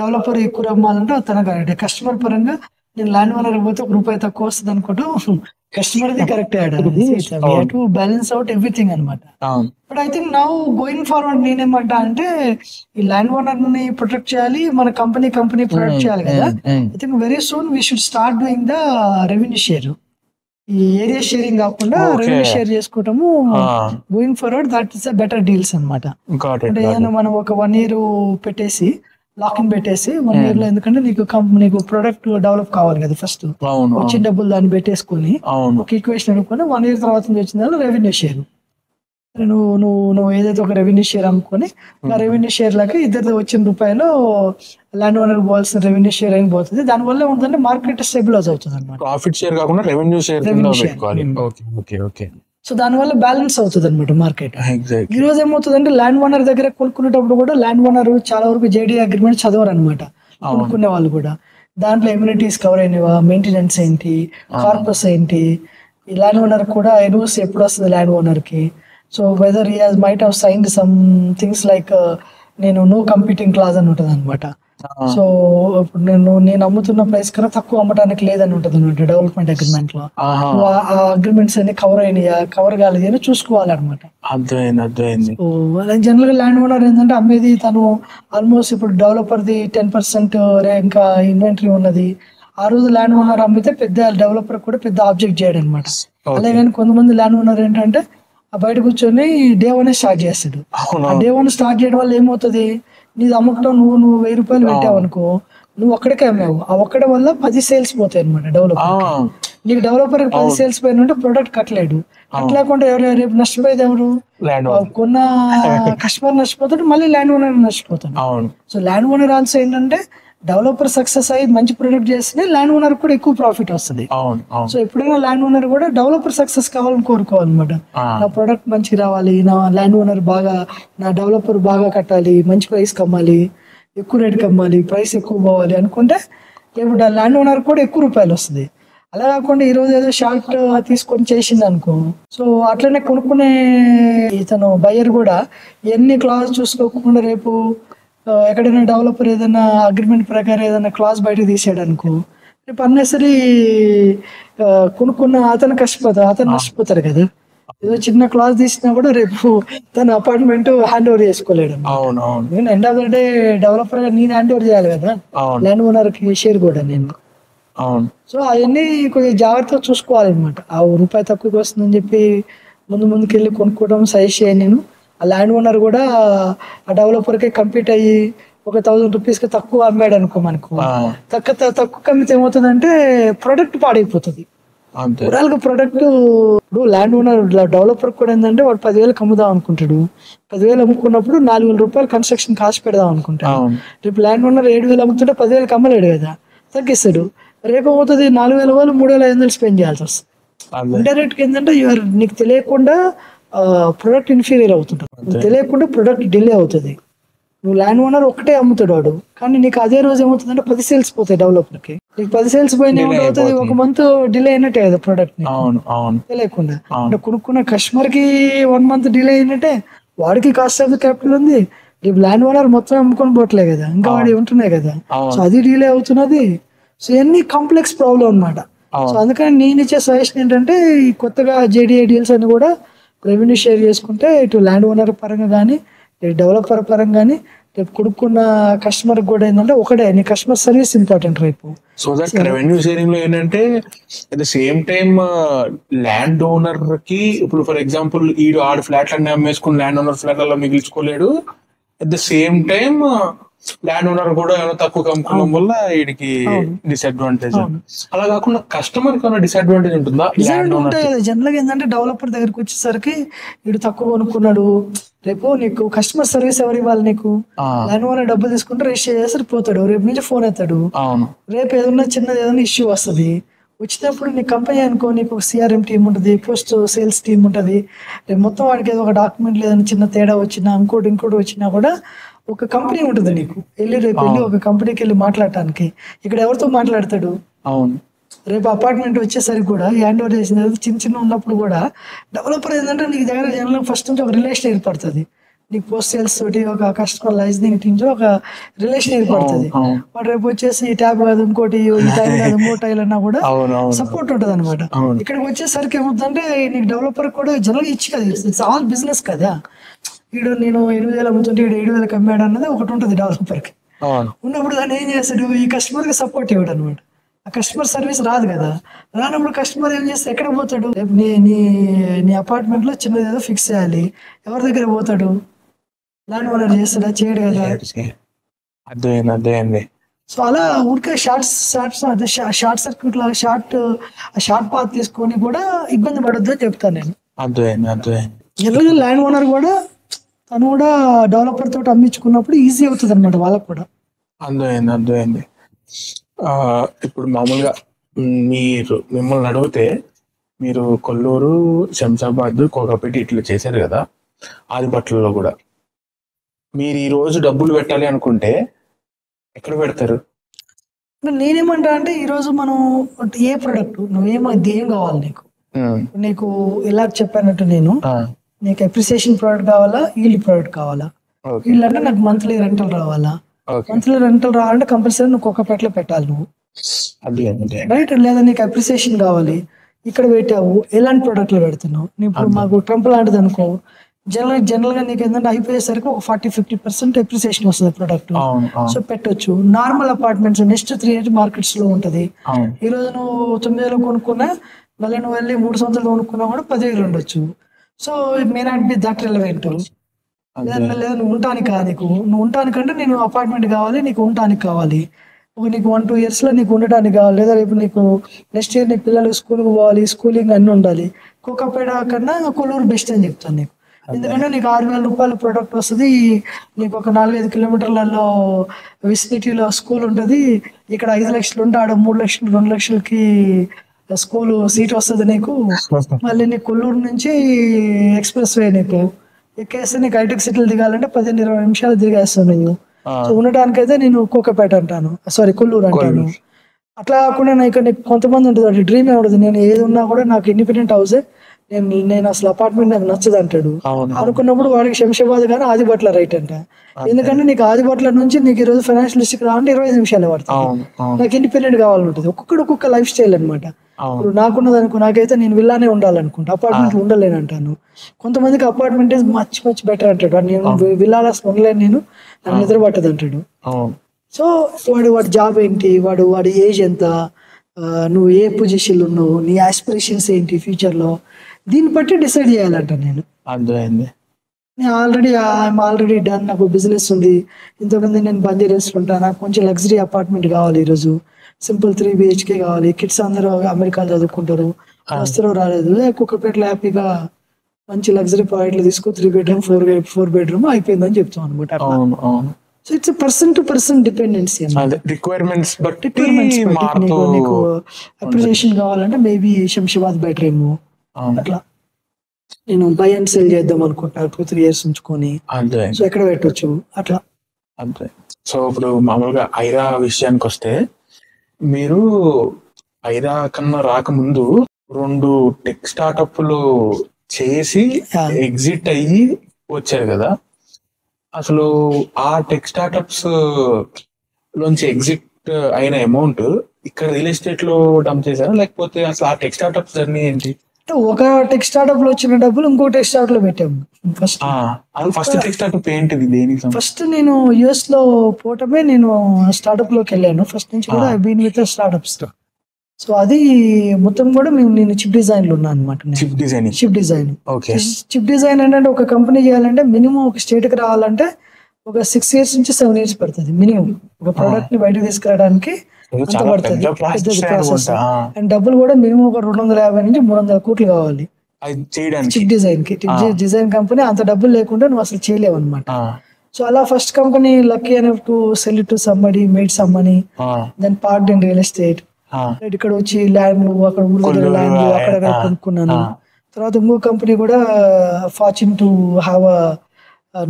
డెవలపర్ ఎక్కువ అమ్మాలంటే అతను కరెక్టే. కస్టమర్ పరంగా నేను ల్యాండ్ ఓనర్ పోతే ₹1 తక్కువ వస్తుంది అనుకుంటూ customer the correct to balance out everything అనమాట. But I think now going forward నేనేమంటా అంటే ఈ ల్యాండ్ ఓనర్ ని ప్రొటెక్ట్ చేయాలి, మన కంపెనీ ప్రొటెక్ట్ చేయాలి కదా. I think very soon we should start doing the revenue share. ఈ ఏరియా షేరింగ్ కాకుండా రెవెన్యూ షేర్ చేసుకోవటము going forward that is better deals అనమాట. అంటే మనం ఒక 1 year పెట్టేసి లాక్ ఇన్ పెట్టేసి 1 year లో, ఎందుకంటే నీకు ప్రొడక్ట్ డెవలప్ కావాలి కదా ఫస్ట్, వచ్చిన డబ్బులు దాన్ని పెట్టేసుకుని ఒక ఈక్వేషన్ అనుకుని 1 year తర్వాత వచ్చిన దానిలో రెవెన్యూ షేర్ నువ్వు ఏదైతే ఒక రెవెన్యూ షేర్ అమ్ముకొని ఆ రెవెన్యూ షేర్ లాగా ఇద్దరు వచ్చిన రూపాయలు ల్యాండ్ ఓనర్ పోవాల్సిన రెవెన్యూ షేర్ అయిన పోతుంది. దానివల్ల ఏంటంటే మార్కెట్ స్టెబిలైజ్ అవుతుంది అనమాట. ప్రాఫిట్ షేర్ కాకుండా రెవెన్యూ షేర్. సో దానివల్ల బ్యాలెన్స్ అవుతుంది అనమాట మార్కెట్. ఈ రోజు ఏమవుతుందంటే ల్యాండ్ ఓనర్ దగ్గర కొనుక్కునేటప్పుడు కూడా ల్యాండ్ ఓనర్ చాలా వరకు జేడీ అగ్రిమెంట్ చదవరు అనమాట. కొనుక్కునే వాళ్ళు కూడా దాంట్లో ఎమ్యూనిటీస్ కవర్ అయినవా, మెయింటెనెన్స్ ఏంటి, కార్పస్ ఏంటి, ఈ ల్యాండ్ ఓనర్ కూడా ఎన్ఓస్ ఎప్పుడు వస్తుంది ల్యాండ్ ఓనర్ కి. So whether he might have signed some things like నేను నో కంపీటింగ్ క్లాజ్ అని ఉంటుంది అనమాట. సో ఇప్పుడు నేను అమ్ముతున్న ప్రైస్ కన్నా తక్కువ అమ్మటానికి లేదని ఉంటుంది అనమాట డెవలప్మెంట్ అగ్రిమెంట్ లో. ఆ అగ్రిమెంట్స్ అన్ని కవర్ అయినాయా, కవర్ కాలేదు అని చూసుకోవాలన్నమాట. జనరల్ గా ల్యాండ్ ఓనర్ ఏంటంటే అమ్మేది తను ఆల్మోస్ట్ ఇప్పుడు డెవలపర్ ది 10% ఇంకా ఇన్వెంటరీ ఉన్నది. ఆ రోజు ల్యాండ్ ఓనర్ అమ్మితే పెద్ద డెవలపర్ కూడా పెద్ద ఆబ్జెక్ట్ చేయడం అనమాట. అలాగని కొంతమంది ల్యాండ్ ఓనర్ ఏంటంటే బయట కూర్చొని డే 1 స్టార్ట్ చేస్తాడు. ఆ డే 1 స్టార్ట్ చేయడం వల్ల ఏమవుతుంది, నీది అమ్మకం నువ్వు ₹1000 పెట్టావు అనుకో, నువ్వు ఒక్కడికే అమ్మావు. ఆ ఒక్కడి వల్ల 10 సేల్స్ పోతాయి అనమాట డెవలపర్. నీకు డెవలపర్ 10 సేల్స్ పోయినంటే ప్రొడక్ట్ కట్టలేడు. కట్టలేకుండా ఎవరు రేపు నష్టపోయేది ఎవరు? కొన్న కస్టమర్ నష్టపోతాడు, మళ్ళీ ల్యాండ్ ఓనర్ నష్టపోతాడు. సో ల్యాండ్ ఓనర్ ఆల్సో ఏంటంటే డెవలపర్ సక్సెస్ అయ్యి మంచి ప్రొడక్ట్ చేస్తే ల్యాండ్ ఓనర్ కూడా ఎక్కువ ప్రాఫిట్ వస్తుంది. సో ఎప్పుడైనా ల్యాండ్ ఓనర్ కూడా డెవలపర్ సక్సెస్ కావాలని కోరుకోవాలన్నమాట. నా ప్రొడక్ట్ మంచిగా రావాలి, నా ల్యాండ్ ఓనర్ బాగా, నా డెవలపర్ బాగా కట్టాలి, మంచి ప్రైస్ కమ్మాలి, ఎక్కువ రేట్కి అమ్మాలి, ప్రైస్ ఎక్కువ పోవాలి అనుకుంటే ఇప్పుడు ల్యాండ్ ఓనర్ కూడా ఎక్కువ రూపాయలు వస్తుంది. అలా కాకుండా ఈ రోజు ఏదో షార్ట్ తీసుకొని చేసింది అనుకో, సో అట్లనే కొనుక్కునే ఇతను బయ్యర్ కూడా ఎన్ని క్లాస్ చూసుకోకుండా రేపు ఎక్కడైనా డెవలపర్ ఏదైనా అగ్రిమెంట్ ప్రకారం ఏదైనా క్లాస్ బయట తీసాడు అనుకో, రేపు అన్నెసరీ కొనుక్కున్న అతను కష్టపోతాడు, అతను నష్టపోతాడు కదా. ఏదో చిన్న క్లాస్ తీసినా కూడా రేపు తన అపార్ట్మెంట్ హ్యాండ్ ఓవర్ చేసుకోలేడు. నేను end of the day developer గా నేను హ్యాండ్ ఓవర్ చేయాలి కదా ల్యాండ్ ఓనర్ కి షేర్ కూడా నేను. సో అవన్నీ కొంచెం జాగ్రత్తగా చూసుకోవాలన్నమాట. ఆ రూపాయి తక్కువకి వస్తుందని చెప్పి ముందుకెళ్ళి కొనుక్కోవడం సజెస్ట్ చేయను నేను. ఆ ల్యాండ్ ఓనర్ కూడా ఆ డెవలపర్కి కంపీట్ అయ్యి ఒక 1000 రూపీస్కి తక్కువ అమ్మాడు అనుకో, మనకు తక్కువ అమ్మితే ఏమవుతుందంటే ప్రొడక్ట్ పాడైపోతుంది. ఓవరాల్గా ప్రొడక్ట్ ఇప్పుడు ల్యాండ్ ఓనర్ డెవలపర్ కూడా ఏంటంటే వాడు 10,000 అమ్ముదాం అనుకుంటాడు. 10,000 అమ్ముకున్నప్పుడు 4,000 రూపాయలు కన్స్ట్రక్షన్ కాస్ట్ పెడదాం అనుకుంటాడు. రేపు ల్యాండ్ ఓనర్ 7,000 అమ్ముతుంటే 10,000 అమ్మలేడు కదా, తగ్గిస్తాడు. రేపు అవుతుంది 4,000 వాళ్ళు 3,500 స్పెండ్ చేయాల్సి వస్తుంది. ఇండైరెక్ట్ గా ఏంటంటే నీకు తెలియకుండా ప్రొడక్ట్ ఇన్ఫీరియర్ అవుతుంటుంది, తెలియకుండా ప్రొడక్ట్ డిలే అవుతుంది. నువ్వు ల్యాండ్ ఓనర్ ఒకటే అమ్ముతాడు వాడు, కానీ నీకు అదే రోజు ఏమవుతుందంటే 10 సేల్స్ పోతాయి డెవలపర్ కి. నీకు 10 సేల్స్ పోయినా ఏమవుతుంది, 1 మంత్ డిలే అయినట్టే కదా ప్రొడక్ట్ తెలియకుండా. అంటే కొనుక్కున్న కస్టమర్ కి 1 మంత్ డిలే అయినట్టే, వాడికి కాస్ట్ ఆఫ్ ద క్యాపిటల్ ఉంది. రేపు ల్యాండ్ ఓనర్ మొత్తం అమ్ముకొని పోవట్లే కదా, ఇంకా వాడి ఉంటున్నాయి కదా, సో అది డిలే అవుతున్నది. సో ఇవన్నీ కాంప్లెక్స్ ప్రాబ్లం అనమాట. సో అందుకని నేను ఇచ్చే సజెషన్ ఏంటంటే ఈ కొత్తగా JDA డీల్స్ అని కూడా రెవెన్యూ షేర్ చేసుకుంటే ఇటు ల్యాండ్ ఓనర్ పరంగా కానీ డెవలపర్ పరంగా కానీ రేపు కొడుకున్న కస్టమర్ కూడా ఏంటంటే ఒకటే నీ కస్టమర్ సర్వీస్ ఇంపార్టెంట్ రేపు. సో దట్ రెవెన్యూ షేరింగ్ లో ఏంటంటే at the same time land owner కి ఇప్పుడు ఫర్ ఎగ్జాంపుల్ ఈడు ఆడు ఫ్లాట్ అన్ని అమ్మేసుకుని ల్యాండ్ ఓనర్ ఫ్లాట్ అలా మిగిల్చుకోలేడు. At the same time land owner కూడా ఏమైనా తక్కువ కమ్ముకోవడం వల్ల వీడికి డిసడ్వాంటేజ్. అలా కాకుండా కస్టమర్ కి డిసడ్వాంటేజ్ ఉంటుందా? ఉంటాయి కదా జనరల్ గా ఏంటంటే డెవలపర్ దగ్గరికి వచ్చేసరికి వీడు తక్కువ కొనుక్కున్నాడు, రేపు నీకు కస్టమర్ సర్వీస్ ఎవరు ఇవ్వాలి? నీకు ల్యాండ్ ఓనర్ డబ్బులు తీసుకుంటే రిజిస్టర్ చేస్తారు, పోతాడు, రేపు నుంచి ఫోన్ ఎత్తాడు. రేపు ఏదన్నా చిన్నది ఏదైనా ఇష్యూ వస్తుంది, వచ్చినప్పుడు నీ కంపెనీ అనుకో నీకు CRM టీం ఉంటుంది, పోస్ట్ సేల్స్ టీం ఉంటుంది. రేపు మొత్తం వాడికి ఏదో ఒక డాక్యుమెంట్ లేదని చిన్న తేడా వచ్చినా ఇంకోటి వచ్చినా కూడా ఒక కంపెనీ ఉంటుంది నీకు. రేపు వెళ్ళి ఒక కంపెనీకి వెళ్ళి మాట్లాడటానికి ఇక్కడ ఎవరితో మాట్లాడతాడు? రేపు అపార్ట్మెంట్ వచ్చేసరికి కూడా హ్యాండ్ ఓవర్ చేసిన చిన్న ఉన్నప్పుడు కూడా డెవలపర్ ఏంటంటే నీకు దగ్గర జనరల్ ఫస్ట్ నుంచి ఒక రిలేషన్ ఏర్పడుతుంది. నీకు పోస్ట్ సేల్స్ తోటి ఒక కస్టమర్ లైజనింగ్ టీమ్స్ ఒక రిలేషన్ ఏర్పడుతుంది. వాడు రేపు వచ్చేసి ఈ ట్యాబ్ కాదు ఇంకోటి, ఈ టైల్ కాదు ఇంకో టైల్ అన్నా కూడా సపోర్ట్ ఉంటుంది అనమాట. ఇక్కడికి వచ్చేసరికి ఏమవుతుందంటే నీకు డెవలపర్ కూడా జనరల్ ఇచ్చి కదా, ఇట్స్ ఆల్ బిజినెస్ కదా. వీడు నేను 8,000 అమ్ముతుంటే 7,000 అమ్మాడు అన్నది ఒకటి ఉంటుంది డెవలపర్ కి. ఉన్నప్పుడు దాన్ని ఏం చేస్తాడు, ఈ కస్టమర్ కి సపోర్ట్ ఇవ్వడు అనమాట. ఆ కస్టమర్ సర్వీస్ రాదు కదా, రానప్పుడు కస్టమర్ ఏం చేస్తే ఎక్కడ పోతాడు? నీ అపార్ట్మెంట్ లో చిన్నది ఏదో ఫిక్స్ చేయాలి, ఎవరి దగ్గర పోతాడు? ల్యాండ్ ఓనర్ చేస్తాడా? చేయడు కదా. అర్థమైంది. సో అలా ఊరికే షార్ట్ సర్క్యూట్ లాగా షార్ట్ పాత్ తీసుకొని కూడా ఇబ్బంది పడొద్దు అని చెప్తాను నేను. జనరల్గా ల్యాండ్ ఓనర్ కూడా తను కూడా డెవలపర్ తోటి అమ్మించుకున్నప్పుడు ఈజీ అవుతుంది అనమాట వాళ్ళకు కూడా. అర్థమైంది. ఇప్పుడు మామూలుగా మిమ్మల్ని అడిగితే మీరు కొల్లూరు, శంషాబాద్, కోకాపేట ఇట్లా చేశారు కదా, ఆదిపట్లలో కూడా మీరు ఈ రోజు డబ్బులు పెట్టాలి అనుకుంటే ఎక్కడ పెడతారు? నేనేమంటా అంటే ఈరోజు మనం ఏ ప్రొడక్ట్ ఏం కావాలి నీకు ఎలా చెప్పానంటే నేను నీకు అప్రిసియేషన్ ప్రోడక్ట్ కావాలా, ఈల్డ్ ప్రోడక్ట్ కావాలా? ఈల్డ్ అంటే నాకు మంత్లీ రెంటల్ రావాలా? మంత్లీ రెంటల్ రావాలంటే కంపల్సరీ నువ్వు కోకాపేటలో పెట్టాలి నువ్వు, రైట్? లేదా నీకు అప్రిసియేషన్ కావాలి, ఇక్కడ పెట్టావు, ఎలాంటి ప్రోడక్ట్లు పెడుతున్నావు? ఇప్పుడు మాకు ట్రంప్ లాంటిది అనుకో, జనరల్ గా నీకు ఏంటంటే అయిపోయేసరికి ఒక 40-50% అప్రిసియేషన్ వస్తుంది ప్రోడక్ట్. సో పెట్టొచ్చు. Normal apartments next 3 years markets లో ఉంటది. ఈ రోజు నువ్వు 9,000 కొనుక్కున్నా, మళ్ళీ నువ్వు వెళ్ళి 3 సంవత్సరాలు కొనుక్కున్నా కూడా 10,000 ఉండొచ్చు. So it may not be that relevant. లేదా నువ్వు ఉంటానికంటే నేను అపార్ట్మెంట్ కావాలి, నీకు ఉండటానికి కావాలి, నీకు 1-2 years లో నీకు ఉండటానికి కావాలి, లేదా రేపు నీకు నెక్స్ట్ ఇయర్ నీకు పిల్లలు స్కూల్కి పోవాలి, స్కూలింగ్ అన్నీ ఉండాలి. కోకాపేట కన్నా కొల్లూరు బెస్ట్ అని చెప్తాను నీకు. ఎందుకంటే నీకు 6,000 రూపాయల ప్రోడక్ట్ వస్తుంది, నీకు ఒక 4-5 కిలోమీటర్లలో విసినిటీలో స్కూల్ ఉంటుంది. ఇక్కడ 5 లక్షలు ఉంటే ఆడ 3 లక్షలు 2 లక్షలకి స్కూల్ సీట్ వస్తుంది నీకు. మళ్ళీ నీకు కొల్లూరు నుంచి ఎక్స్ప్రెస్ వే నీకు ఎక్కేస్తే నీకు హైటెక్ సిటీలు దిగాలంటే 15-20 నిమిషాలు దిగేస్తాను నువ్వు. సో ఉండటానికైతే నేను కోకాపేట అంటాను, కొల్లూరు అంటాను. అట్లా కాకుండా నీకు కొంతమంది ఉంటుంది డ్రీమ్ ఏముంటుంది, నేను ఏది ఉన్నా కూడా నాకు ఇండిపెండెంట్ హౌసే, నేను అసలు అపార్ట్మెంట్ నాకు నచ్చదు అంటాడు. అవును అనుకున్నప్పుడు వాడికి శంషాబాద్ కానీ ఆదిబట్ల రైట్ అంట. ఎందుకంటే నీకు ఆదిబట్ల నుంచి నీకు ఈరోజు ఫైనాన్షియల్ లిస్ట్ రావాలంటే 25 నిమిషాలు పడుతుంది. అవును అవును నాకు ఇండిపెండెంట్ కావాలంటుంది. ఒక్కొక్క లైఫ్ స్టైల్ అనమాట. అవును ఇప్పుడు నాకున్నది అనుకో, నాకైతే నేను విల్లానే ఉండాలనుకుంటా, అపార్ట్మెంట్ ఉండలేను అంటాను. కొంతమందికి అపార్ట్మెంట్ ఇస్ మచ్ బెటర్ అంటాడు. నేను విల్లాలో ఉండలేను, నేను నాకు నిద్ర పట్టదు అంటాడు. అవును సో వాడి జాబ్ ఏంటి, వాడి ఏజ్ ఎంత, నువ్వు ఏ పొజిషన్లో ఉన్నావు, నీ ఆస్పిరేషన్స్ ఏంటి ఫ్యూచర్లో, దీన్ని బట్టి డిసైడ్ చేయాలంట. నేను అర్థమైంది. ఆల్రెడీ డన్, నాకు బిజినెస్ ఉంది, ఇంతకుముందు నేను బంజారాస్లో ఉంటాను, నాకు కొంచెం లగ్జరీ అపార్ట్మెంట్ కావాలి, ఈరోజు సింపుల్ 3 BHK కావాలి, కిడ్స్ అందరూ అమెరికాలో చదువుకుంటారు, వస్తారు రాలేదు, కుక్కపేటలో హ్యాపీగా మంచి లగ్జరీ ప్రాజెక్టులు తీసుకో, 3 bedroom 4 bedroom అయిపోయిందని చెప్తాం అనమాట. అవును అవును so it's person to person dependency. Requirements బట్టి నీకు అప్రిసియేషన్ కావాలంటే మేబీ శంషాబాద్ బెటర్ ఏమో. అట్లా నేను బై అండ్ సెల్ చేద్దాం అనుకుంటా 2-3 years ఉంచుకొని, సో ఎక్కడ పెట్టొచ్చు అట్లా. అంతే. సో ఇప్పుడు మామూలుగా ఐరా విషయానికి వస్తే, మీరు ఐరా కన్నా రాకముందు 2 టెక్ స్టార్టప్లు చేసి ఎగ్జిట్ అయ్యి వచ్చారు కదా. అసలు ఆ టెక్ స్టార్టప్స్ లోంచి ఎగ్జిట్ అయిన అమౌంట్ ఇక్కడ రియల్ ఎస్టేట్ లో డంప్ చేశారా, లేకపోతే అసలు ఆ టెక్ స్టార్టప్ జర్నీ ఏంటి? ఒక టెక్ స్టార్టప్ లో వచ్చిన డబ్బులు ఇంకో టెక్ స్టార్టప్ లో పెట్టాము. ఫస్ట్ టెక్ స్టార్టప్ ఏంటిది, దేనికి? ఫస్ట్ నేను US లో పోవటమే, నేను స్టార్టప్ లోకి వెళ్ళాను. ఫస్ట్ నుంచి కూడా I been with startups. So అది మొత్తం కూడా నేను చిప్ డిజైన్ లో ఉన్నాను అనమాట. చిప్ డిజైన్ ఏంటంటే ఒక కంపెనీ చేయాలంటే మినిమం ఒక స్టేట్ కి రావాలంటే ఒక 6 years నుంచి 7 years పడుతుంది మినిమం. ఒక ప్రోడక్ట్ ని బయటకు తీసుకురావడానికి అంత పడుతుంది, పెద్ద ప్రాసెస్. అండ్ డబ్బులు కూడా మినిమం ఒక 250 నుంచి 300 కోట్లు కావాలి చిప్ డిజైన్ కి. డిజైన్ కంపెనీ అంత డబ్బులు లేకుండా నువ్వు అసలు చేయలేవు అనమాట. సో అలా first company lucky enough to sell to somebody, made some money, then parked in real estate. ఇక్కడ వచ్చి ల్యాండ్, అక్కడ ఊరు దగ్గర ల్యాండ్ అక్కడ కొనుక్కున్నాను. తర్వాత ఇంకో కంపెనీ కూడా fortune to have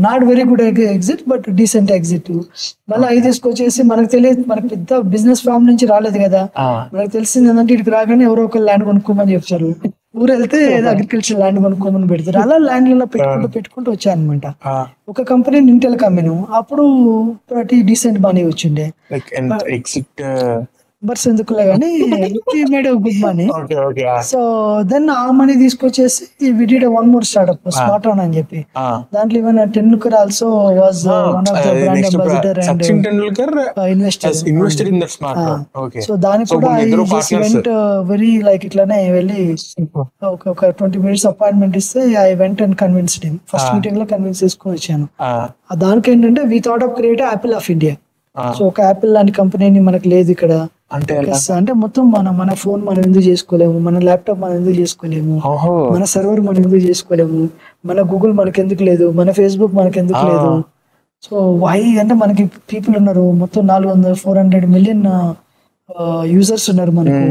not very good exit but decent exit. మళ్ళీ అవి తీసుకొచ్చేసి మనకు తెలియదు, మనకు పెద్ద బిజినెస్ ఫామ్ నుంచి రాలేదు కదా, మనకు తెలిసింది ఏంటంటే ఇక్కడికి రాగానే ఎవరో ఒక ల్యాండ్ కొనుక్కోమని చెప్తారు, ఊరు వెళ్తే అగ్రికల్చర్ ల్యాండ్ కొనుక్కోమని పెడతారు. అలా ల్యాండ్లలో పెట్టుకుంటూ వచ్చాను అనమాట. ఒక కంపెనీ ఇంటెల్ కమ్మిను, అప్పుడు ప్రతి డీసెంట్ మనీ వచ్చిండే. బట్స్ ఎందుకులే కానీ made good money. So then ఆ మనీ తీసుకొచ్చేసి we did one more startup, Smartron అని చెప్పి. దాంట్లో even Tendulkar also was one of the brand ambassador and investor. So దానికి కూడా వెరీ లైక్ ఇట్లానే వెళ్ళి ఒక 20 minutes అపాయింట్మెంట్ ఇస్తే I went and convinced him. First meeting లో కన్విన్స్ చేసుకొని వచ్చాను. దానికి ఏంటంటే we thought of create Apple of India. So ఒక యాపిల్ లాంటి కంపెనీ మనకు లేదు ఇక్కడ. అంటే మొత్తం మన ఫోన్ మనం ఎందుకు చేసుకోలేము, మన ల్యాప్టాప్ మనం ఎందుకు చేసుకోలేము, మన సర్వర్ మనం ఎందుకు చేసుకోలేము, మన గూగుల్ మనకి ఎందుకు లేదు, మన ఫేస్బుక్ మనకి ఎందుకు లేదు. సో వై అంటే మనకి పీపుల్ ఉన్నారు, మొత్తం 400-400 million యూజర్స్ ఉన్నారు మనకు.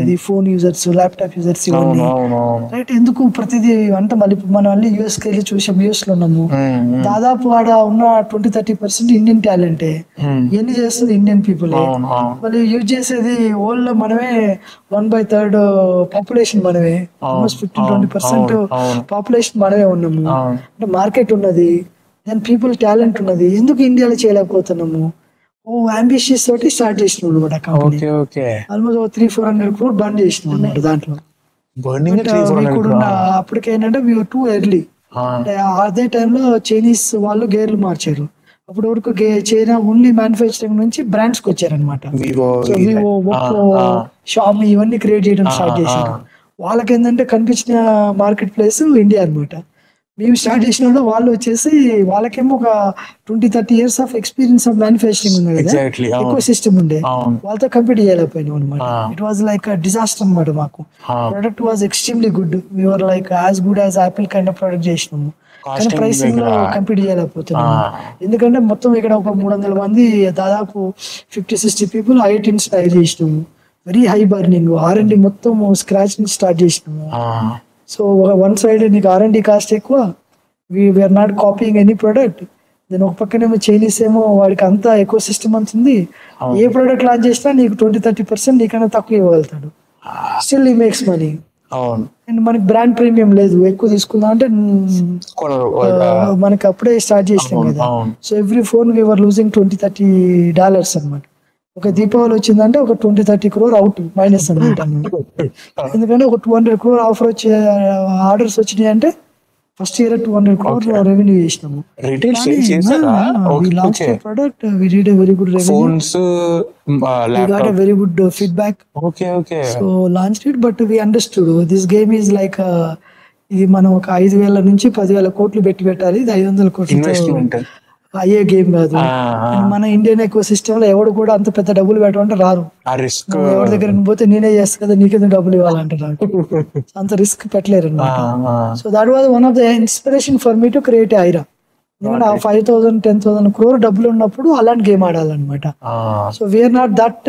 ఇది ఫోన్ యూజర్స్, ల్యాప్టాప్ యూజర్స్, ఇవన్నీ రైట్. ఎందుకు ప్రతిదీ అంటే మళ్ళీ మనం మళ్ళీ US కి వెళ్ళి చూసాం, US లో ఉన్నాము. దాదాపు ఆడ ఉన్న 20-30% ఇండియన్ టాలెంటే, ఎన్ని చేస్తుంది ఇండియన్ పీపుల్. మళ్ళీ యూజ్ చేసేది ఓల్డ్ మనమే, 1/3 పాపులేషన్ మనమే, ఆల్మోస్ట్ 15-20% పాపులేషన్ మనమే ఉన్నాము. అంటే మార్కెట్ ఉన్నది, దాని పీపుల్ టాలెంట్ ఉన్నది, ఎందుకు ఇండియాలో చేయలేకపోతున్నాము? అంబిషియస్ తోటి స్టార్ట్ చేసినాం అనమాట కంపెనీ. ఆల్మోస్ట్ 300-400 crore బర్న్ చేసినాం అనమాట. దాంట్లో అప్పటికేంటంటే వీఆర్ టూ ఎర్లీ. అదే టైంలో చైనీస్ వాళ్ళు గేర్లు మార్చారు. అప్పుడు వరకు చైనా ఓన్లీ మ్యానుఫ్యాక్చరింగ్ నుంచి బ్రాండ్స్ కి వచ్చారనమాట. వివో, ఒప్పో, షామీ ఇవన్నీ క్రియేట్ చేయడం స్టార్ట్ చేశారు. వాళ్ళకి ఏంటంటే కనిపించిన మార్కెట్ ప్లేస్ ఇండియా అనమాట. మేము స్టార్ట్ చేసిన వాళ్ళు వచ్చేసి వాళ్ళకేమో ఒక 20-30 years of experience of manufacturing ఉంది కదా, ఎక్కువ సిస్టమ్ ఉండే, వాళ్ళతో కంపీట్ చేయలేకపోయినాం అనమాట. ఇట్ వాజ్ లైక్ డిజాస్టర్ అనమాట. మాకు product was extremely good, we're like as good as Apple kind of product చేసినాము, కానీ ప్రైసింగ్ లో కంపీట్ చేయలేకపోతున్నాము. ఎందుకంటే మొత్తం ఇక్కడ ఒక 300 మంది, దాదాపు 50-60 people IITs తయారు చేసినాము. వెరీ హై బర్నింగ్, R&D మొత్తం స్క్రాచ్ నుంచి స్టార్ట్ చేసినాము. సో వన్ సైడ్ నీకు R&D కాస్ట్ ఎక్కువ, we're not copying any product. Then ఒక పక్కనేమో చైనీస్ ఏమో వాడికి అంతా ఎకో సిస్టమ్ అంతుంది, ఏ ప్రోడక్ట్ లాంచ్ చేసినా నీకు 20-30% నీకన్నా తక్కువ ఇవ్వగలుగుతాడు. Still he makes money. అవును. అండ్ మనకి బ్రాండ్ ప్రీమియం లేదు, ఎక్కువ తీసుకుందాం అంటే కొనరు. మనకి అప్పుడే స్టార్ట్ చేసినాం అవును, కదా. అవును. So every phone we're losing $20-30 అనమాట. ఒక దీపావళి వచ్చిందంటే ఒక 20-30 crore అవుట్ మైనస్ అనమాట. ఎందుకంటే ఒక 200 crore ఆఫర్ వచ్చే ఆర్డర్స్ వచ్చినాయి అంటే ఫస్ట్ ఇయర్ 200 crore రెవెన్యూ చేసినాము. రిటైల్ సేల్ చేశారా? we launched a product, we did a very good revenue, phones, we got a laptop. very good feedback, okay, okay. so launched it. But we understood this game is like ఇది మనం ఒక 5,000 నుంచి 10,000 కోట్లు పెట్టాలి, ఇది 500 కోట్లతో ఇన్వెస్ట్మెంట్. అయ్యే గేమ్ కాదు. And మన ఇండియన్ ఎకో సిస్టమ్ లో ఎవడు కూడా అంత పెద్ద డబ్బులు పెట్టమంటే రారు. ఆ రిస్క్. నువ్వు ఎవరి దగ్గర పోతే నేనే చేస్తా కదా, నీకేదో డబ్బులు ఇవ్వాలంటారు. అంత రిస్క్ పెట్టలేరు అనమాట. So that was one of the inspiration for me to create Aira. ఎందుకంటే ఆ 5,000-10,000 crore డబ్బులు ఉన్నప్పుడు అలాంటి గేమ్ ఆడాలన్నమాట. So we are not that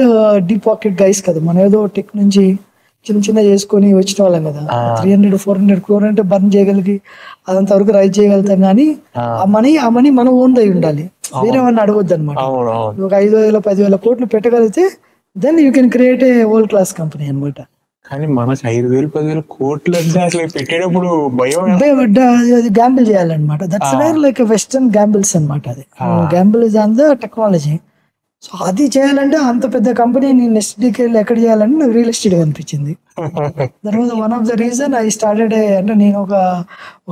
deep pocket guys కదా, మనం ఏదో టెక్ నుంచి చిన్న చేసుకొని వచ్చిన వాళ్ళం కదా. 300-400 crore అంటే బర్న్ చేయగలిగి అదంత వరకు రైజ్ చేయగలుగుతాం, కానీ ఆ మనీ మనం ఓన్ అయి ఉండాలి, వేరే వాళ్ళని అడగొద్దు అనమాట. ఒక 5,000-10,000 కోట్లు పెట్టగలిగితే then you can create a world class company అనమాట. కానీ మనకు 5,000-10,000 కోట్లు అంటే అసలు పెట్టేటప్పుడు భయం. అది గ్యాంబుల్ చేయాలన్నమాట. That's where like western gambles అనమాట. అది Gamble is on the technology. So అది చేయాలంటే అంత పెద్ద కంపెనీ నేను నెక్స్ట్ డీకేళ్ళు ఎక్కడ చేయాలంటే నాకు రియల్ ఎస్టేట్ అనిపించింది. తర్వాత one of the reason I started అంటే నేను ఒక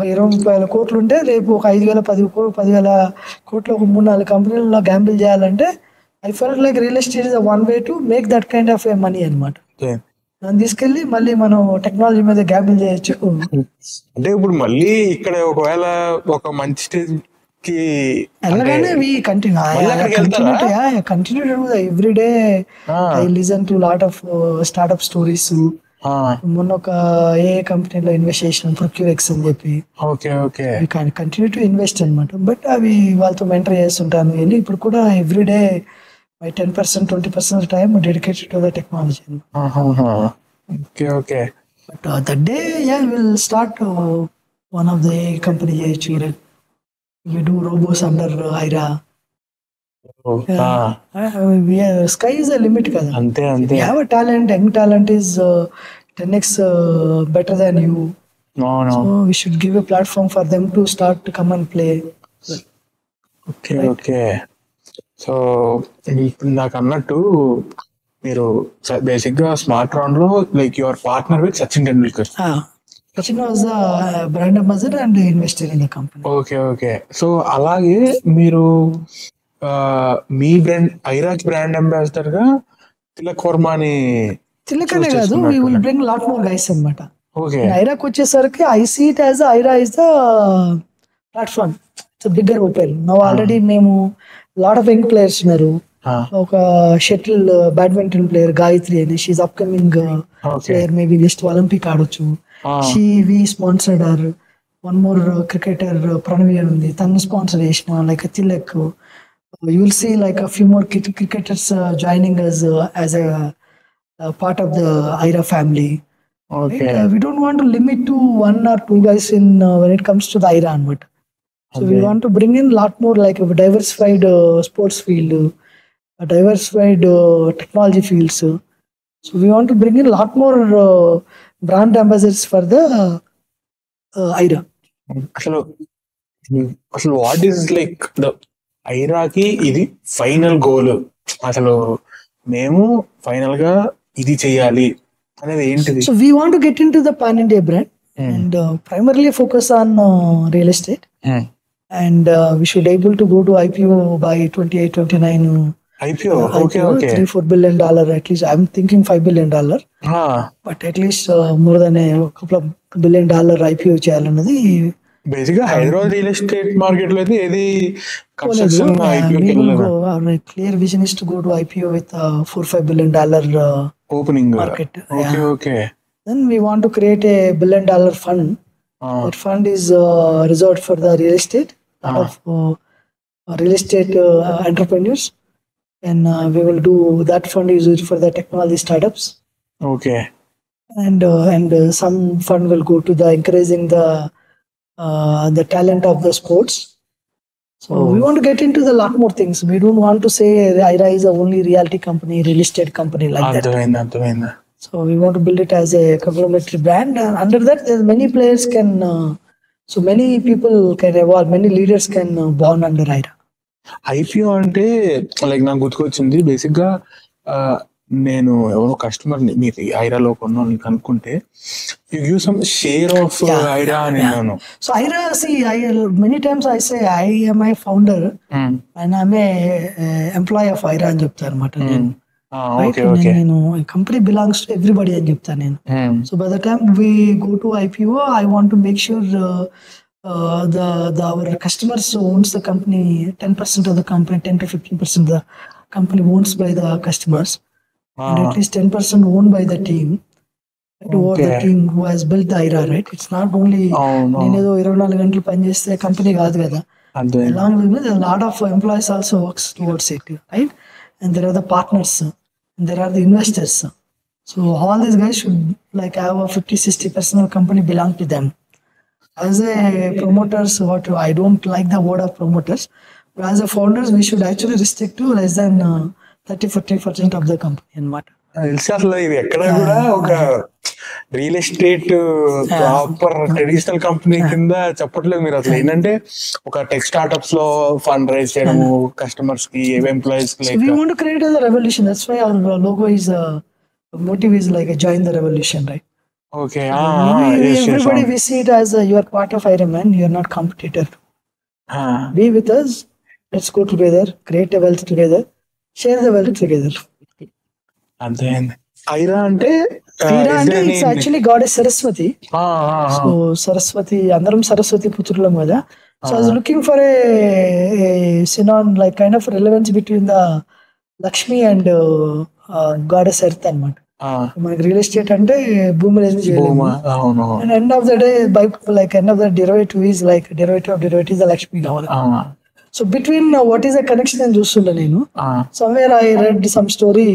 20-30 కోట్లు ఉంటే రేపు ఒక 5,000-10,000 కోట్లు ఒక 3-4 కంపెనీలలో గ్యాంబుల్ చేయాలంటే I felt like real estate is one way to make that kind of A money అనమాట. దాన్ని తీసుకెళ్ళి మళ్ళీ మనం టెక్నాలజీ మీద గ్యాంబుల్ చేయొచ్చు. అంటే ఇప్పుడు మళ్ళీ ఇక్కడ ఒకవేళ ఒక మంచి స్టేజ్ కి వెళ్ళగానే we continue every day. I listen to lot of startup stories. మొన్న ఒక ఏ కంపెనీలో ఇన్వెస్ట్ చేసిన ప్రొక్యూరెక్స్ అని చెప్పి. ఓకే, కంటిన్యూ టు ఇన్వెస్ట్ అనమాట. బట్ అవి వాళ్ళతో మెంటర్ చేస్తుంటాను వెళ్ళి. ఇప్పుడు కూడా every day my 10%-20% time dedicated to the technology. Okay. But that day will start one of the company చేయొచ్చు. You do robos under IRA. Sky is the limit kada. Ante. You have a talent, young talent is 10x better than you. No. So we should give a platform for them to start to come and play. Okay. So నాకు అన్నట్టు మీరు బేసిక్ గా స్మార్ట్ రౌండ్ లో like your partner with Sachin Tendulkar. Sachin was the brand ambassador and investor in the company. Okay. So అలాగే మీరు మీ బ్రాండ్ ఐరాకి బ్రాండ్ అంబాసిడర్ గా తిలక్ వర్మని. తిలకనే కాదు, we will bring lot more guys అన్నమాట. ఓకే. ఐరాకి వచ్చేసరికి I see it as IRA is the platform. It's a bigger open. Now already మేము lot of young players ఉన్నారు. ఒక షటిల్ బ్యాడ్మింటన్ ప్లేయర్ గాయత్రి అని, she upcoming player, maybe next Olympic ఆడొచ్చు. we sponsored her. One more cricketer Pranav ఉంది, తను స్పాన్సర్ చేసిన like Tilak. You will see like a few more cricketers joining us as a part of the IRA family. Okay. Right? We don't want to limit to 1 or 2 guys in when it comes to the IRA anmat. So we want to bring in lot more like a diversified sports field, a diversified technology fields. So we want to bring in lot more brand ambassadors for the IRA. అసలు వాట్ ఈస్ లైక్ ద ఐరాకి ఇది ఫైనల్ గోల్, అసలు మేము ఫైనల్ గా ఇది చేయాలి అనేది ఏంటిది? So we want to get into the pan India brand and primarily focus on real estate. And we should able to go to IPO by 28-29. IPO. Okay. $3-4 billion at least. I'm thinking $5 billion. But at least more than a couple of $1 billion IPO చేయాలన్నది. బేసిక్ గా హైదరాబాద్ రియల్ ఎస్టేట్ మార్కెట్ లో అయితే ఏది construction clear vision is to go to IPO with $4-5 billion opening market. Okay. Then we want to create a $1 billion fund. That fund is reserved for the real estate of real estate entrepreneurs. And we will do that fund is used for the technology startups. Okay. And some fund will go to the encouraging the talent of the sports. So we want to get into the lot more things. We don't want to say IRA is the only realty company, real estate company like that. అర్థమైందా? So we want to build it as a conglomerate brand. And under that, there's many players can, so many people can evolve, many leaders can born under IRA. IPO అంటే లైక్ నాకు గుర్తుకొచ్చింది బేసిక్ గా నేను ఎవరో కస్టమర్ ని మీరు ఐరాలో కొన్నాను కనుక్కుంటే you give some share of Aira అని అన్నాను. So IRA, see, many times I say I am a founder and I'm a employee of IRA అని చెప్తాను అనమాట నేను. నేను కంపెనీ బిలాంగ్స్ టు ఎవ్రీబడి అని చెప్తాను నేను. So by the time we go to IPO I want to make sure our customers owns the company 10% of the company, 10 to 15% the company owns by the customers, and at least 10% owned by the team. Over the team who has built the IRA, right? It's not only నేనేదో 24 గంటలు పనిచేస్తే కంపెనీ కాదు కదా. Along with it, a lot of employees also works towards it, right? And there are the partners, and there are the investors. So all these guys should like have a 50-60% of company belong to them. As a promoters, what I don't like the word of promoters, but as a founders, we should actually restrict to less than 30-40% of the company. అన్నమాట. అసలు ఇది ఎక్కడ కూడా ఒక real estate proper traditional company కింద చెప్పట్లేదు మీరు. అసలు ఏంటంటే ఒక టెక్ స్టార్ట్అప్స్ లో ఫండ్ రైజ్ చేయడము కస్టమర్స్ కి ఎంప్లాయీస్ కి. We want to create a revolution. That's why our logo is motive is like a join the revolution, right? Okay. Everybody we see it as you are part of Ironman. You are not competitor. Be with us. Let's go together. Create a wealth together. Share the wealth together. అంతే. ఐరా అంటే it's actually goddess Saraswati. So Saraswati, అందరం సరస్వతి పుత్రులం కదా. So I was looking for a synonym, like kind of relevance between the Lakshmi and goddess Earth అన్నమాట. మనకి రియల్ ఎస్టేట్ అంటే భూమి చేయలేము. And end of the day by like end of the derivative is like derivative of derivative the Lakshmi కావాలి. So between what is the connection అని చూస్తుండే నేను. Somewhere I read some story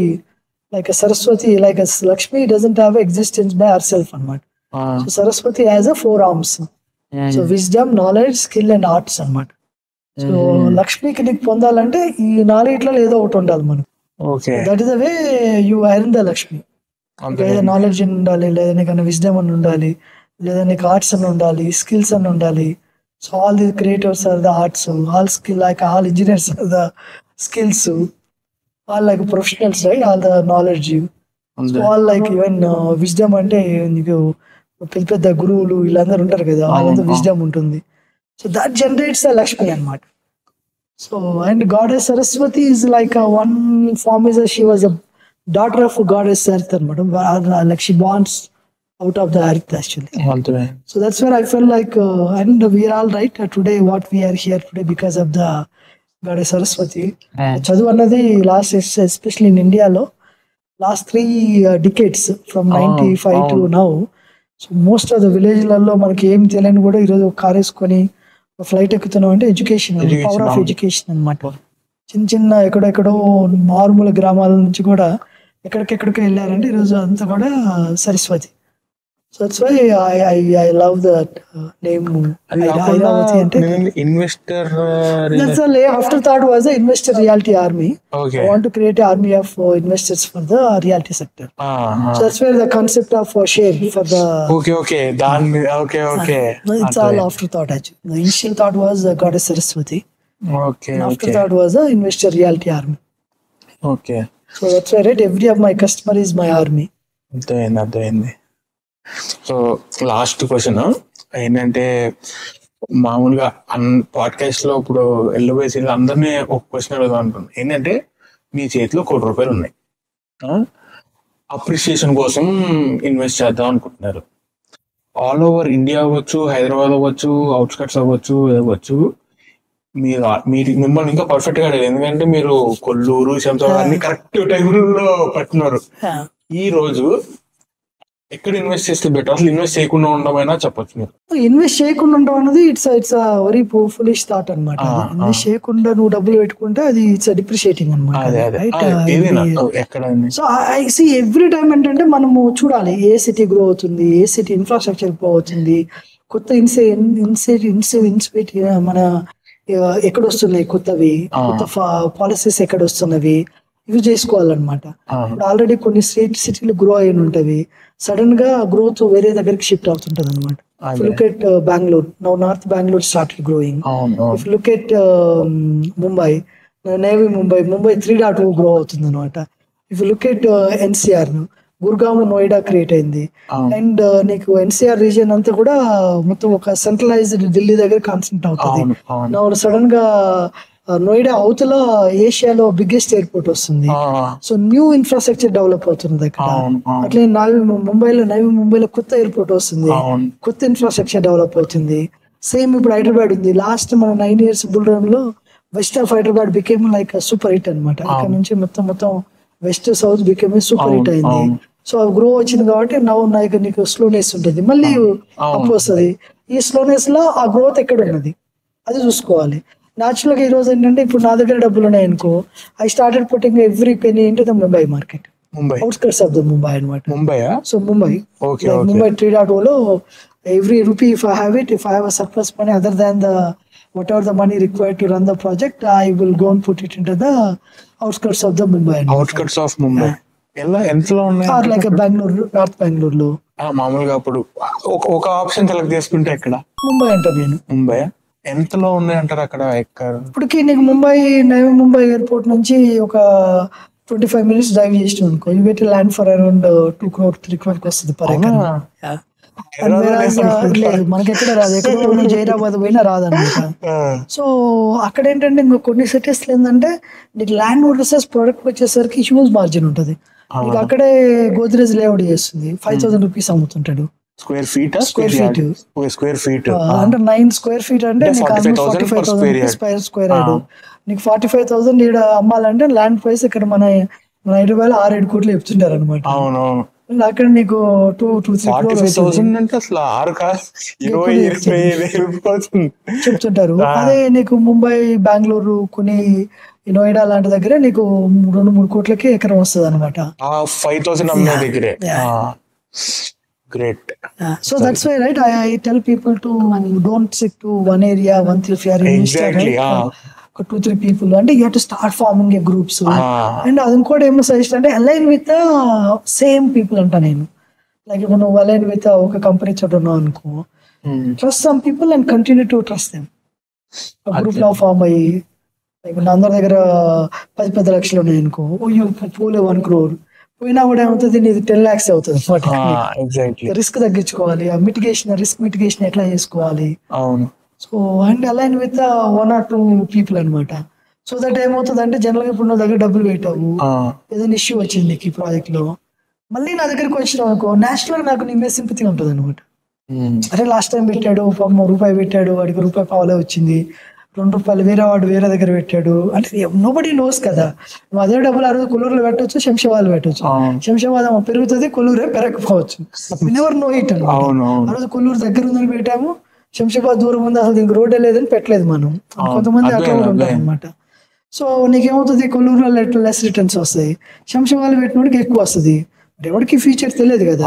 like Saraswati like Lakshmi doesn't have existence by herself అన్నమాట. So Saraswati has 4 arms. So wisdom, knowledge, skill and arts అన్నమాట. సో లక్ష్మికి నీకు పొందాలంటే ఈ 4 ఏదో ఒకటి ఉండాలి మనకు. That is the way you earn the Lakshmi. లేదా నాలెడ్జ్ అని ఉండాలి, లేదా నీకు విజ్డమ్ అని ఉండాలి, లేదా నీకు ఆర్ట్స్ అని ఉండాలి, స్కిల్స్ అని ఉండాలి. So all the creatives are the arts, all skill like all engineers are the skills, all like professionals, right? All the knowledge, all like even wisdom అంటే నీకు పెద్ద పెద్ద గురువులు వీళ్ళందరూ ఉంటారు కదా, వాళ్ళంతా విజ్డమ్ ఉంటుంది. So that generates the Lakshmi అన్నమాట. So and goddess Saraswati is like one form is she was a daughter of goddess Earth anamata, like she borns out of the earth actually. So that's where I felt like and we are all right today what we are here today because of the goddess Saraswati. Chadu annadi last especially in India lo last 3 decades from 95 to now. So most of the village లలో మనకి ఏం తెలియని కూడా ఈరోజు కార్ వేసుకొని ఫ్లైట్ ఎక్కుతున్నాం అంటే ఎడ్యుకేషన్, పవర్ ఆఫ్ ఎడ్యుకేషన్ అన్నమాట. చిన్న చిన్న ఎక్కడెక్కడో మారుమూల గ్రామాల నుంచి కూడా ఎక్కడికెక్కడికి వెళ్ళారంటే ఈరోజు అంతా కూడా Saraswati. So that's why I love that name Iravati. అంటే investor after thought was the investor reality army. I want to create an army of investors for the reality sector. So that's where the concept of share for the it's all after thought actually. The initial thought was goddess Saraswati. After thought was the investor reality army. So that's why right, every of my customer is my army. అర్థమైంది. సో లాస్ట్ క్వశ్చన్ ఏంటంటే మామూలుగా పాడ్కాస్ట్ లో ఇప్పుడు వెళ్ళబోయేసి అందరినీ ఒక క్వశ్చన్ అడుగుదాం అనుకున్నాను. ఏంటంటే మీ చేతిలో ₹1 కోటి ఉన్నాయి, అప్రిషియేషన్ కోసం ఇన్వెస్ట్ చేద్దాం అనుకుంటున్నారు. ఆల్ ఓవర్ ఇండియా అవ్వచ్చు, హైదరాబాద్ అవ్వచ్చు, అవుట్స్కట్స్ అవ్వచ్చు, అవ్వచ్చు. మిమ్మల్ని ఇంకా పర్ఫెక్ట్ గా అడిగారు, ఎందుకంటే మీరు కొల్లూరు, శంషాబాద్ అన్ని కరెక్ట్ టైంలో పట్టినారు. ఈ రోజు ఎక్కడ ఇన్వెస్ట్ చేస్తే బెటర్? అసలు ఇన్వెస్ట్ చేయకుండా ఉండమైనా చెప్పొచ్చు మీరు. ఇన్వెస్ట్ చేయకుండా ఉండడం అనేది ఇట్స్ వెరీ ఫులిష్ థాట్ అన్నమాట. ఇన్వెస్ట్ చేయకుండా నువ్వు డబ్బులు పెట్టుకుంటే అది ఇట్స్ డిప్రిషియేటింగ్ అన్నమాట. So I see every time ఏంటంటే మనము చూడాలి ఏ సిటీ గ్రో అవుతుంది, ఏ సిటీ ఇన్ఫ్రాస్ట్రక్చర్ గ్రో అవుతుంది, కొత్త ఇన్స్పేట్ మన ఎక్కడ వస్తున్నాయి కొత్తవి, కొత్త పాలసీస్ ఎక్కడ వస్తున్నవి, ఇవి చేసుకోవాలన్నమాట. ఇప్పుడు ఆల్రెడీ కొన్ని సిటీలు గ్రో అయిన ఉంటవి, సడన్ గా గ్రోత్ వేరే దగ్గరికి షిఫ్ట్ అవుతుంటది అనమాట. If look at Bengaluru, now north Bengaluru started growing. If look at Mumbai, Navi Mumbai 3.0 grow అవుతుంది అనమాట. If look at NCR, Gurgaon Noida create అయింది. అండ్ నీకు ఎన్సీఆర్ రీజియన్ అంతా కూడా మొత్తం ఒక సెంట్రలైజ్డ్ ఢిల్లీ దగ్గర కాన్సెంట్రేట్ అవుతుంది. నా సడన్ గా నోయిడా అవతల ఏషియాలో బిగ్గెస్ట్ ఎయిర్పోర్ట్ వస్తుంది. సో న్యూ ఇన్ఫ్రాస్ట్రక్చర్ డెవలప్ అవుతుంది అక్కడ. అట్లే నవీ ముంబైలో కొత్త ఎయిర్పోర్ట్ వస్తుంది, కొత్త ఇన్ఫ్రాస్ట్రక్చర్ డెవలప్ అవుతుంది. సేమ్ ఇప్పుడు హైదరాబాద్ ఉంది. లాస్ట్ మన 9 years బుల్ రన్ లో west of Hyderabad became like super hit అనమాట. ఇక్కడ నుంచి మొత్తం west south became super hit అయింది. సో అవి గ్రో వచ్చింది కాబట్టి నీకు స్లోనెస్ ఉంటుంది, మళ్ళీ అప్ వస్తుంది. ఈ స్లోనెస్ లో ఆ గ్రోత్ ఎక్కడ ఉన్నది అది చూసుకోవాలి. న్యాచురల్ గా ఈ రోజు ఏంటంటే ఇప్పుడు నా దగ్గర డబ్బులు ఉన్నాయి అనుకో, I started putting every penny into the Mumbai market, outskirts of the Mumbai అనమాట. సో ముంబై 3.0 లో every rupee if I have it, if I have a surplus money other than the whatever the money required to run the project, I will go and put it into the outskirts of the Mumbai. Outskirts of Mumbai. ఎలా ఎంతలో ఉన్నాయి? Or like a Bangalore, North Bangalore లో. మామూలుగా అప్పుడు ఒక ఆప్షన్ సెలెక్ట్ చేసుకుంటే ఎక్కడ? ముంబై అంటారు నేను. ముంబై ఎంతలో ఉన్నాయి అంటారు అక్కడ? ఇప్పటికి నీకు నవీ ముంబై ఎయిర్పోర్ట్ నుంచి ఒక 25 minutes డ్రైవ్ చేసిన అనుకో, you get land for around 2 crore 3 crore వస్తుంది పర్ ఎకర్. లేదు మనకి ఎక్కడ రాదు, ఎక్కడ జైరాబాద్ పోయినా రాదన్నమాట. సో అక్కడ ఏంటంటే ఇంకో కొన్ని సిటీస్ ఏంటంటే నీకు ల్యాండ్ వర్సెస్ ప్రొడక్ట్ వచ్చేసరికి హ్యూజ్ మార్జిన్ ఉంటుంది. నీకు అక్కడే గోద్రేజ్ లేఅవుట్ చేస్తుంది, 5,000 rupees అమ్ముతుంటాడు స్క్వేర్ ఫీట్ అంటే 9 square feet అంటే 45,000 per square యార్డ్. నీకు 45,000 ఈడ అమ్మాలంటే ల్యాండ్ ప్రైస్ ఇక్కడ మన హైదరాబాద్ 6-7 కోట్లు చెప్తుంటారు అనమాట. అక్కడ నీకు 2-3 చెప్తుంటారు. అదే నీకు ముంబై, బెంగళూరు, కొన్ని నోయిడా లాంటి దగ్గర నీకు 2-3 కోట్లకి ఎకరం వస్తుంది అనమాట. 5,000 దగ్గరే. Great. So that's why, right, I tell people to don't stick to one area, one thing. If you are invested, right, 2-3 people, and you have to start forming a group. So and అదొకటి ఏమో సజెస్ట్ అంటే అలైన్ విత్ సేమ్ పీపుల్ అంటా నేను. లైక్ ఇప్పుడు నువ్వు అలైన్ విత్ ఒక కంపెనీ చోట ఉన్నావు అనుకో, trust some people and continue to trust them. Group లో ఫామ్ అయ్యి ఇప్పుడు నా అందరి దగ్గర 10 లక్షలు ఉన్నాయి అనుకో, పోలే 1 crore పోయినా కూడా ఏమవుతుంది, నీది 10 lakhs అవుతుంది. రిస్క్ తగ్గించుకోవాలి, రిస్క్ మిటిగేషన్ ఎట్లా చేసుకోవాలి. So and align with 1 or 2 people అనమాట. సో దట్ ఏమవుతుంది అంటే జనరల్ గా ఇప్పుడు నా దగ్గర డబ్బులు పెట్టావు, ఏదైనా ఇష్యూ వచ్చింది ఈ ప్రాజెక్ట్ లో, మళ్ళీ నా దగ్గరికి వచ్చినావు అనుకో, నేచురల్ నాకు నీ మీద సింపతి ఉంటుంది అనమాట. అరే లాస్ట్ టైం పెట్టాడు, రూపాయి పెట్టాడు, వాడికి రూపాయి పావులే వచ్చింది, 2 రూపాయలు వేరే వాడు వేరే దగ్గర పెట్టాడు అంటే నోబడీ నోస్ కదా. నువ్వు అదే డబ్బులు ఆ రోజు కొల్లూరులో పెట్టవచ్చు, శంషాబాద్ పెట్టవచ్చు. శంషాబాద్ పెరుగుతుంది, కొల్లూరే పెరగకపోవచ్చు. నెవర్ నో ఇట్ అనమాట. ఆ రోజు కొల్లూరు దగ్గర ఉందని పెట్టాము, శంషాబాద్ దూరం ఉంది, అసలు దీనికి రోడ్డే లేదని పెట్టలేదు మనం. కొంతమంది అట్లా కూడా ఉంటారు అనమాట. సో నీకేమవుతుంది, కొల్లూరులో లెస్ రిటర్న్స్ వస్తాయి, శంషాబాద్ పెట్టినోడికి ఎక్కువ వస్తుంది. ఎవరికి ఫ్యూచర్ తెలియదు కదా.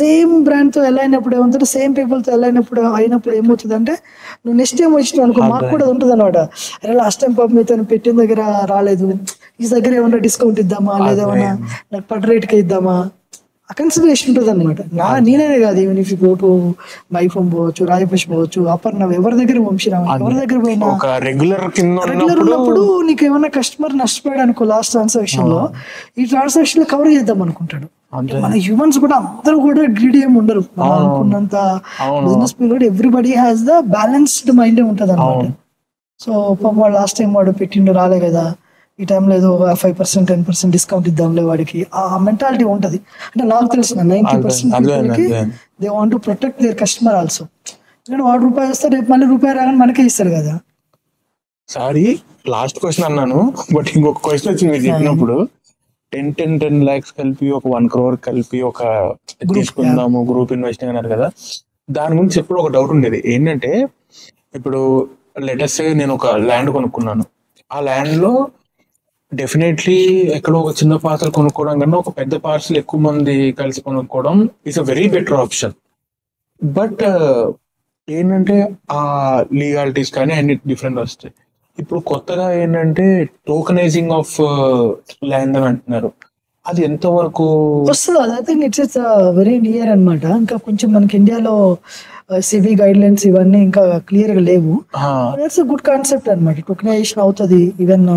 సేమ్ బ్రాండ్ తో ఎలా అయినప్పుడు ఏమవుతుంది, సేమ్ పీపుల్ తో ఎలా అయినప్పుడు ఏమవుతుంది అంటే నువ్వు నెక్స్ట్ టైం వచ్చినావు అనుకో, మాకు కూడా ఉంటుంది అనమాట. అరే లాస్ట్ టైం పాప మీతో పెట్టిన దగ్గర రాలేదు, ఈ దగ్గర ఏమన్నా డిస్కౌంట్ ఇద్దామా, లేదేమన్నా నాకు పట్ రేట్కి ఇద్దామా, ఆ కన్సిడరేషన్ ఉంటుంది అనమాట. నేనే కాదు, even if you go to మైఫోమ్ పోవచ్చు, రాజపూష్ పోవచ్చు, అపర్ణ, ఎవరి దగ్గర వంశీరామ్ ఎవరి దగ్గర పోయినా రెగ్యులర్ ఉన్నప్పుడు నీకు ఏమన్నా కస్టమర్ నష్టపోయాడు అనుకో లాస్ట్ ట్రాన్సాక్షన్ లో, ఈ ట్రాన్సాక్షన్ లో కవర్ చేద్దాం అనుకుంటాడు. మన హ్యూమన్స్ కూడా అందరూ కూడా గ్రీడీ ఏమి ఉండరు, మనం అనుకున్నంత business period everybody has the balanced mind ఉంటుంది అనమాట. సో వాడు లాస్ట్ టైం వాడు పెట్టిండు రాలే కదా, ఈ టైంలో ఏదో 5% 10% డిస్కౌంట్ ఇద్దాంలే వాడికి, ఆ మెంటాలిటీ ఉంటది. అంటే నాకు తెలిసిన 90% they want to protect there customer also. ఎందుకంటే వాడు రూపాయి వస్తే రేపు మళ్ళీ రూపాయి రాగానే మనకే ఇస్తారు కదా. సారీ లాస్ట్ క్వశ్చన్ అన్నాను, బట్ ఇంకొక క్వశ్చన్ వచ్చింది మీరు చెప్పినప్పుడు. 10 lakhs కలిపి ఒక 1 crore కలిపి ఒక తీసుకుందాము గ్రూప్ ఇన్వెస్టింగ్ అన్నారు కదా, దాని గురించి ఎప్పుడు ఒక డౌట్ ఉండేది. ఏంటంటే ఇప్పుడు లెటర్స్ నేను ఒక ల్యాండ్ కొనుక్కున్నాను, ఆ ల్యాండ్ లో డెఫినెట్లీ ఎక్కడో ఒక చిన్న పార్సల్ కొనుక్కోవడం కన్నా ఒక పెద్ద పార్సల్ ఎక్కువ మంది కలిసి కొనుక్కోవడం is a very better option. But ఏంటంటే ఆ లీగాలిటీస్ కానీ అన్ని డిఫరెంట్ వస్తాయి. ఇప్పుడు కొత్తగా ఏంటంటే టోకనైజింగ్ ఆఫ్ ల్యాండ్ అని అంటున్నారు, అది ఎంతవరకు వస్తుంది అది. I think it's very near అన్నమాట. ఇంకా కొంచెం మనకి ఇండియాలో సిబి గైడ్ లైన్స్ ఇవన్నీ ఇంకా క్లియర్ గా లేవు. దట్స్ గుడ్ కాన్సెప్ట్ అన్నమాట. టోకనైజేషన్ అవుతుంది, ఈవెన్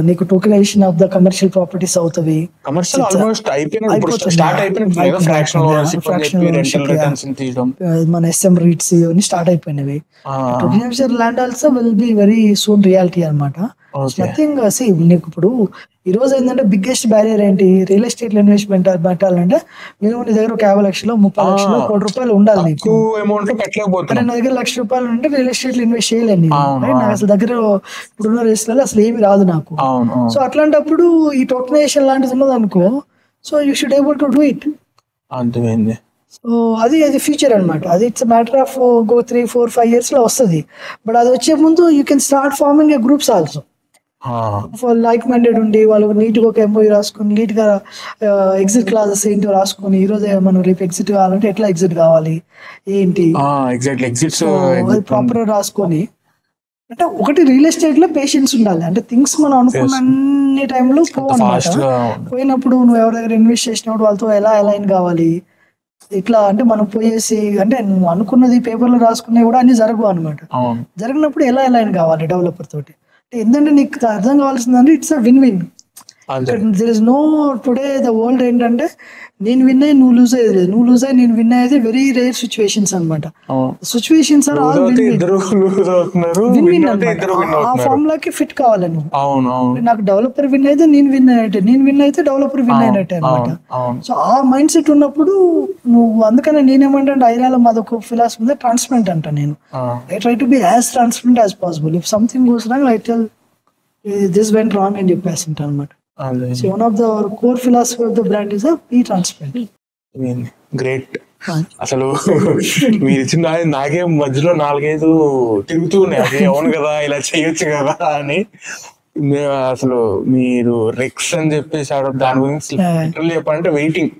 నీకు tokenisation of the commercial properties అవుతుంది. కమర్షియల్ ఆల్మోస్ట్ అయిపోయిన, ఇప్పుడు స్టార్ట్ అయిపోయిన ఫ్రాక్షనల్ ఓనర్షిప్ అని చెప్పి రెంటల్ రిటర్న్స్ తీయడం, మన ఎస్ఎం రీట్స్ ఇవన్నీ స్టార్ట్ అయిపోయినవి. Tokenization land also will be very soon reality అన్నమాట. నథింగ్ సి నీకు ఇప్పుడు ఈ రోజు ఏంటంటే బిగ్గెస్ట్ బ్యారియర్ ఏంటి, రియల్ ఎస్టేట్ ఇన్వెస్ట్మెంట్ పెట్టాలంటే మినిమం నీ దగ్గర 50 లక్షలు 30 లక్షలు ₹1 కోటి ఉండాలి నీకు. అమౌంట్ పెట్టలేకపోతున్నాను. నా దగ్గర ₹1,00,000 ఉంటే రియల్ ఎస్టేట్ లో ఇన్వెస్ట్ చేయలేను నేను. నాకు అసలు దగ్గర ఇప్పుడున్న రేస్లలో అసలు ఏమి రాదు నాకు. సో అట్లాంటప్పుడు ఈ టోకనైజేషన్ లాంటిది ఉన్నది అనుకో, so you should able to do it. అంతేంది. సో అది ఫ్యూచర్ అనమాట. అది ఇట్స్ మ్యాటర్ ఆఫ్ 3, 4, 5 years లో వస్తుంది. బట్ అది వచ్చే ముందు you can start farming A groups also. Like minded ఉండి వాళ్ళు నీట్ గా ఒక ఎంఓయూ రాసుకుని, నీట్ గా ఎగ్జిట్ క్లాజెస్ ఏంటో రాసుకుని, ఈ రోజు మనం రేపు ఎగ్జిట్ కావాలంటే ఎట్లా ఎగ్జిట్ కావాలి ఏంటి ప్రాపర్ రాసుకొని, అంటే ఒకటి రియల్ ఎస్టేట్ లో పేషెన్స్ ఉండాలి. అంటే థింగ్స్ మనం అనుకున్న అన్ని టైంలో పోయినప్పుడు నువ్వు ఎవరి దగ్గర ఇన్వెస్ట్ చేసినప్పుడు వాళ్ళతో ఎలా అలైన్ కావాలి, ఇట్లా అంటే మనం పోయేసి అంటే నువ్వు అనుకున్నది పేపర్లో రాసుకున్నా కూడా అన్ని జరగవు అనమాట. జరిగినప్పుడు ఎలా అలైన్ కావాలి డెవలపర్ తోటి, ఎందుకంటే నీకు అర్థం కావాల్సిందంటే it's a win win. There is no today the world ఏంటంటే నేను విన్ అయ్యి నువ్వు లూజ్ అయ్యేది లేదు, నువ్వు లూజ్ అయ్యి నేను విన్ అయ్యేది వెరీ రేర్ సిచ్యువేషన్స్ అనమాట. Situations are all win win ఆ ఫార్ములాకి ఫిట్ కావాలి నువ్వు. నాకు డెవలపర్ విన్ అయితే నేను విన్ అయినట్టే, నేను విన్ అయితే డెవలపర్ విన్ అయినట్టే అనమాట. సో ఆ మైండ్ సెట్ ఉన్నప్పుడు నువ్వు, అందుకనే నేనేమంటే ఐరాలో మాదొక ఫిలాసఫీ ట్రాన్స్పరెంట్ అంట. నేను I try to be as transparent as possible. If something goes wrong I tell this went wrong అని చెప్పేసి అనమాట. So one of the core philosophy of the brand is be transparent. Great. అసలు మీరు ఇచ్చిన నాకే మధ్యలో 4-5 తిరుగుతూ ఉన్నాయి, అది అవును కదా ఇలా చేయొచ్చు కదా అని. అసలు మీరు రెక్స్ అని చెప్పేసి దాని గురించి చెప్పాలంటే వెయిటింగ్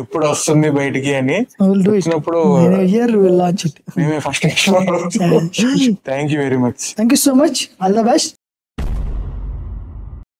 ఎప్పుడు వస్తుంది బయటికి అని. వచ్చినప్పుడు మేమే first. Thank you very much. Thank you so much. All the best.